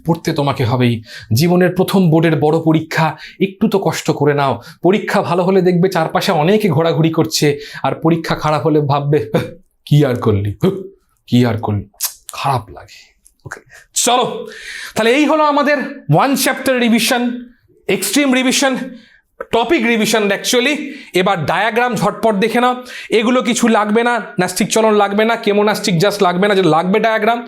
পড়তে তোমাকে হবেই, জীবনের প্রথম বোর্ডের বড় পরীক্ষা, একটু তো কষ্ট করে নাও, পরীক্ষা ভালো হলে দেখবে চারপাশে অনেকে ঘোরাঘুরি করছে, আর পরীক্ষা খারাপ হলে ভাববে কি আর করলি, কি আর করলি, খারাপ লাগে। ওকে চলো, তাহলে এই হলো আমাদের 1 chapter revision, extreme revision, topic revision actually. এবার ডায়াগ্রাম ঝটপট দেখে নাও, এগুলো কিছু লাগবে না, ন্যাস্টিক চলন লাগবে না, কেমোনাস্টিক জাস্ট লাগবে না, যে লাগবে ডায়াগ্রাম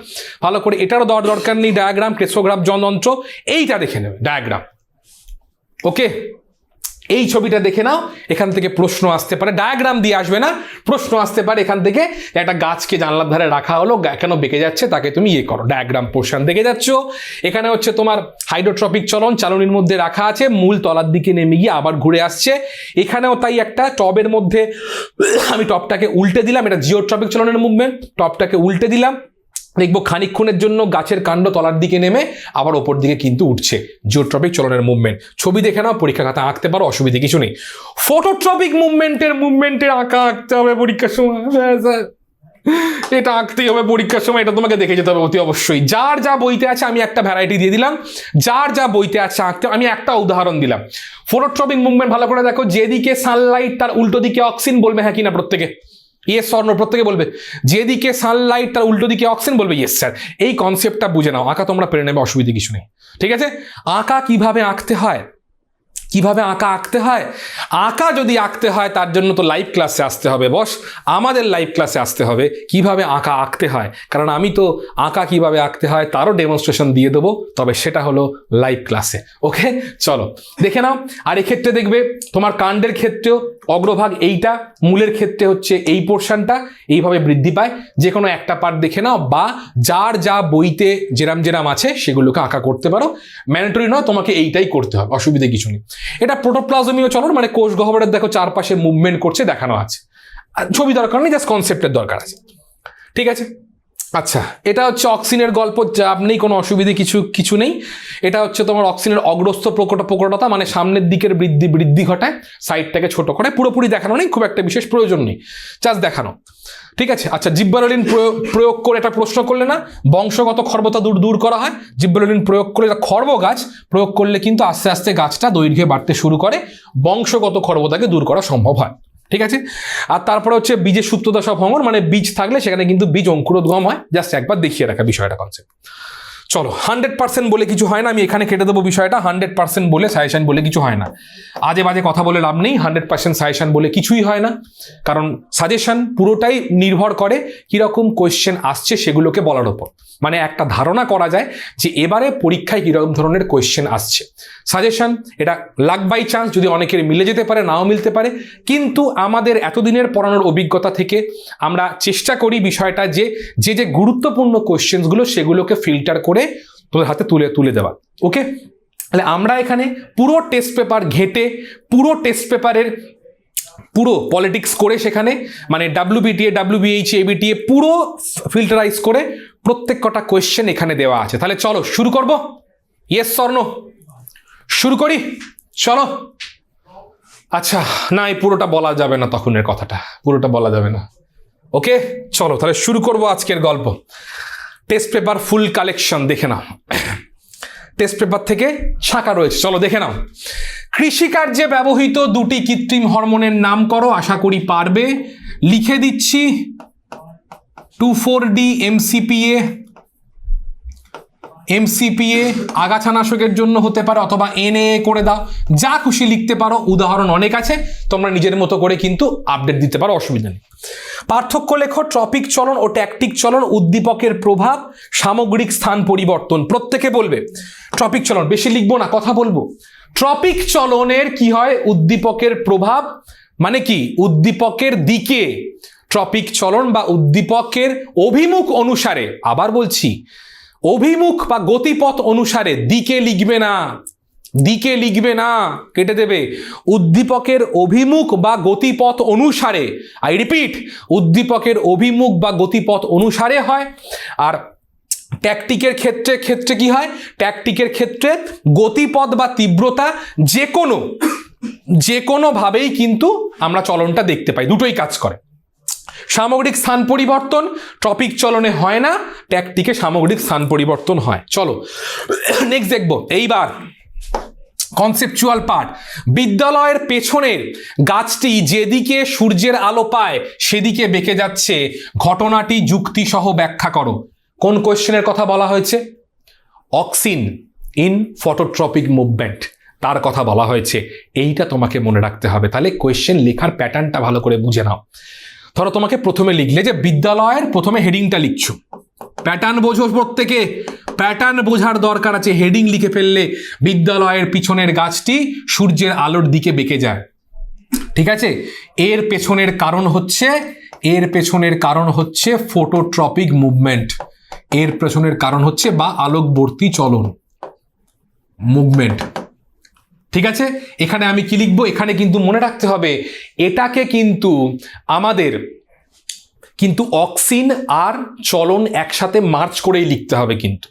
ভালো করে, এটারও দরকার নেই ডায়াগ্রাম, ক্রেস্টোগ্রাফ যন্ত্র এইটা দেখে নেবে ডায়াগ্রাম। ওকে, এই ছবিটা দেখে নাও, এখান থেকে প্রশ্ন আসতে পারে, ডায়াগ্রাম দিয়ে আসবে না, প্রশ্ন আসতে পারে এখান থেকে, একটা গাছকে জানলার ধারে রাখা হলো, কেন বেঁকে যাচ্ছে তাকে তুমি ইয়ে করো, ডায়াগ্রাম পোর্শন দেখে যাচ্ছ। এখানে হচ্ছে তোমার হাইড্রোট্রপিক চলন চালনির মধ্যে রাখা আছে, মূল তলার দিকে নেমে গিয়ে আবার ঘুরে আসছে, এখানেও তাই একটা টবের মধ্যে আমি টবটাকে উল্টে দিলাম, এটা জিওট্রপিক চলনের মুভমেন্ট, টবটাকে উল্টে দিলাম, দেখবো খানিকক্ষণের জন্য গাছের কাণ্ড তলার দিকে নেমে আবার ওপর দিকে কিন্তু উঠছে, জিওট্রপিক চলনের মুভমেন্ট। ছবি দেখে নাও, পরীক্ষা খাতা আঁকতে পারো, অসুবিধা কিছু নেই। ফটোট্রপিক মুভমেন্টের আঁকা আঁকতে হবে পরীক্ষার সময়, এটা আঁকতেই হবে পরীক্ষার সময়, এটা তোমাকে দেখে যেতে হবে অতি অবশ্যই। যার যা বইতে আছে আমি একটা ভ্যারাইটি দিয়ে দিলাম, যার যা বইতে আছে আঁকতে, আমি একটা উদাহরণ দিলাম। ফটোট্রপিক মুভমেন্ট ভালো করে দেখো, যেদিকে সানলাইট তার উল্টো দিকে অক্সিজেন, বলবে হ্যাঁ কিনা প্রত্যেকে, ইয়েস অর নো প্রত্যেকে বলবে, যেদিকে সানলাইট তার উল্টো দিকে অক্সিজেন, বলবে ইয়েস স্যার। এই কনসেপ্টটা বুঝে নাও, আঁকা তোমরা পেরে নেবে, অসুবিধা কিছু নেই, ঠিক আছে? আঁকা কিভাবে আঁকতে হয়, কিভাবে আঁকা আঁকতে হয়, আঁকা যদি আঁকতে হয় তার জন্য তো লাইভ ক্লাসে আসতে হবে বস, আমাদের লাইভ ক্লাসে আসতে হবে কিভাবে আঁকা আঁকতে হয়, কারণ আমি তো আঁকা কিভাবে আঁকতে হয় তারও ডেমনস্ট্রেশন দিয়ে দেবো, তবে সেটা হলো লাইভ ক্লাসে। ওকে চলো দেখে নাও। আর এক্ষেত্রে দেখবে তোমার কাণ্ডের ক্ষেত্রেও অগ্রভাগ এইটা, মূলের ক্ষেত্রে হচ্ছে এই পোর্শনটা, এইভাবে বৃদ্ধি পায়। যে কোনো একটা পার্ট দেখে নাও, বা যার যা বইতে যেরাম যেরাম আছে সেগুলোকে আঁকা করতে পারো, ম্যান্ডেটরি নয় তোমাকে এইটাই করতে হবে, অসুবিধা কিছু নেই। এটা প্রোটোপ্লাজমীয় চলন, মানে কোষ গহ্বরের দেখো চারপাশে মুভমেন্ট করছে দেখানো আছে, ছবি দরকার নেই, জাস্ট কনসেপ্টের দরকার আছে, ঠিক আছে? আচ্ছা, এটা হচ্ছে অক্সিনের গল্প, চাপ নেই, কোনো অসুবিধে কিছু নেই। এটা হচ্ছে তোমার অক্সিনের অগ্রস্থ প্রকটতা, মানে সামনের দিকের বৃদ্ধি ঘটায়, সাইডটাকে ছোট করে, পুরোপুরি দেখানো নেই, খুব একটা বিশেষ প্রয়োজন নেই, জাস্ট দেখানো, ঠিক আছে? আচ্ছা, জিব্বারেলিন প্রয়োগ করে এটা প্রশ্ন করলে না, বংশগত খর্বতা দূর করা হয়, জিব্বারেলিন প্রয়োগ করে, এটা খর্ব গাছ, প্রয়োগ করলে কিন্তু আস্তে আস্তে গাছটা দৈর্ঘ্যে বাড়তে শুরু করে, বংশগত খর্বতাকে দূর করা সম্ভব হয়, ঠিক আছে? আর তারপরে হচ্ছে বীজের সুপ্তদশা ভঙ্গন, মানে বীজ থাকলে সেখানে কিন্তু বীজ অঙ্কুরোদ্গম হয়, জাস্ট একবার দেখিয়ে রাখা বিষয়টা, কনসেপ্ট। চলো, 100% বলে কিছু হয় না, আমি এখানে কেটে দেবো বিষয়টা, 100% বলে সাজেশন বলে কিছু হয় না, আজে বাজে কথা বলে লাভ নেই, 100% সাজেশন বলে কিছুই হয় না, কারণ সাজেশন পুরোটাই নির্ভর করে কিরকম কোয়েশ্চেন আসছে সেগুলোকে বলার উপর, মানে একটা ধারণা করা যায় যে এবারে পরীক্ষায় কিরকম ধরনের কোয়েশ্চেন আসছে। সাজেশন এটা লাক বাই চান্স, যদি অনেকের মিলে যেতে পারে, নাও মিলতে পারে, কিন্তু আমাদের এতদিনের পড়ানোর অভিজ্ঞতা থেকে আমরা চেষ্টা করি বিষয়টা যে গুরুত্বপূর্ণ কোয়েশ্চেনগুলো সেগুলোকে ফিল্টার করে তোদের হাতে তুলে দেওয়া। ওকে, তাহলে আমরা এখানে পুরো টেস্ট পেপার ঘেটে, পুরো টেস্ট পেপারের পুরো পলিটিক্স করে, সেখানে মানে WBTA, WBH, ABTA পুরো ফিল্টারাইজ করে প্রত্যেক কটা কোয়েশ্চেন এখানে দেওয়া আছে। তাহলে চলো শুরু করব, ইয়েস অর নো? শুরু করি, চলো। আচ্ছা, না এই পুরোটা বলা যাবে না, তখনের কথাটা পুরোটা বলা যাবে না। ওকে চলো তাহলে শুরু করব আজকের গল্প। টেস্ট পেপার ফুল কালেকশন দেখে নাও, টেস্ট পেপার থেকে ছাঁকা রয়েছে, চলো দেখে নাও। কৃষিকার্যে ব্যবহৃত দুটি কৃত্রিম হরমোনের নাম করো, আশা করি পারবে। লিখে দিচ্ছি 2,4-D MCPA আগাছানাশকের জন্য হতে পারে, অথবা NAA করে দাও, যা খুশি লিখতে পারো, উদাহরণ অনেক আছে, তোমরা নিজের মতো করে কিন্তু আপডেট দিতে পারো, অসুবিধা নেই। পার্থক্য লেখো, ট্রপিক চলন ও ট্যাকটিক চলন, উদ্দীপকের প্রভাব, সামগ্রিক স্থান পরিবর্তন। প্রত্যেকে বলবে ট্রপিক চলন, বেশি লিখবো না, কথা বলবো। ট্রপিক চলনের কি হয়, উদ্দীপকের প্রভাব মানে কি, উদ্দীপকের দিকে ট্রপিক চলন বা উদ্দীপকের অভিমুখ অনুসারে, আবার বলছি অভিমুখ বা গতিপথ অনুসারে, দিকে লিখবে না, দিকে লিখবে না, কেটে দেবে। উদ্দীপকের অভিমুখ বা গতিপথ অনুসারে, আই রিপিট, উদ্দীপকের অভিমুখ বা গতিপথ অনুসারে হয়। আর ট্যাকটিকের ক্ষেত্রে কি হয়? ট্যাকটিকের ক্ষেত্রে গতিপথ বা তীব্রতা যে কোনোভাবেই কিন্তু আমরা চলনটা দেখতে পাই, দুটোই কাজ করে। সামগ্রিক স্থান পরিবর্তন টপিক চলনে হয় না, ট্যাকটিকে সামগ্রিক স্থান পরিবর্তন হয়। চলো নেক্সট দেখবো। এইবার কনসেপচুয়াল পার্ট। বিদ্যালয়ের পেছনের গাছটি যেদিকে সূর্যের আলো পায় সেদিকে বেঁকে যাচ্ছে, ঘটনাটি যুক্তিসহ ব্যাখ্যা করো। কোন কোয়েশ্চেনের কথা বলা হয়েছে? অক্সিন ইন ফটোট্রপিক মুভমেন্ট, তার কথা বলা হয়েছে। এইটা তোমাকে মনে রাখতে হবে। তাহলে কোয়েশ্চেন লেখার প্যাটার্নটা ভালো করে বুঝে নাও। ধরো তোমাকে প্রথমে লিখলে যে বিদ্যালয়ের, প্রথমে হেডিংটা লিখছো, প্যাটার্ন বোঝো, প্রত্যেকে প্যাটার্ন বোঝার দরকার আছে। হেডিং লিখে ফেললে বিদ্যালয়ের পিছনের গাছটি সূর্যের আলোর দিকে বেঁকে যায়, ঠিক আছে। এর পেছনের কারণ হচ্ছে ফটোট্রপিক মুভমেন্ট, এর পেছনের কারণ হচ্ছে বা আলোকবর্তী চলন মুভমেন্ট, ঠিক আছে। এখানে আমি কি লিখবো? এখানে কিন্তু মনে রাখতে হবে এটাকে কিন্তু আমাদের কিন্তু অক্সিন আর চলন একসাথে মার্চ করেই লিখতে হবে কিন্তু।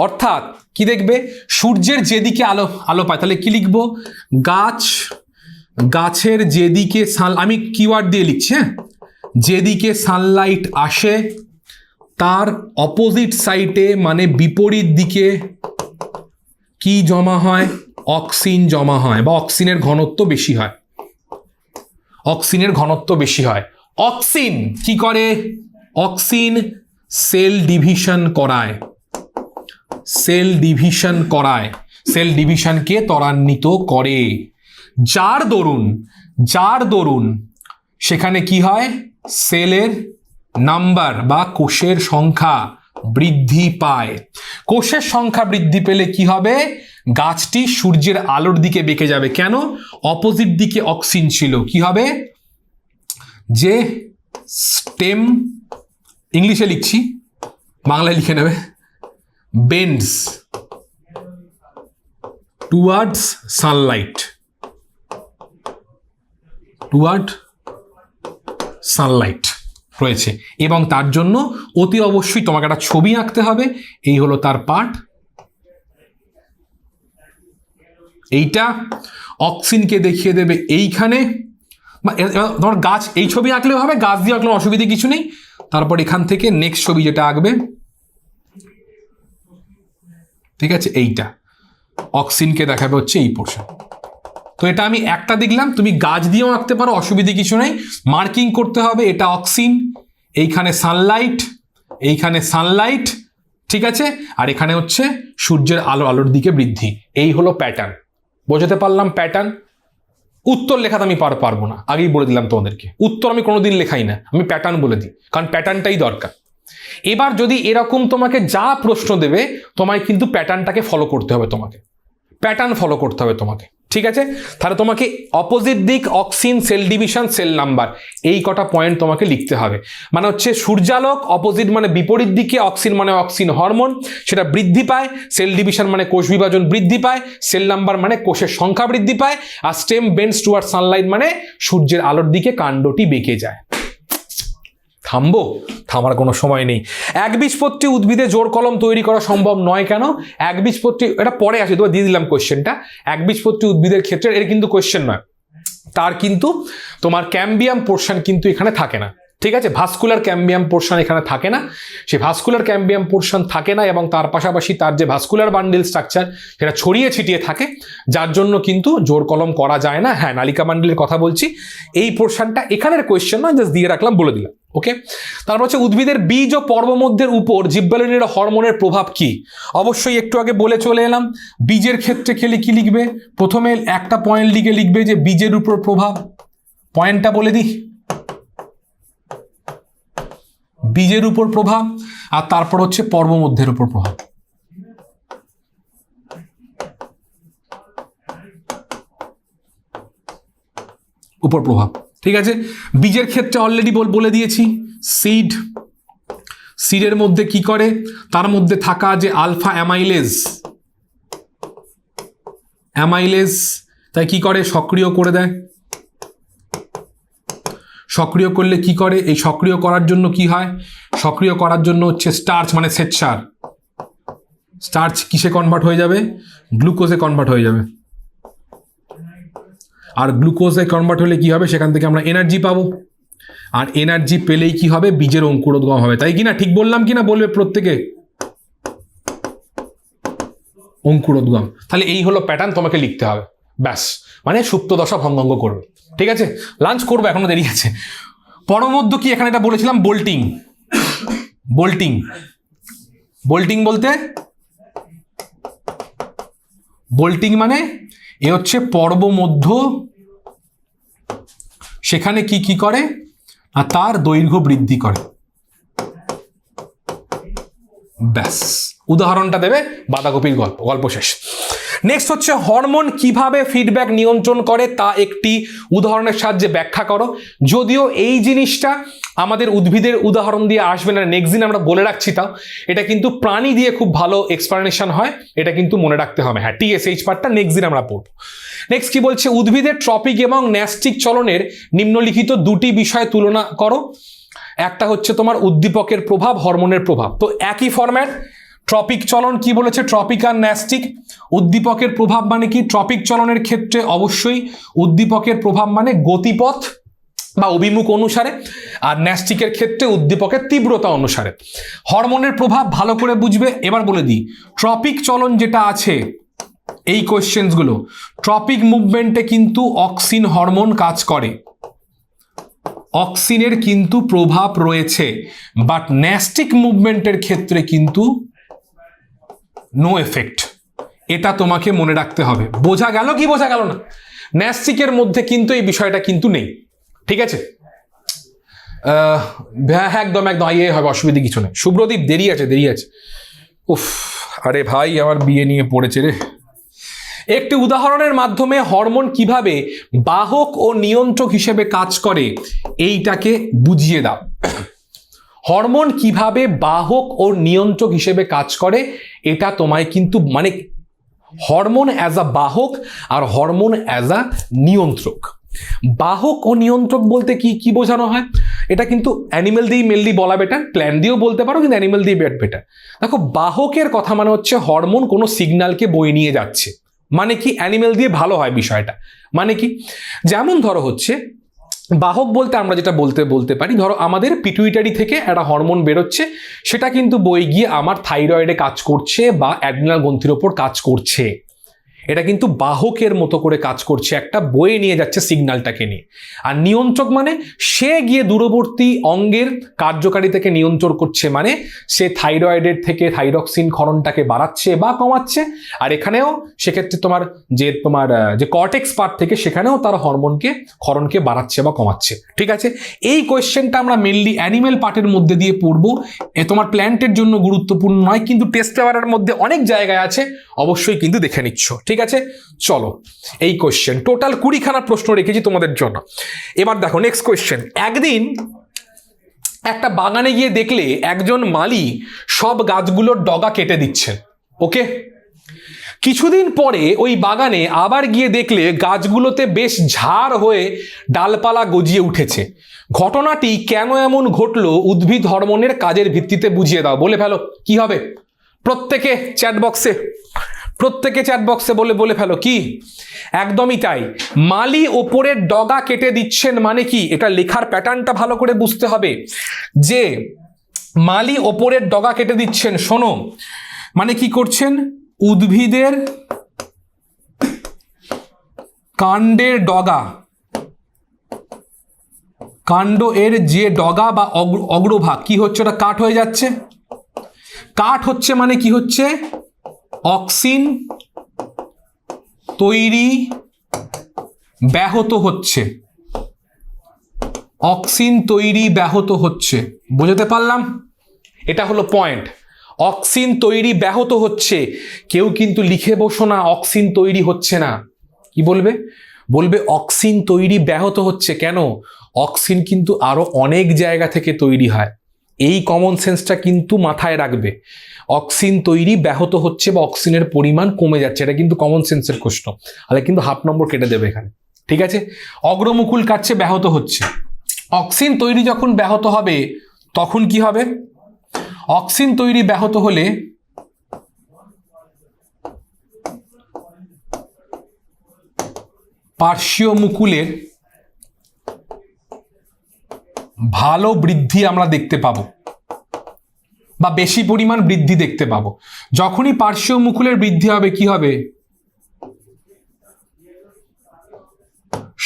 অর্থাৎ কি দেখবে? সূর্যের যেদিকে আলো পায়, তাহলে কি লিখবো? গাছের যেদিকে আমি কিওয়ার্ড দিয়ে লিখছি, হ্যাঁ, যেদিকে সানলাইট আসে তার অপোজিট সাইডে মানে বিপরীত দিকে কি জমা হয়? অক্সিন জমা হয়, বা অক্সিনের ঘনত্ব বেশি হয়, অক্সিনের ঘনত্ব বেশি হয়। অক্সিন কি করে? অক্সিন সেল ডিভিশন করায়, সেল ডিভিশনকে ত্বরান্বিত করে, যার দরুন সেখানে কি হয়? সেলের নাম্বার বা কোষের সংখ্যা বৃদ্ধি পায়। কোষের সংখ্যা বৃদ্ধি পেলে কি হবে? গাছটি সূর্যের আলোর দিকে বেঁকে যাবে। কেন? অপোজিট দিকে অক্সিন ছিল। কি হবে? যে স্টেম, ইংলিশে লিখছি, বাংলায় লিখে নেবে, বেন্ডস টুয়ার্ডস সানলাইট, রয়েছে। এবং তার জন্য অতি অবশ্যই তোমাকে একটা ছবি আঁকতে হবে। এই হলো তার পার্ট। এইটা অক্সিনকে দেখিয়ে দেবে এইখানে, তোমার গাছ, এই ছবি আঁকলেও হবে, গাছ দিয়ে আঁকলেও অসুবিধে কিছু নেই। তারপর এখান থেকে নেক্সট ছবি যেটা আঁকবে, ঠিক আছে, এইটা অক্সিনকে দেখাবে হচ্ছে এই পোর্শন। তো এটা আমি একটা দেখলাম, তুমি গাছ দিয়েও আঁকতে পারো, অসুবিধে কিছু নেই। মার্কিং করতে হবে এটা অক্সিন, এইখানে সানলাইট, ঠিক আছে, আর এখানে হচ্ছে সূর্যের আলোর দিকে বৃদ্ধি। এই হলো প্যাটার্ন। বোঝাতে পারলাম প্যাটার্ন? উত্তর লেখাতে আমি পারবো না, আগেই বলে দিলাম তোমাদেরকে। উত্তর আমি কোনোদিন লেখাই না, আমি প্যাটার্ন বলে দিই, কারণ প্যাটার্নটাই দরকার। এবার যদি এরকম তোমাকে যা প্রশ্ন দেবে, তোমায় কিন্তু প্যাটার্নটাকে ফলো করতে হবে, তোমাকে, ঠিক আছে। তাহলে তোমাকে অপোজিট দিক auxin, cell division, cell number, এই কটা পয়েন্ট তোমাকে লিখতে হবে। মানে হচ্ছে সূর্যালোক অপোজিট মানে বিপরীত দিকে, অক্সিন মানে অক্সিন হরমোন, সেটা বৃদ্ধি পায়। সেল ডিভিশন মানে কোষ বিভাজন বৃদ্ধি পায়। সেল নাম্বার মানে কোষের সংখ্যা বৃদ্ধি পায়। আর স্টেম বেন্ডস টুয়ার্ড সানলাইট মানে সূর্যের আলোর দিকে কাণ্ডটি বেঁকে যায়। থামার কোনো সময় নেই। একবীজপত্রী উদ্ভিদে জোর কলম তৈরি করা সম্ভব নয় কেন? একবীজপত্রী, এটা পরে আসে, তোমার দিয়ে দিলাম কোয়েশ্চেনটা। একবীজপত্রী উদ্ভিদের ক্ষেত্রে এর কিন্তু কোয়েশ্চেন নয়, তার কিন্তু তোমার ক্যাম্বিয়াম পোর্শন কিন্তু এখানে থাকে না, ঠিক আছে। ভাস্কুলার ক্যাম্বিয়াম পোর্শন এখানে থাকে না, সেই ভাস্কুলার ক্যাম্বিয়াম পোর্শন থাকে না, এবং তার পাশাপাশি তার যে ভাস্কুলার বান্ডিল স্ট্রাকচার সেটা ছড়িয়ে ছিটিয়ে থাকে, যার জন্য কিন্তু জোর কলম করা যায় না। হ্যাঁ, নালিকা বান্ডিলের কথা বলছি। এই পোর্শনটা এখানের কোয়েশ্চেন নয়, জাস্ট দিয়ে রাখলাম, বলে দিলাম, ওকে। তারপর হচ্ছে উদ্ভিদের বীজ ও পর্বমধ্যের উপর জিব্বেলিনের হরমোনের প্রভাব কি? অবশ্যই একটু আগে বলে চলে এলাম। বীজের ক্ষেত্রে খেলে কি লিখবে? প্রথমে একটা পয়েন্ট লিখবে যে বীজের উপর প্রভাব, পয়েন্টটা বলে দিই, বীজের উপর প্রভাব, আর তারপর হচ্ছে পর্বমধ্যের উপর প্রভাব। ঠিক ঠিক আছে, বীজের ক্ষেত্রে অলরেডি বলে দিয়েছি সিড, সিডের মধ্যে কি করে, তার মধ্যে থাকা যে আলফা অ্যামাইলেজ তাই কি করে, সক্রিয় করে দেয়। সক্রিয় করলে কি করে, এই সক্রিয় করার জন্য কি হয়, সক্রিয় করার জন্য হচ্ছে স্টার্চ মানে শ্বেতসার, স্টার্চ কিসে কনভার্ট হয়ে যাবে, গ্লুকোজে কনভার্ট হয়ে যাবে। আর গ্লুকোজে কনভার্ট হলে কি হবে, সেখান থেকে আমরা এনার্জি পাবো, আর এনার্জি পেলেই কি হবে, বীজের অঙ্কুরোদ্গম হবে। তাই কি না, ঠিক বললাম কি না, বলবে প্রত্যেকে, অঙ্কুরোদ্গম। তাহলে এই হলো প্যাটার্ন, তোমাকে লিখতে হবে, ব্যাস, মানে সুপ্ত দশা ভঙ্গঙ্গ করবে। ঠিক আছে, লাঞ্চ করবো, এখনো দেরি আছে। পরমধ্য কি, এখানে এটা বলেছিলাম বোল্টিং, বোল্টিং, বোল্টিং বলতে, বোল্টিং মানে এ হচ্ছে পর্ব মধ্য, সেখানে কি কি করে, আর তার দৈর্ঘ্য বৃদ্ধি করে, ব্যাস, উদাহরণটা দেবে, বাঁধাকপির গল্প শেষ। নেক্সট হচ্ছে হরমোন কিভাবে ফিডব্যাক নিয়ন্ত্রণ করে তা একটি উদাহরণের সাহায্যে ব্যাখ্যা করো। যদিও এই জিনিসটা আমাদের উদ্ভিদের উদাহরণ দিয়ে আসবে না, নেক্সট দিন আমরা বলে রাখছি, তাও এটা কিন্তু প্রাণী দিয়ে খুব ভালো এক্সপ্লানেশন হয়, এটা কিন্তু মনে রাখতে হবে। হ্যাঁ, TSH পার্টটা নেক্সট দিন আমরা পড়বো। নেক্সট কি বলছে, উদ্ভিদের ট্রপিক এবং ন্যাস্টিক চলনের নিম্নলিখিত দুটি বিষয় তুলনা করো। একটা হচ্ছে তোমার উদ্দীপকের প্রভাব, হরমোনের প্রভাব। তো একই ফরম্যাট, ট্রপিক চলন কি বলেছে, ট্রপিক আর ন্যাস্টিক। উদ্দীপকের প্রভাব মানে কি, ট্রপিক চলনের ক্ষেত্রে অবশ্যই উদ্দীপকের প্রভাব মানে গতিপথ বা অভিমুখ অনুসারে, আর ন্যাস্টিকের ক্ষেত্রে উদ্দীপকের তীব্রতা অনুসারে। হরমোনের প্রভাব ভালো করে বুঝবে। এবার বলে দিই, ট্রপিক চলন যেটা আছে, এই কোয়েশ্চেন্সগুলো, ট্রপিক মুভমেন্টে কিন্তু অক্সিন হরমোন কাজ করে, অক্সিনের কিন্তু প্রভাব রয়েছে, বাট ন্যাস্টিক মুভমেন্টের ক্ষেত্রে কিন্তু নো এফেক্ট। এটা তোমাকে মনে রাখতে হবে। বোঝা গেল কি বোঝা গেল না? ন্যাস্টিকের মধ্যে কিন্তু এই বিষয়টা কিন্তু নেই। ঠিক আছে, একদম একদম ইয়ে হবে, অসুবিধা কিছু নেই। শুভ্রদীপ, দেরি আছে। উফ, আরে ভাই আমার বিয়ে নিয়ে পড়েছে রে। একটি উদাহরণের মাধ্যমে হরমোন কিভাবে বাহক ও নিয়ন্ত্রক হিসেবে কাজ করে এইটাকে বুঝিয়ে দাও। হরমোন কিভাবে বাহক ও নিয়ন্ত্রক হিসেবে কাজ করে এটা তোমায় কিন্তু, মানে হরমোন অ্যাজ আ বাহক আর হরমোন অ্যাজ আ নিয়ন্ত্রক। বাহক ও নিয়ন্ত্রক বলতে কি কি বোঝানো হয়, এটা কিন্তু অ্যানিমেল দিয়েই মেনলি বলা বেটার, প্ল্যান্ট দিয়েও বলতে পারো, কিন্তু অ্যানিমেল দিয়ে বেটার। দেখো, বাহকের কথা মানে হচ্ছে হরমোন কোনো সিগন্যালকে বয়ে নিয়ে যাচ্ছে, মানে কি অ্যানিমেল দিয়ে ভালো হয় বিষয়টা। মানে কি, যেমন ধরো হচ্ছে বাহক বলতে আমরা যেটা বলতে পারি, ধরো আমাদের পিটুইটারি থেকে একটা হরমোন বেরোচ্ছে, সেটা কিন্তু বয়ে গিয়ে আমার থাইরয়েডে কাজ করছে বা অ্যাড্রিনাল গ্রন্থির ওপর কাজ করছে। এটা কিন্তু বাহকের মতো করে কাজ করছে, একটা বয়ে নিয়ে যাচ্ছে সিগন্যালটাকে নিয়ে। আর নিয়ন্ত্রক মানে সে গিয়ে দূরবর্তী অঙ্গের কার্যকারিতাকে নিয়ন্ত্রণ করছে, মানে সে থাইরয়েডের থেকে থাইরক্সিন ক্ষরণটাকে বাড়াচ্ছে বা কমাচ্ছে। আর এখানেও সেক্ষেত্রে তোমার যে কর্টেক্স পার্ট থেকে, সেখানেও তার ক্ষরণকে বাড়াচ্ছে বা কমাচ্ছে। ঠিক আছে, এই কোয়েশ্চেনটা আমরা মেনলি অ্যানিমেল পার্টের মধ্যে দিয়ে পড়বো। তোমার প্ল্যান্টের জন্য গুরুত্বপূর্ণ নয়, কিন্তু টেস্ট পেপারের মধ্যে অনেক জায়গায় আছে, অবশ্যই কিন্তু দেখে নিচ্ছ। ঠিক আছে, চলো এই কোয়েশ্চেন টোটাল 20খানা প্রশ্ন রেখেছি তোমাদের জন্য। এবার দেখো নেক্সট কোয়েশ্চেন। একদিন একটা বাগানে গিয়ে দেখলে একজন মালি সব গাছগুলোর ডগা কেটে দিচ্ছেন। ওকে, কিছুদিন পরে ওই বাগানে আবার গিয়ে দেখলে গাছগুলোতে বেশ ঝাড় হয়ে ডালপালা গজিয়ে উঠেছে। ঘটনাটি কেন এমন ঘটলো উদ্ভিদ হরমোনের কাজের ভিত্তিতে বুঝিয়ে দাও। বলে ফেলো কি হবে, প্রত্যেকে চ্যাট বক্সে বলে ফেলো কি। একদমই তাই, মালি ওপরের ডগা কেটে দিচ্ছেন মানে কি, এটা লেখার প্যাটার্নটা ভালো করে বুঝতে হবে। যে মালি ওপরের ডগা কেটে দিচ্ছেন, শোনো, মানে কি করছেন, উদ্ভিদের কাণ্ডের ডগা, কাণ্ড এর যে ডগা বা অগ্রভাগ কি হচ্ছে, ওটা কাট হয়ে যাচ্ছে। কাট হচ্ছে মানে কি হচ্ছে, অক্সিন তৈরি ব্যাহত হচ্ছে, অক্সিন তৈরি ব্যাহত হচ্ছে। বুঝতে পারলাম? এটা হলো পয়েন্ট, অক্সিন তৈরি ব্যাহত হচ্ছে। কেউ কিন্তু লিখে বসো না অক্সিন তৈরি হচ্ছে না, কি বলবে, বলবে অক্সিন তৈরি ব্যাহত হচ্ছে কেন? অক্সিন কিন্তু আরো অনেক জায়গা থেকে তৈরি হয়, এই কমন সেন্সটা কিন্তু মাথায় রাখবে। অক্সিন তৈরি ব্যাহত হচ্ছে বা অক্সিনের পরিমাণ কমে যাচ্ছে, এটা কিন্তু কমন সেন্সের প্রশ্ন, তাহলে কিন্তু হাফ নম্বর কেটে দেবে এখানে। ঠিক আছে, অগ্রমুকুল কাটছে ব্যাহত হচ্ছে। অক্সিন তৈরি যখন ব্যাহত হবে তখন কি হবে? অক্সিন তৈরি ব্যাহত হলে পার্শ্বীয় মুকুলের ভালো বৃদ্ধি আমরা দেখতে পাবো বা বেশি পরিমাণ বৃদ্ধি দেখতে পাবো। যখনই পার্শ্বীয় মুকুলের বৃদ্ধি হবে কি হবে?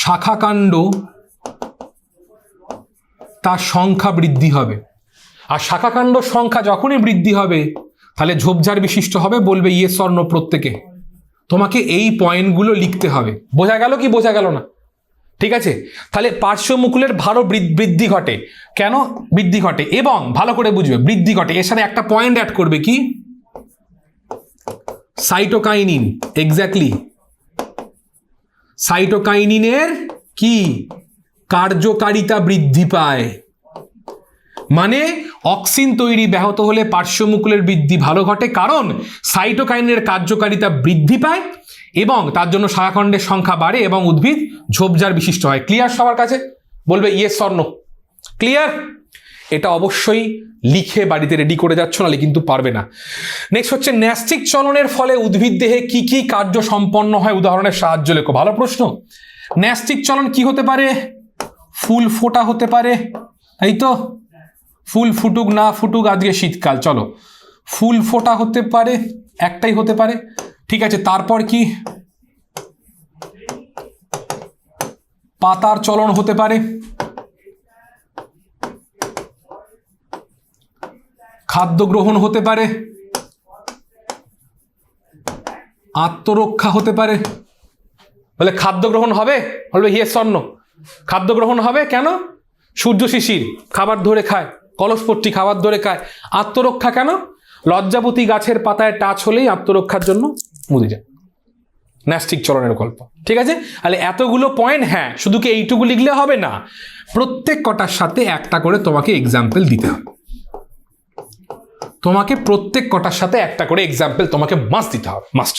শাখাকাণ্ড তার সংখ্যা বৃদ্ধি হবে, আর শাখাকাণ্ড সংখ্যা যখনই বৃদ্ধি হবে তাহলে ঝোপঝাড় বিশিষ্ট হবে। বলবে ইয়েস অর নো প্রত্যেকে। তোমাকে এই পয়েন্টগুলো লিখতে হবে। বোঝা গেল কি বোঝা গেল না? ঠিক আছে, তাহলে পার্শ্ব মুকুলের ভালো বৃদ্ধি ঘটে। কেন বৃদ্ধি ঘটে? এবং ভালো করে বুঝবে, বৃদ্ধি ঘটে এর সাথে একটা পয়েন্ট অ্যাড করবে কি? সাইটোকাইনিন। এক্স্যাক্টলি, সাইটোকাইনিনের কি কার্যকারিতা বৃদ্ধি পায়। মানে অক্সিন তৈরি ব্যাহত হলে পার্শ্বমুকুলের বৃদ্ধি ভালো ঘটে, কারণ সাইটোকাইনের কার্যকারিতা বৃদ্ধি পায় এবং তার জন্য শাখাখণ্ডের সংখ্যা বাড়ে এবং উদ্ভিদ ঝোপঝাড় বিশিষ্ট হয়। ক্লিয়ার সবার কাছে? বলবে ইয়েস অর নো। ক্লিয়ার? এটা অবশ্যই লিখে বাড়িতে রেডি করে যাচ্ছ, নাহলে কিন্তু পারবে না। নেক্সট হচ্ছে ন্যাস্টিক চলনের ফলে উদ্ভিদ দেহে কি কি কার্য সম্পন্ন হয়, উদাহরণের সাহায্য লেখো। ভালো প্রশ্ন। ন্যাস্টিক চলন কি হতে পারে? ফুল ফোটা হতে পারে, তাই তো? ফুল ফুটুক না ফুটুক, আজকে শীতকাল, চলো ফুল ফোটা হতে পারে, একটাই হতে পারে। ঠিক আছে, তারপর কি? পাতার চলন হতে পারে, খাদ্য গ্রহণ হতে পারে, আত্মরক্ষা হতে পারে। বলে খাদ্য গ্রহণ হবে? বলবে ইয়েস অর নো। খাদ্য গ্রহণ হবে কেন? সূর্য শিশির খাবার ধরে খায়, কলসপট্টি খাবার ধরে খায়। আত্মরক্ষা কেন? লজ্জাবতী গাছের পাতায় টাচ হলেই আত্মরক্ষার জন্য মুদে যায়। ন্যাস্টিক চলনের গল্প। ঠিক আছে, তাহলে এতগুলো পয়েন্ট। হ্যাঁ, শুধু কি এইটুকু লিখলে হবে না, প্রত্যেক কটার সাথে একটা করে তোমাকে এক্সাম্পল দিতে হবে। তোমাকে প্রত্যেক কটার সাথে একটা করে এক্সাম্পল তোমাকে মাস্ট দিতে হবে, মাস্ট।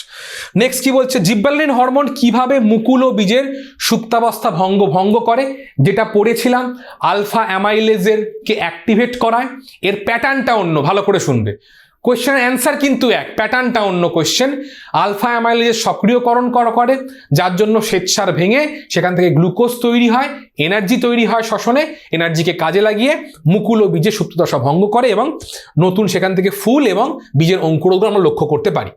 নেক্সট কি বলছে? জিব্বারলিন হরমোন কিভাবে মুকুল ও বীজের সুপ্তাবস্থা ভঙ্গ করে, যেটা পড়েছিলাম। আলফা অ্যামাইলেজের কে অ্যাক্টিভেট করায়। এর প্যাটার্নটা অন্য, ভালো করে শুনবে। কোয়েশ্চেন অ্যান্সার কিন্তু এক, প্যাটার্নটা অন্য। কোয়েশ্চেন আলফা অ্যামাইলেজের সক্রিয়করণ করে, যার জন্য শ্বেতসার ভেঙে সেখান থেকে গ্লুকোজ তৈরি হয়, এনার্জি তৈরি হয় শ্বসনে, এনার্জিকে কাজে লাগিয়ে মুকুল ও বীজের সুপ্তদশা ভঙ্গ করে এবং নতুন সেখান থেকে ফুল এবং বীজের অঙ্কুরোদ্গম আমরা লক্ষ্য করতে পারি।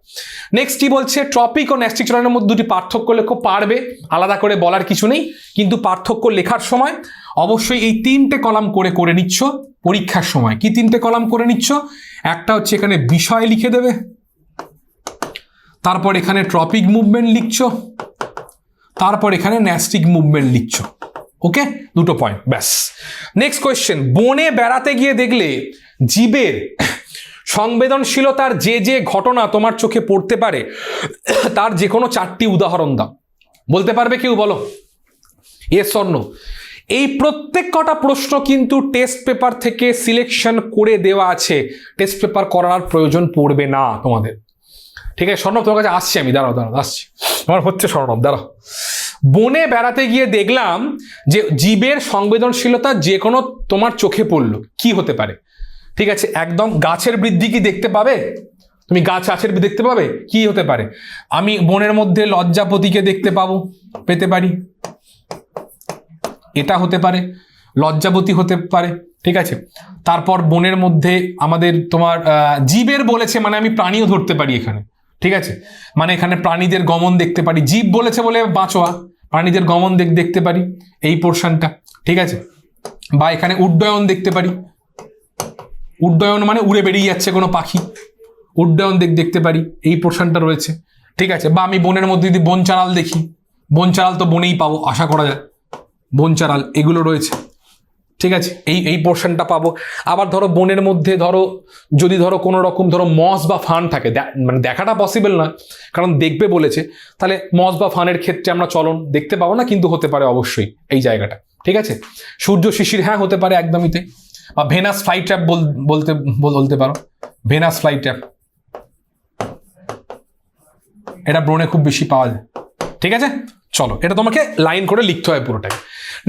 নেক্সট কি বলছে? ট্রপিক ও ন্যাস্টিক চলনের মধ্যে দুটি পার্থক্য লেখো। পারবে, আলাদা করে বলার কিছু নেই, কিন্তু পার্থক্য লেখার সময় অবশ্যই এই তিনটে কলাম করে নিচ্ছ পরীক্ষার সময়। কি তিনটে কলাম করে নিচ্ছ? একটা হচ্ছে এখানে বিষয় লিখে দেবে, তারপর এখানে ট্রপিক মুভমেন্ট লিখছো, তারপর এখানে ন্যাস্টিক মুভমেন্ট লিখছো। ওকে, দুটো পয়েন্ট, ব্যাস। নেক্সট কোয়েশ্চেন, বনে বেড়াতে গিয়ে দেখলে জীবের সংবেদনশীলতার যে ঘটনা তোমার চোখে পড়তে পারে, তার যে কোনো চারটি উদাহরণ দাও। বলতে পারবে কেউ? বলো ইয়েস অর নো। এই প্রত্যেক কটা প্রশ্ন কিন্তু টেস্ট পেপার থেকে সিলেকশন করে দেওয়া আছে, টেস্ট পেপার করার প্রয়োজন পড়বে না তোমাদের। ঠিক আছে স্বর্ণব, তোমার কাছে আসছি আমি, দাঁড়াও আসছি, আমার হচ্ছে স্বর্ণব, দাঁড়াও। বনে বেড়াতে গিয়ে দেখলাম যে জীবের সংবেদনশীলতা যে কোনো তোমার চোখে পড়লো, কি হতে পারে? ঠিক আছে, একদম গাছের বৃদ্ধি কি দেখতে পাবে? তুমি গাছের দেখতে পাবে? কি হতে পারে? আমি বনের মধ্যে লজ্জাপতিকে দেখতে পেতে পারি, এটা হতে পারে, লজ্জাবতী হতে পারে। ঠিক আছে, তারপর বনের মধ্যে আমাদের তোমার জীবের বলেছে, মানে আমি প্রাণীও ধরতে পারি এখানে। ঠিক আছে, মানে এখানে প্রাণীদের গমন দেখতে পারি। জীব বলেছে বলে বাঁচোয়া, প্রাণীদের গমন দেখতে পারি এই পোর্শনটা। ঠিক আছে, বা এখানে উড্ডয়ন দেখতে পারি। উড্ডয়ন মানে উড়ে বেরিয়ে যাচ্ছে কোনো পাখি, উড্ডয়ন দেখতে পারি, এই পোর্শনটা রয়েছে। ঠিক আছে, বা আমি বনের মধ্যে যদি বনচারাল দেখি, বনচারাল তো বনেই পাবো আশা করা যায়, বনচারাল এগুলো রয়েছে। ঠিক আছে, এই পোর্শনটা পাবো। আবার ধরো বনের মধ্যে যদি কোনো রকম মস বা ফান থাকে, মানে দেখাটা পসিবল না কারণ দেখবে বলেছে, তাহলে মস বা ফানের ক্ষেত্রে আমরা চলন দেখতে পাবো না, কিন্তু হতে পারে অবশ্যই এই জায়গাটা। ঠিক আছে, সূর্য শিশির হ্যাঁ হতে পারে একদমই তাই, বা ভেনাস ফ্লাই ট্র্যাপ বলতে পারো, ভেনাস ফ্লাই ট্র্যাপ, এটা ব্রণে খুব বেশি পাওয়া যায়। ঠিক আছে, চলো এটা তোমাকে লাইন করে লিখতে হয় পুরোটাই।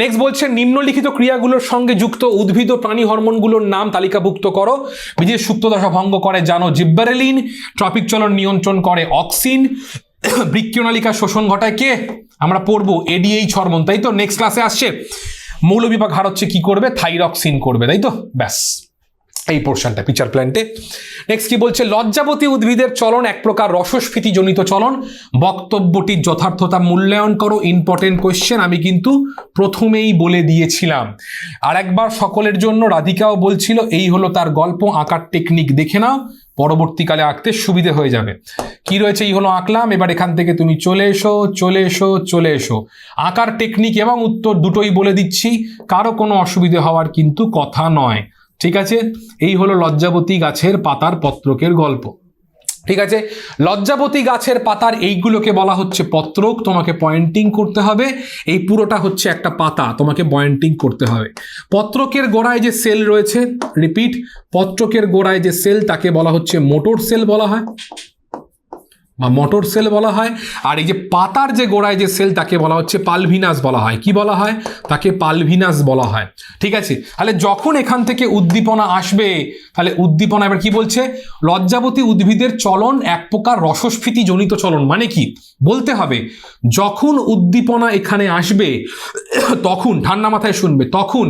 নেক্সট বলছে নিম্নলিখিত ক্রিয়াগুলোর সঙ্গে যুক্ত উদ্ভিদ ও প্রাণী হরমোনগুলোর নাম তালিকাভুক্ত করো। বীজের সুপ্তদশা ভঙ্গ করে জানো জিব্বারেলিন, ট্রপিক চলন নিয়ন্ত্রণ করে অক্সিন, বৃক্কনালিকা শোষণ ঘটায় কে, আমরা পড়বো এডিএইচ হরমোন, তাই তো? নেক্সট ক্লাসে আসছে মৌলবিপাক হার হচ্ছে কি করবে, থাইরক্সিন করবে, তাই তো? ব্যাস এই পোর্শনটা পিচার প্ল্যান্টে। নেক্সট কি বলছে, লজ্জাবতী উদ্ভিদের চলন এক প্রকার রসস্ফীতি জনিত চলন, বক্তব্যটির যথার্থতা মূল্যায়ন করো। ইম্পর্টেন্ট কোয়েশ্চেন, আমি কিন্তু প্রথমেই বলে দিয়েছিলাম। আর একবার সকলের জন্য, রাধিকাও বলছিল এই হলো তার গল্প, আঁকার টেকনিক দেখে নাও, পরবর্তীকালে আঁকতে সুবিধে হয়ে যাবে। কি রয়েছে, এই হলো আঁকলাম, এবার এখান থেকে তুমি চলে এসো। আঁকার টেকনিক এবং উত্তর দুটোই বলে দিচ্ছি, কারো কোনো অসুবিধে হওয়ার কিন্তু কথা নয়। ঠিক আছে, এই হলো লজ্জাবতী গাছের পাতার পত্রকের গল্প। ঠিক আছে, লজ্জাবতী গাছের পাতার এইগুলোকে বলা হচ্ছে পত্রক, তোমাকে পয়েন্টিং করতে হবে। এই পুরোটা হচ্ছে একটা পাতা, তোমাকে পয়েন্টিং করতে হবে। পত্রকের গোড়ায় যে সেল রয়েছে, রিপিট, পত্রকের গোড়ায় যে সেল তাকে বলা হচ্ছে মোটর সেল বলা হয়, বা মোটর সেল বলা হয়। আর এই যে পাতার যে গোড়ায় যে সেল তাকে বলা হচ্ছে পালভিনাস বলা হয়। কি বলা হয়, তাকে পালভিনাস বলা হয়। ঠিক আছে, তাহলে যখন এখান থেকে উদ্দীপনা আসবে, তাহলে উদ্দীপনা এবার কি বলছে, লজ্জাবতী উদ্ভিদের চলন এক প্রকার রসস্ফীতি জনিত চলন, মানে কি বলতে হবে, যখন উদ্দীপনা এখানে আসবে তখন, ঠান্ডা মাথায় শুনবে, তখন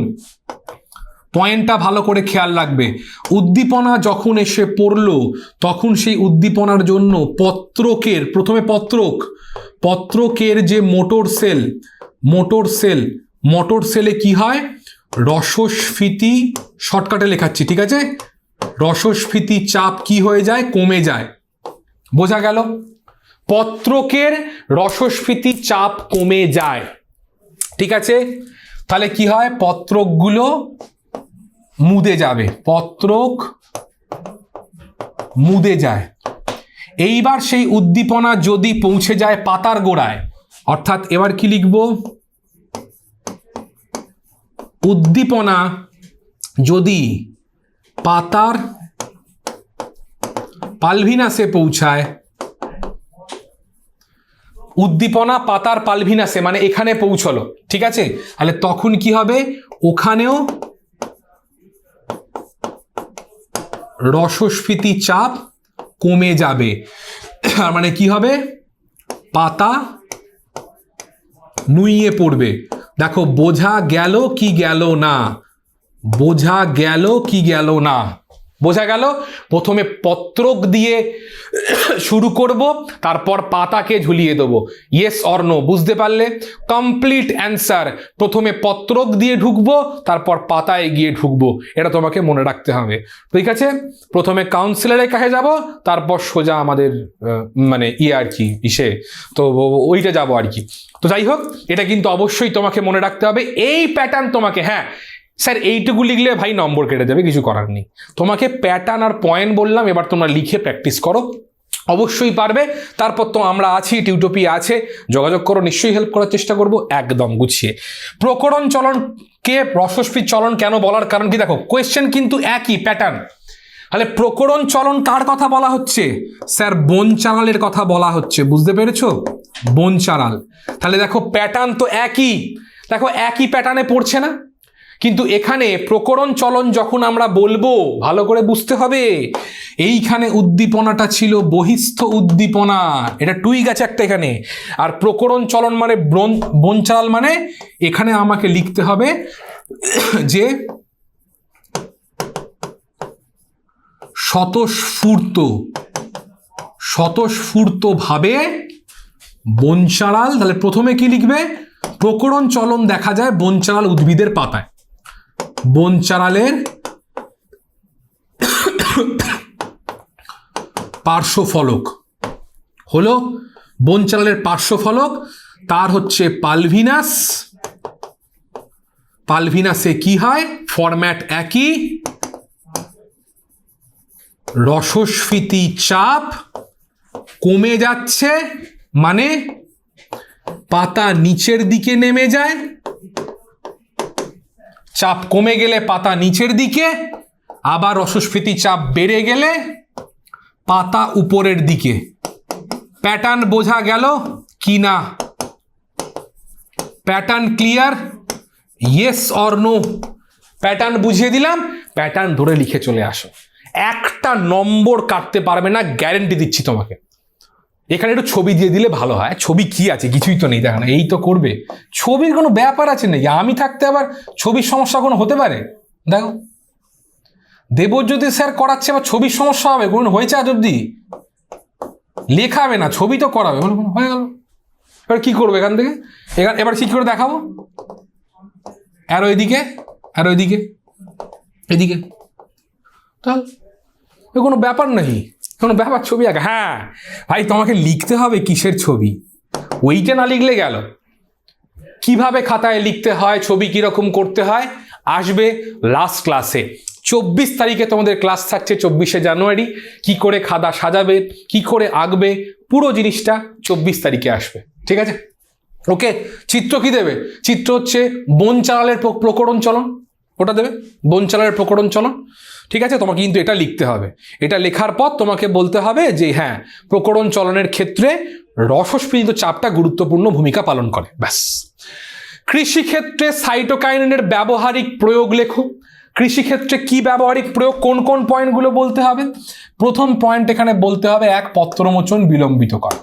পয়েন্টটা ভালো করে খেয়াল রাখবে, উদ্দীপনা যখন এসে পড়লো তখন সেই উদ্দীপনার জন্য পত্রকের, প্রথমে পত্রকের যে মোটর সেলে কি হয়, রসস্ফীতি, শর্টকাটে লেখাচ্ছি, ঠিক আছে, রসস্ফীতি চাপ কি হয়ে যায়, কমে যায়। বোঝা গেল, পত্রকের রসস্ফীতি চাপ কমে যায়। ঠিক আছে, তাহলে কি হয়, পত্রকগুলো মুদে যাবে, পত্রক মুদে যায়। এইবার সেই উদ্দীপনা যদি পৌঁছে যায় পাতার গোড়ায়, অর্থাৎ এবার কি লিখব, উদ্দীপনা যদি পাতার পালভিনাসে পৌঁছায়, উদ্দীপনা পাতার পালভিনাসে মানে এখানে পৌঁছলো, ঠিক আছে, তাহলে তখন কি হবে, ওখানেও রসস্ফীতি চাপ কমে যাবে। মানে কি হবে, পাতা নুইয়ে পড়বে। দেখো বোঝা গেল কি গেল না, বোঝা গেল কি গেল না, বোঝা গেল, প্রথমে পত্রক দিয়ে শুরু করব, তারপর পাতাকে ঝুলিয়ে দেবো। ইয়েস অর নো, বুঝতে পারলে? কমপ্লিট অ্যান্সার, প্রথমে পত্রক দিয়ে ঢুকবো, তারপর পাতায় গিয়ে ঢুকবো, এটা তোমাকে মনে রাখতে হবে। ঠিক আছে, প্রথমে কাউন্সিলরের কাছে যাব, তারপর সোজা আমাদের মানে আর কি ইসে, তো ওইটা যাবো আর কি। তো যাই হোক, এটা কিন্তু অবশ্যই তোমাকে মনে রাখতে হবে, এই প্যাটার্ন তোমাকে, হ্যাঁ স্যার এইটুকু লিখলে ভাই নম্বর কেটে যাবে, কিছু করার নেই, তোমাকে প্যাটার্ন আর পয়েন্ট বললাম, এবার তোমরা লিখে প্র্যাকটিস করো, অবশ্যই পারবে। তারপর তো আমরা আছি, টিউটোপি আছে, যোগাযোগ করো, নিশ্চয়ই হেল্প করার চেষ্টা করব একদম গুছিয়ে। প্রকরণ চলনকে রসস্ফীত চলন কেন বলার কারণ কি, দেখো কোয়েশ্চেন কিন্তু একই প্যাটার্ন। তাহলে প্রকরণ চলন কার কথা বলা হচ্ছে, স্যার বনচারালের কথা বলা হচ্ছে, বুঝতে পেরেছো, বনচারাল। তাহলে দেখো প্যাটার্ন তো একই, দেখো একই প্যাটার্নে পড়ছে না, কিন্তু এখানে প্রকরণ চলন যখন আমরা বলবো, ভালো করে বুঝতে হবে, এইখানে উদ্দীপনাটা ছিল বহিস্থ উদ্দীপনা, এটা টুইক আছে একটা এখানে, আর প্রকরণ চলন মানে বনচারাল মানে এখানে আমাকে লিখতে হবে যে স্বতঃস্ফূর্ত ভাবে বনচারাল। তাহলে প্রথমে কি লিখবে, প্রকরণ চলন দেখা যায় বনচারাল উদ্ভিদের পাতায়, বনচারালের পার্শ্বফলক হলো, বনচারালের পার্শ্বফলক তার হচ্ছে পালভিনাস, পালভিনাসে কি হয়, ফরম্যাট একই, রসস্ফীতি চাপ কমে যাচ্ছে, মানে পাতা নিচের দিকে নেমে যায়, চাপ কমে গেলে পাতা নিচের দিকে, আবার রসস্ফীতি চাপ বেড়ে গেলে পাতা উপরের দিকে। প্যাটার্ন বোঝা গেল কি না? Pattern clear? Yes or no? Pattern বুঝিয়ে দিলাম, প্যাটার্ন ধরে লিখে চলে আসো। একটা নম্বর কাটতে পারবে না, গ্যারেন্টি দিচ্ছি তোমাকে। এখানে একটু ছবি দিয়ে দিলে ভালো হয়। ছবি কি আছে? কিছুই তো নেই, দেখো না, এই তো করবে। ছবির কোনো ব্যাপার আছে নাকি? আমি থাকতে আবার ছবির সমস্যা কোনো হতে পারে? দেখো, দেবজ্যোতি স্যার করাচ্ছে, আবার ছবির সমস্যা হবে? কোনো হয়েছে আজ অব্দি? লেখাবে না, ছবি তো করাবে। হয়ে গেল। এবার কি করবো এখান থেকে? এবার কি করে দেখাবো? আর ওইদিকে, আর ওইদিকে, এদিকে, তাহলে কোনো ব্যাপার নাকি? কোনো ব্যাপার? ছবি আঁকা? হ্যাঁ ভাই, তোমাকে লিখতে হবে কিসের ছবি, ওইটা না লিখলে গেল। কিভাবে খাতায় লিখতে হয়, ছবি কিরকম করতে হয়, আসবে লাস্ট ক্লাসে। 24 তারিখে তোমাদের ক্লাস থাকছে, 24শে জানুয়ারি। কি করে খাতা সাজাবে, কি করে আঁকবে, পুরো জিনিসটা 24 তারিখে আসবে। ঠিক আছে? ওকে। চিত্র কি দেবে? চিত্র হচ্ছে বন চালালের প্রকরণ চলন, ওটা দেবে, বন চালালের প্রকরণ চলন। ঠিক আছে? তোমাকে কিন্তু এটা লিখতে হবে। এটা লেখার পর তোমাকে বলতে হবে যে হ্যাঁ, প্রকরণ চলনের ক্ষেত্রে রসস্ফীত চাপটা গুরুত্বপূর্ণ ভূমিকা পালন করে। ব্যাস। কৃষিক্ষেত্রে সাইটোকাইনিনের ব্যবহারিক প্রয়োগ লেখো। কৃষিক্ষেত্রে কি ব্যবহারিক প্রয়োগ, কোন কোন পয়েন্টগুলো বলতে হবে? প্রথম পয়েন্ট এখানে বলতে হবে, এক, পত্রমোচন বিলম্বিত করা।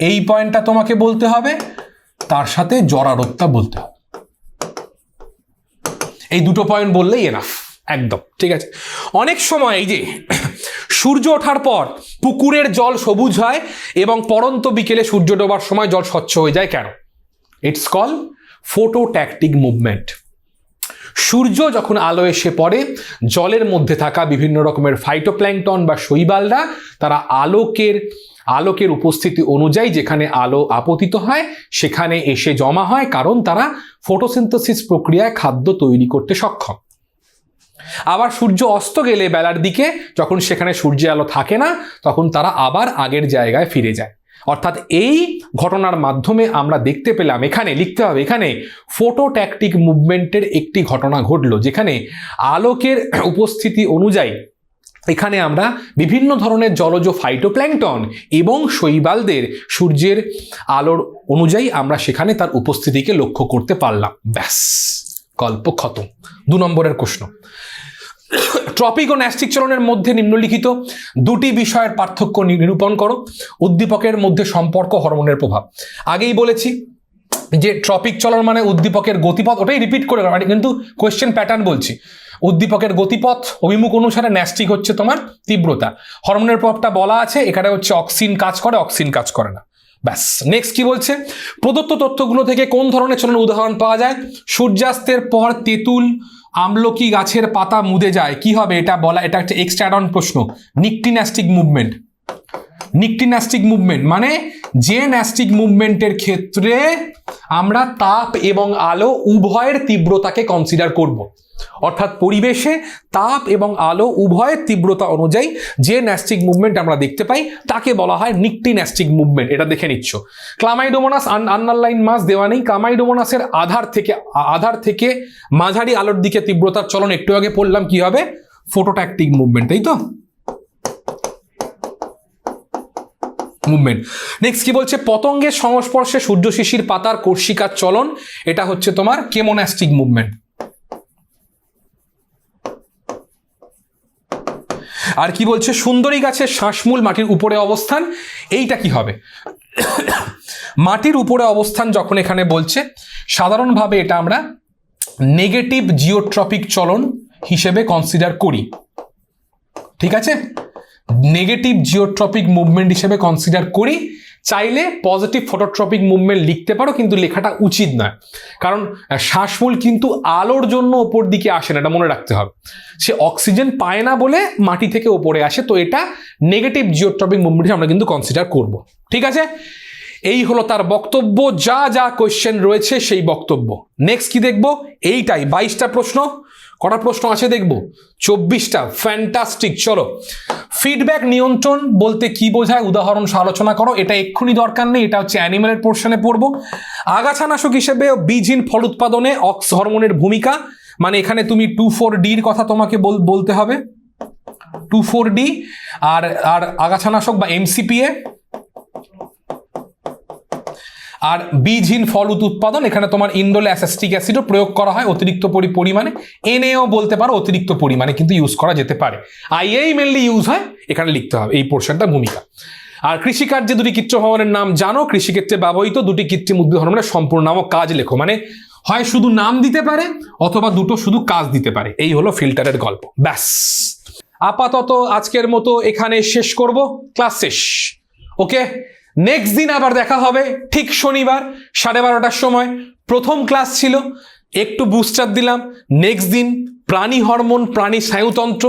এই পয়েন্টটা তোমাকে বলতে হবে, তার সাথে জরারোগতা বলতে হবে। এই দুটো পয়েন্ট বললেই এনাফ, একদম। ঠিক আছে? অনেক সময় এই যে সূর্য ওঠার পর পুকুরের জল সবুজ হয় এবং পরন্ত বিকেলে সূর্য ডোবার সময় জল স্বচ্ছ হয়ে যায়, কেন? It's call phototactic movement. সূর্য যখন আলো এসে পড়ে, জলের মধ্যে থাকা বিভিন্ন রকমের ফাইটোপ্ল্যাঙ্কটন বা শৈবালরা তারা আলোকের উপস্থিতি অনুযায়ী যেখানে আলো আপতিত হয় সেখানে এসে জমা হয়, কারণ তারা ফটোসিনথেসিস প্রক্রিয়ায় খাদ্য তৈরি করতে সক্ষম। আবার সূর্য অস্ত গেলে বেলার দিকে, যখন সেখানে সূর্যের আলো থাকে না, তখন তারা আবার আগের জায়গায় ফিরে যায়। অর্থাৎ এই ঘটনার মাধ্যমে আমরা দেখতে পেলাম, এখানে লিখতে হবে, এখানে ফোটোট্যাকটিক মুভমেন্টের একটি ঘটনা ঘটলো, যেখানে আলোকের উপস্থিতি অনুযায়ী এখানে আমরা বিভিন্ন ধরনের জলজ ফাইটোপ্ল্যাঙ্কটন এবং শৈবালদের সূর্যের আলোর অনুযায়ী আমরা সেখানে তার উপস্থিতিকে লক্ষ্য করতে পারলাম। ব্যাস, গল্প খতম। 2 নম্বরের প্রশ্ন। ট্রপিক ও ন্যাস্টিক চলনের মধ্যে নিম্নলিখিত দুটি বিষয়ের পার্থক্য নিরূপণ করো। উদ্দীপকের মধ্যে সম্পর্ক, হরমোনের প্রভাব। আগেই বলেছি যে ট্রপিক চলন মানে উদ্দীপকের গতিপথ, ওটাই রিপিট করে কিন্তু কোয়েশ্চেন প্যাটার্ন বলছি। উদ্দীপকের গতিপথ অভিমুখ অনুসারে, ন্যাস্টিক হচ্ছে তোমার তীব্রতা। হরমোনের প্রভাবটা বলা আছে, এখানে হচ্ছে অক্সিন কাজ করে, অক্সিন কাজ করে না। ব্যাস। নেক্সট কি বলছে? প্রদত্ত তথ্যগুলো থেকে কোন ধরনের চলনের উদাহরণ পাওয়া যায়? সূর্যাস্তের পর তেঁতুল আমলকি গাছের পাতা মুদে যায়, কি হবে এটা বলা, এটা একটা এক্সট্রা অ্যাড অন প্রশ্ন। নিকটিন্যাস্টিক মুভমেন্ট। নিকটিন্যাস্টিক মুভমেন্ট মানে যে ন্যাস্টিক মুভমেন্টের ক্ষেত্রে আমরা তাপ এবং আলো উভয়ের তীব্রতাকে কনসিডার করব। অর্থাৎ পরিবেশে তাপ এবং আলো উভয়ের তীব্রতা অনুযায়ী যে ন্যাস্টিক মুভমেন্ট আমরা দেখতে পাই তাকে বলা হয় নিকটিন্যাস্টিক মুভমেন্ট। এটা দেখে নিচ্ছ। ক্লামাইডোমোনাস আন্ডারলাইন মাস দেওয়া নেই। ক্লামাইডোমোনাসের আধার থেকে মাঝারি আলোর দিকে তীব্রতার চলন একটু আগে পড়লাম, কি হবে? ফোটোট্যাকটিক মুভমেন্ট, তাই তো? মুভমেন্ট। নেক্সট কি বলছে? পতঙ্গের সংস্পর্শে সূর্য শিশির পাতার কর্ষিকার চলন, এটা হচ্ছে তোমার কেমোন্যাস্টিক মুভমেন্ট। আর কি বলছে? সুন্দরী গাছের শ্বাসমূল মাটির উপরে অবস্থান, এইটা কি হবে? মাটির উপরে অবস্থান যখন এখানে বলছে, সাধারণভাবে এটা আমরা নেগেটিভ জিওট্রপিক চলন হিসেবে কনসিডার করি। ঠিক আছে? নেগেটিভ জিওট্রপিক মুভমেন্ট হিসেবে কনসিডার করি। চাইলে পজিটিভ ফটোট্রপিক মুভমেন্ট লিখতে পারো, কিন্তু লেখাটা উচিত নয়, কারণ শ্বাসমূল কিন্তু আলোর জন্য ওপর দিকে আসে না, এটা মনে রাখতে হবে। সে অক্সিজেন পায় না বলে মাটি থেকে ওপরে আসে, তো এটা নেগেটিভ জিওট্রপিক মুভমেন্ট আমরা কিন্তু কনসিডার করব। ঠিক আছে? এই হলো তার বক্তব্য, যা যা কোয়েশ্চেন রয়েছে সেই বক্তব্য। নেক্সট কি দেখবো? এইটাই 22টা প্রশ্ন। কটা প্রশ্ন আছে দেখবো? 24টা। ফ্যান্টাস্টিক। চলো, ফিডব্যাক নিয়ন্ত্রণ বলতে কি বোঝায় উদাহরণ সহ আলোচনা করো। এটা এক্ষুনি দরকার নেই, এটা হচ্ছে অ্যানিমেলের পোর্শনে পড়বো। আগাছানাশক হিসেবে বীজহীন ফল উৎপাদনে অক্স হরমোনের ভূমিকা, মানে এখানে তুমি 2,4-D কথা তোমাকে বলতে হবে, 2,4-D। আর আর আগাছানাশক বা MCPA আর বীজহীন ফল উৎপাদন, এখানে তোমার ইন্ডোলে অ্যাসেটিক অ্যাসিডও প্রয়োগ করা হয় অতিরিক্ত পরিমাণে। NaO বলতে পারো, অতিরিক্ত পরিমাণে কিন্তু ইউজ করা যেতে পারে। IA মেনলি ইউজ হয়, এখানে লিখতে হবে এই পোর্শনটা ভূমিকা। আর কৃষিকার্যে দুটি কৃত্রিম হরমোনের নাম জানো। কৃষিক্ষেত্রে ব্যবহৃত দুটি কৃত্রিম উদ্ভিদ হরমোনের সম্পূর্ণ নাম ও কাজ লেখো। মানে হয় শুধু নাম দিতে পারে অথবা দুটো শুধু কাজ দিতে পারে। এই হলো ফিল্টারের গল্প, ব্যাস। আপাতত আজকের মতো এখানে শেষ করব, ক্লাস শেষ। ওকে, নেক্সট দিন আবার দেখা হবে ঠিক শনিবার 12:30টার সময়। প্রথম ক্লাস ছিল, একটু বুস্টার দিলাম। নেক্সট দিন প্রাণী হরমোন, প্রাণী স্নায়ুতন্ত্র,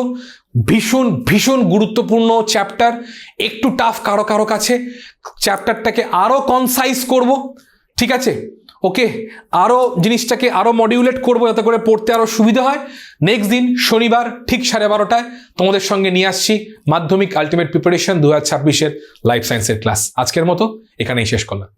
ভীষণ ভীষণ গুরুত্বপূর্ণ চ্যাপ্টার। একটু টাফ কারো কারো কাছে, চ্যাপ্টারটাকে আরো কনসাইজ করব, ঠিক আছে? ওকে, আরো জিনিসটাকে আরো মডিউলেট করবো যাতে করে পড়তে আরো সুবিধা হয়। নেক্সট দিন শনিবার ঠিক 12:30টায় তোমাদের সঙ্গে নিয়ে আসছি মাধ্যমিক আলটিমেট প্রিপারেশন 2026-এর লাইফ সায়েন্সের ক্লাস। আজকের মতো এখানেই শেষ করলাম।